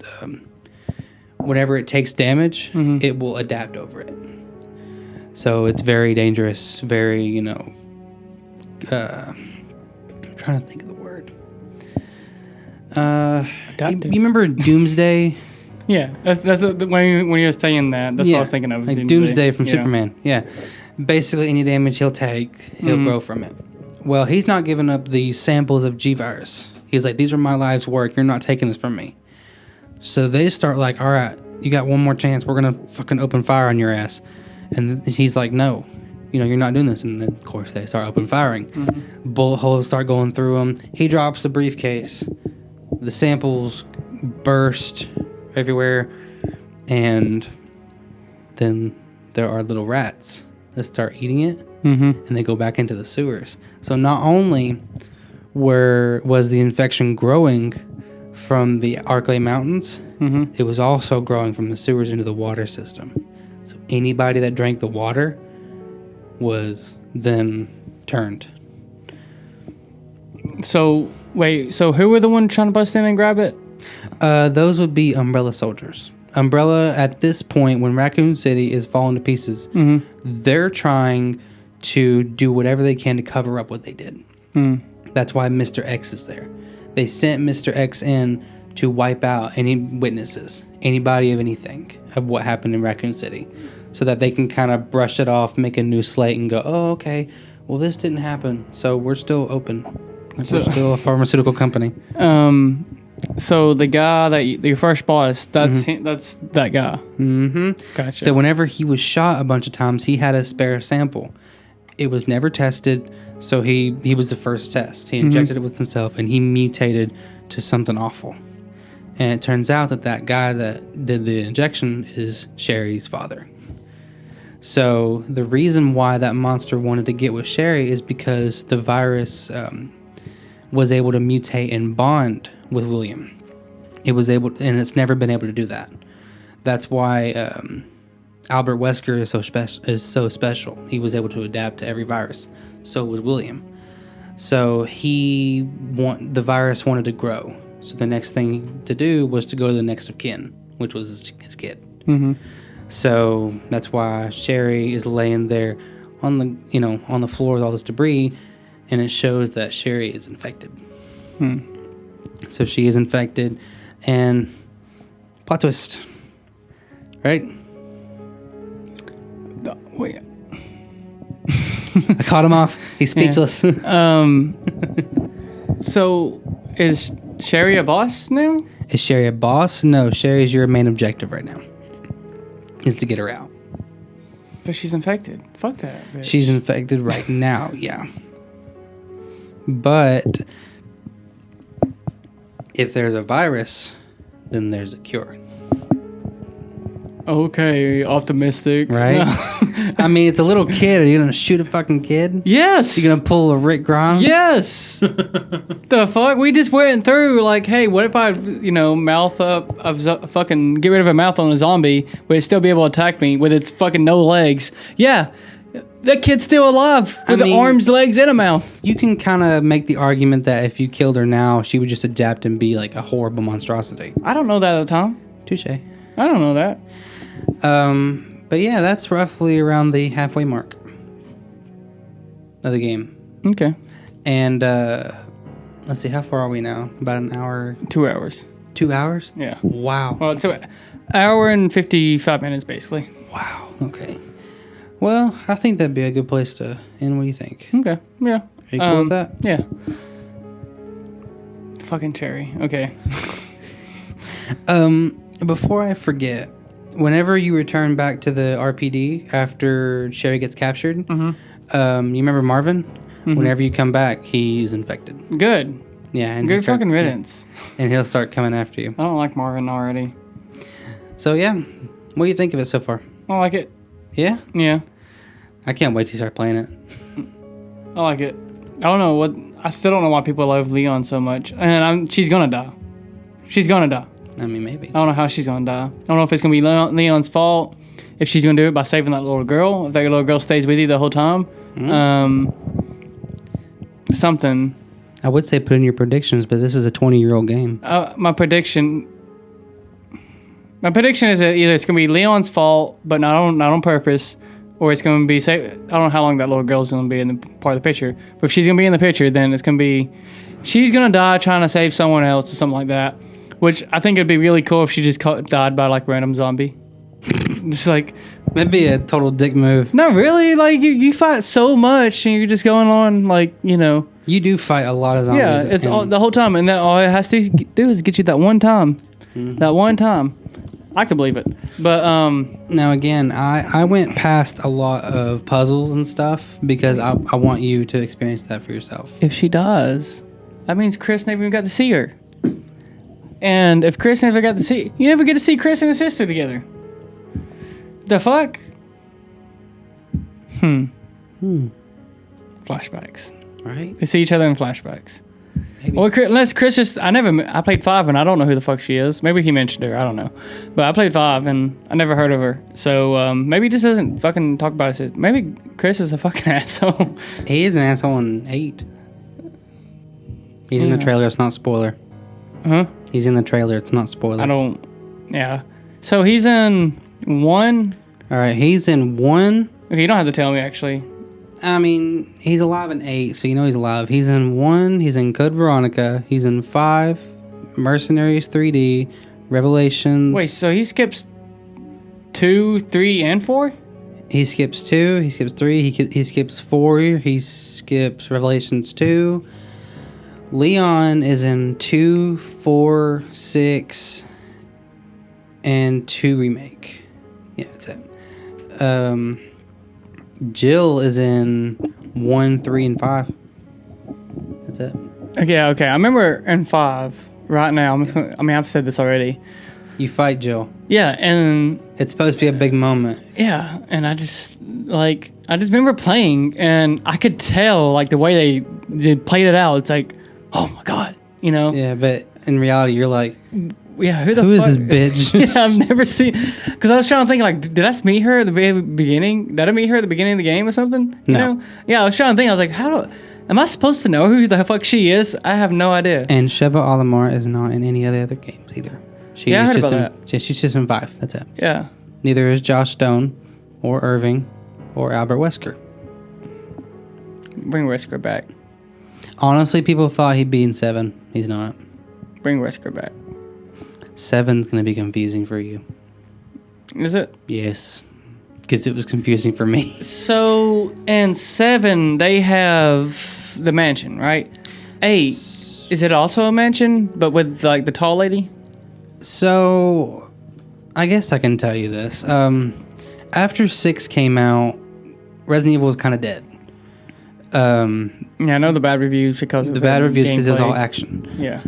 takes damage, it will adapt over it. So it's very dangerous, very, I'm trying to think of the word. You remember Doomsday? Yeah, that's when you were saying that, that's what I was thinking of. Like Doomsday from Superman, yeah. Basically, any damage he'll take, he'll grow from it. Well, he's not giving up these samples of G-virus. He's like, these are my life's work. You're not taking this from me. So they start like, all right, you got one more chance. We're going to fucking open fire on your ass. And he's like, no, you're not doing this. And then, of course, they start open firing. Bullet holes start going through him. He drops the briefcase. The samples burst everywhere. And then there are little rats that start eating it. And they go back into the sewers. So not only was the infection growing from the Arklay Mountains, it was also growing from the sewers into the water system. So anybody that drank the water was then turned. So, wait, who were the ones trying to bust in and grab it? Those would be Umbrella soldiers. Umbrella, at this point, when Raccoon City is falling to pieces, they're trying to do whatever they can to cover up what they did. That's why Mr. X is there. They sent Mr. X in to wipe out any witnesses, anybody of anything, of what happened in Raccoon City, so that they can kind of brush it off, make a new slate, and go, oh, okay, well, this didn't happen, so we're still open. We're still a pharmaceutical company. So the guy your first boss, that's that guy. Gotcha. So whenever he was shot a bunch of times, he had a spare sample. It was never tested, so he was the first test. He injected it with himself, and he mutated to something awful. And it turns out that guy that did the injection is Sherry's father. So the reason why that monster wanted to get with Sherry is because the virus was able to mutate and bond with William. It was able, and it's never been able to do that. That's why Albert Wesker is so special. He was able to adapt to every virus. So was William. So the virus wanted to grow. So the next thing to do was to go to the next of kin, which was his kid. So that's why Sherry is laying there on the floor with all this debris, and it shows that Sherry is infected. So she is infected, and plot twist, right? Wait. I caught him off. He's speechless. So is Sherry a boss now? Is Sherry a boss? No, Sherry's your main objective right now. Is to get her out. But she's infected. Fuck that, bitch. She's infected right now, yeah. But if there's a virus, then there's a cure. Okay, optimistic. Right? I mean, it's a little kid. Are you going to shoot a fucking kid? Yes! You going to pull a Rick Grimes? Yes! The fuck? We just went through, like, hey, what if I, mouth up, fucking get rid of a mouth on a zombie, would it still be able to attack me with its fucking no legs? Yeah! That kid's still alive with arms, legs, and a mouth. You can kind of make the argument that if you killed her now, she would just adapt and be like a horrible monstrosity. I don't know that at the time. Touche. I don't know that. But yeah, that's roughly around the halfway mark of the game. Okay. And let's see, how far are we now? About an hour? 2 hours. 2 hours? Yeah. Wow. Well, it's an hour and 55 minutes, basically. Wow. Okay. Well, I think that'd be a good place to end. What do you think? Okay. Yeah. Are you cool with that? Yeah. Fucking cherry. Okay. Before I forget, whenever you return back to the RPD after Sherry gets captured, you remember Marvin? Mm-hmm. Whenever you come back, he's infected. Good. Yeah. And good fucking riddance. And he'll start coming after you. I don't like Marvin already. So, yeah. What do you think of it so far? I like it. Yeah? Yeah. I can't wait to start playing it. I like it. I don't know what... I still don't know why people love Leon so much. And she's gonna die. She's gonna die. I mean, maybe. I don't know how she's gonna die. I don't know if it's gonna be Leon's fault. If she's gonna do it by saving that little girl. If that little girl stays with you the whole time. Something. I would say put in your predictions, but this is a 20-year-old game. My prediction is that either it's gonna be Leon's fault, but not on purpose, or it's gonna be I don't know how long that little girl's gonna be in the part of the picture. But if she's gonna be in the picture, then it's gonna be she's gonna die trying to save someone else or something like that. Which I think it'd be really cool if she just died by like random zombie. Just like that'd be a total dick move. No, really. Like you fight so much, and you're just going on like You do fight a lot of zombies. Yeah, it's the whole time, and all it has to do is get you that one time. Mm-hmm. That one time. I can believe it. But now again, I went past a lot of puzzles and stuff because I want you to experience that for yourself. If she dies, that means Chris never even got to see her. And if Chris never got to see... You never get to see Chris and his sister together. The fuck? Flashbacks. Right. They see each other in flashbacks. Maybe. Well, unless Chris just... I played 5 and I don't know who the fuck she is. Maybe he mentioned her. I don't know. But I played 5 and I never heard of her. So maybe he just doesn't fucking talk about it. Maybe Chris is a fucking asshole. He is an asshole in 8. He's in the trailer. It's not spoiler. Huh? He's in the trailer. It's not spoiler. Yeah. So he's in 1. All right. He's in 1. Okay, you don't have to tell me, actually. I mean, he's alive in 8, so you know he's alive. He's in 1. He's in Code Veronica. He's in 5. Mercenaries 3D. Revelations. Wait, so he skips 2, 3, and 4? He skips 2. He skips 3. He skips 4. He skips Revelations 2. Leon is in 2, 4, 6, and 2 remake. Yeah, that's it. Jill is in 1, 3, and 5. That's it. Okay. I remember in 5 right now. I've said this already. You fight Jill. Yeah, and it's supposed to be a big moment. Yeah, and I just remember playing, and I could tell like the way they played it out. It's like, oh my god, Yeah, but in reality, you're like, yeah, who is this bitch? Yeah, I've never seen. Because I was trying to think, like, did I meet her at the very beginning? Did I meet her at the beginning of the game or something? No. Yeah, I was trying to think. I was like, am I supposed to know who the fuck she is? I have no idea. And Sheva Alomar is not in any of the other games either. I heard about that. She's just in 5. That's it. Yeah. Neither is Josh Stone, or Irving, or Albert Wesker. Bring Wesker back. Honestly, people thought he'd be in 7. He's not. Bring Wesker back. 7's going to be confusing for you. Is it? Yes. Because it was confusing for me. So, in 7, they have the mansion, right? 8, is it also a mansion, but with, like, the tall lady? So, I guess I can tell you this. After 6 came out, Resident Evil was kind of dead. Yeah, I know the bad reviews because of the bad reviews because it was gameplay. all action. Yeah.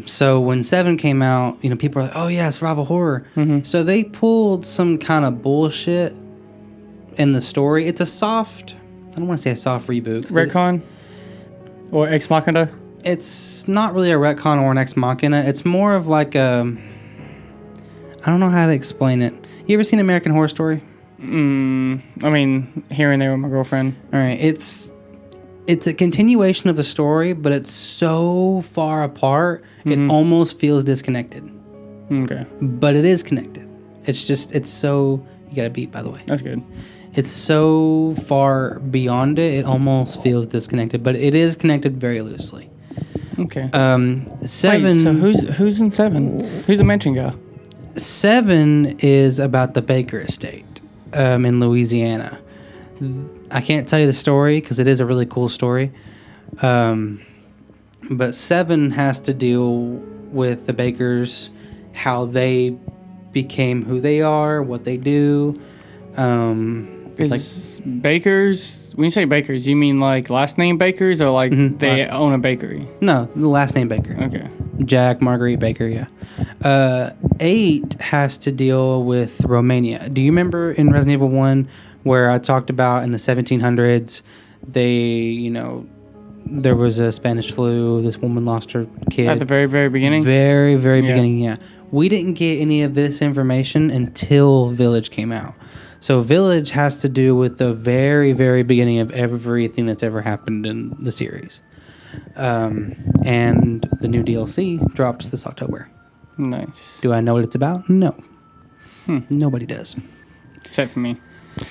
So when 7 came out, people were like, "Oh yeah, survival horror." Mm-hmm. So they pulled some kind of bullshit in the story. It's a soft. I don't want to say a soft reboot. Retcon or Ex Machina. It's not really a retcon or an Ex Machina. It's more of like a. I don't know how to explain it. You ever seen American Horror Story? I mean, here and there with my girlfriend. All right, it's a continuation of the story, but it's so far apart, it almost feels disconnected. Okay. But it is connected. It's so... You got a beat, by the way. That's good. It's so far beyond it almost feels disconnected, but it is connected very loosely. Okay. 7... Wait, so who's in 7? Who's the mansion guy? 7 is about the Baker estate. in Louisiana. I can't tell you the story because it is a really cool story. But 7 has to deal with the Bakers, how they became who they are, what they do. Bakers, when you say Bakers, you mean like last name Bakers or like they own a bakery? No, the last name Baker. Okay. Jack Marguerite Baker, yeah. 8 has to deal with Romania. Do you remember in Resident Evil 1 where I talked about in the 1700s, there was a Spanish flu, this woman lost her kid. At the very, very beginning? Very, very beginning, yeah. We didn't get any of this information until Village came out. So Village has to do with the very, very beginning of everything that's ever happened in the series. And the new DLC drops this October. Nice. Do I know what it's about? No. Nobody does. Except for me.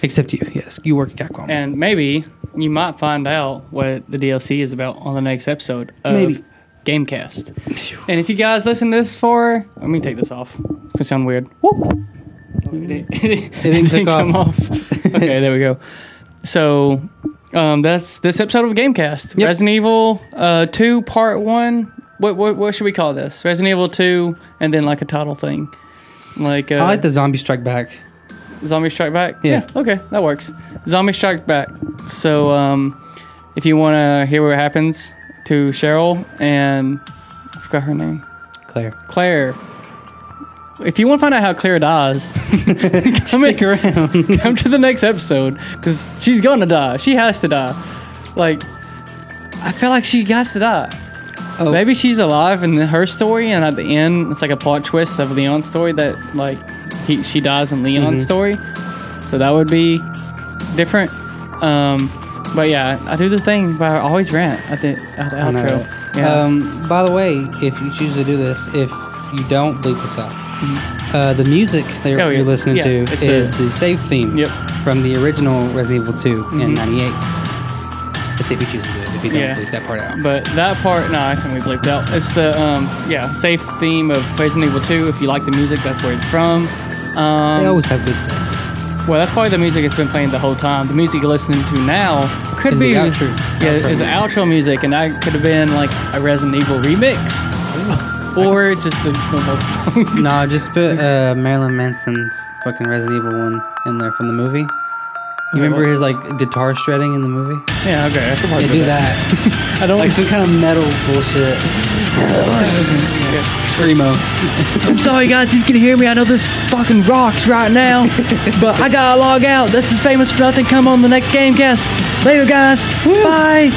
Except you, yes. You work at Capcom. And maybe you might find out what the DLC is about on the next episode of Gamecast. And if you guys listen to this let me take this off. It's going to sound weird. Whoop! It didn't come off. Okay, there we go. So, that's this episode of Gamecast. Yep. Resident Evil 2 Part 1. What should we call this? Resident Evil 2 and then like a title thing. Like I like the Zombie Strike Back. Zombie Strike Back? Yeah. Okay, that works. Zombie Strike Back. So, if you want to hear what happens to Cheryl and... I forgot her name. Claire. If you want to find out how Claire dies, stick around. Come to the next episode, because she's going to die. She has to die. Like, I feel like she has to die. Oh. Maybe she's alive in her story, and at the end, it's like a plot twist of Leon's story that, like, she dies in Leon's story. So that would be different. But yeah, I do the thing, but I always rant at the outro. Yeah. By the way, if you choose to do this, if you don't bleep this out, the music that you're listening to is the save theme from the original Resident Evil 2 in 98. That's if you choose to do it, if you don't bleep that part out. But that part, no, I think we bleeped out. It's the, safe theme of Resident Evil 2. If you like the music, that's where it's from. They always have good stuff. Well, that's probably the music that's been playing the whole time. The music you're listening to now could be... the outro. Yeah, it's the outro music, and that could have been like a Resident Evil remix. Or just a normal song. No, just put Marilyn Manson's fucking Resident Evil 1 in there from the movie. You remember his like guitar shredding in the movie? Yeah, okay. I should probably do that. I don't like some kind of metal bullshit. Screamo. I'm sorry guys if you can hear me. I know this fucking rocks right now. But I gotta log out. This is Famous for Nothing. Come on the next Gamecast. Later guys. Bye.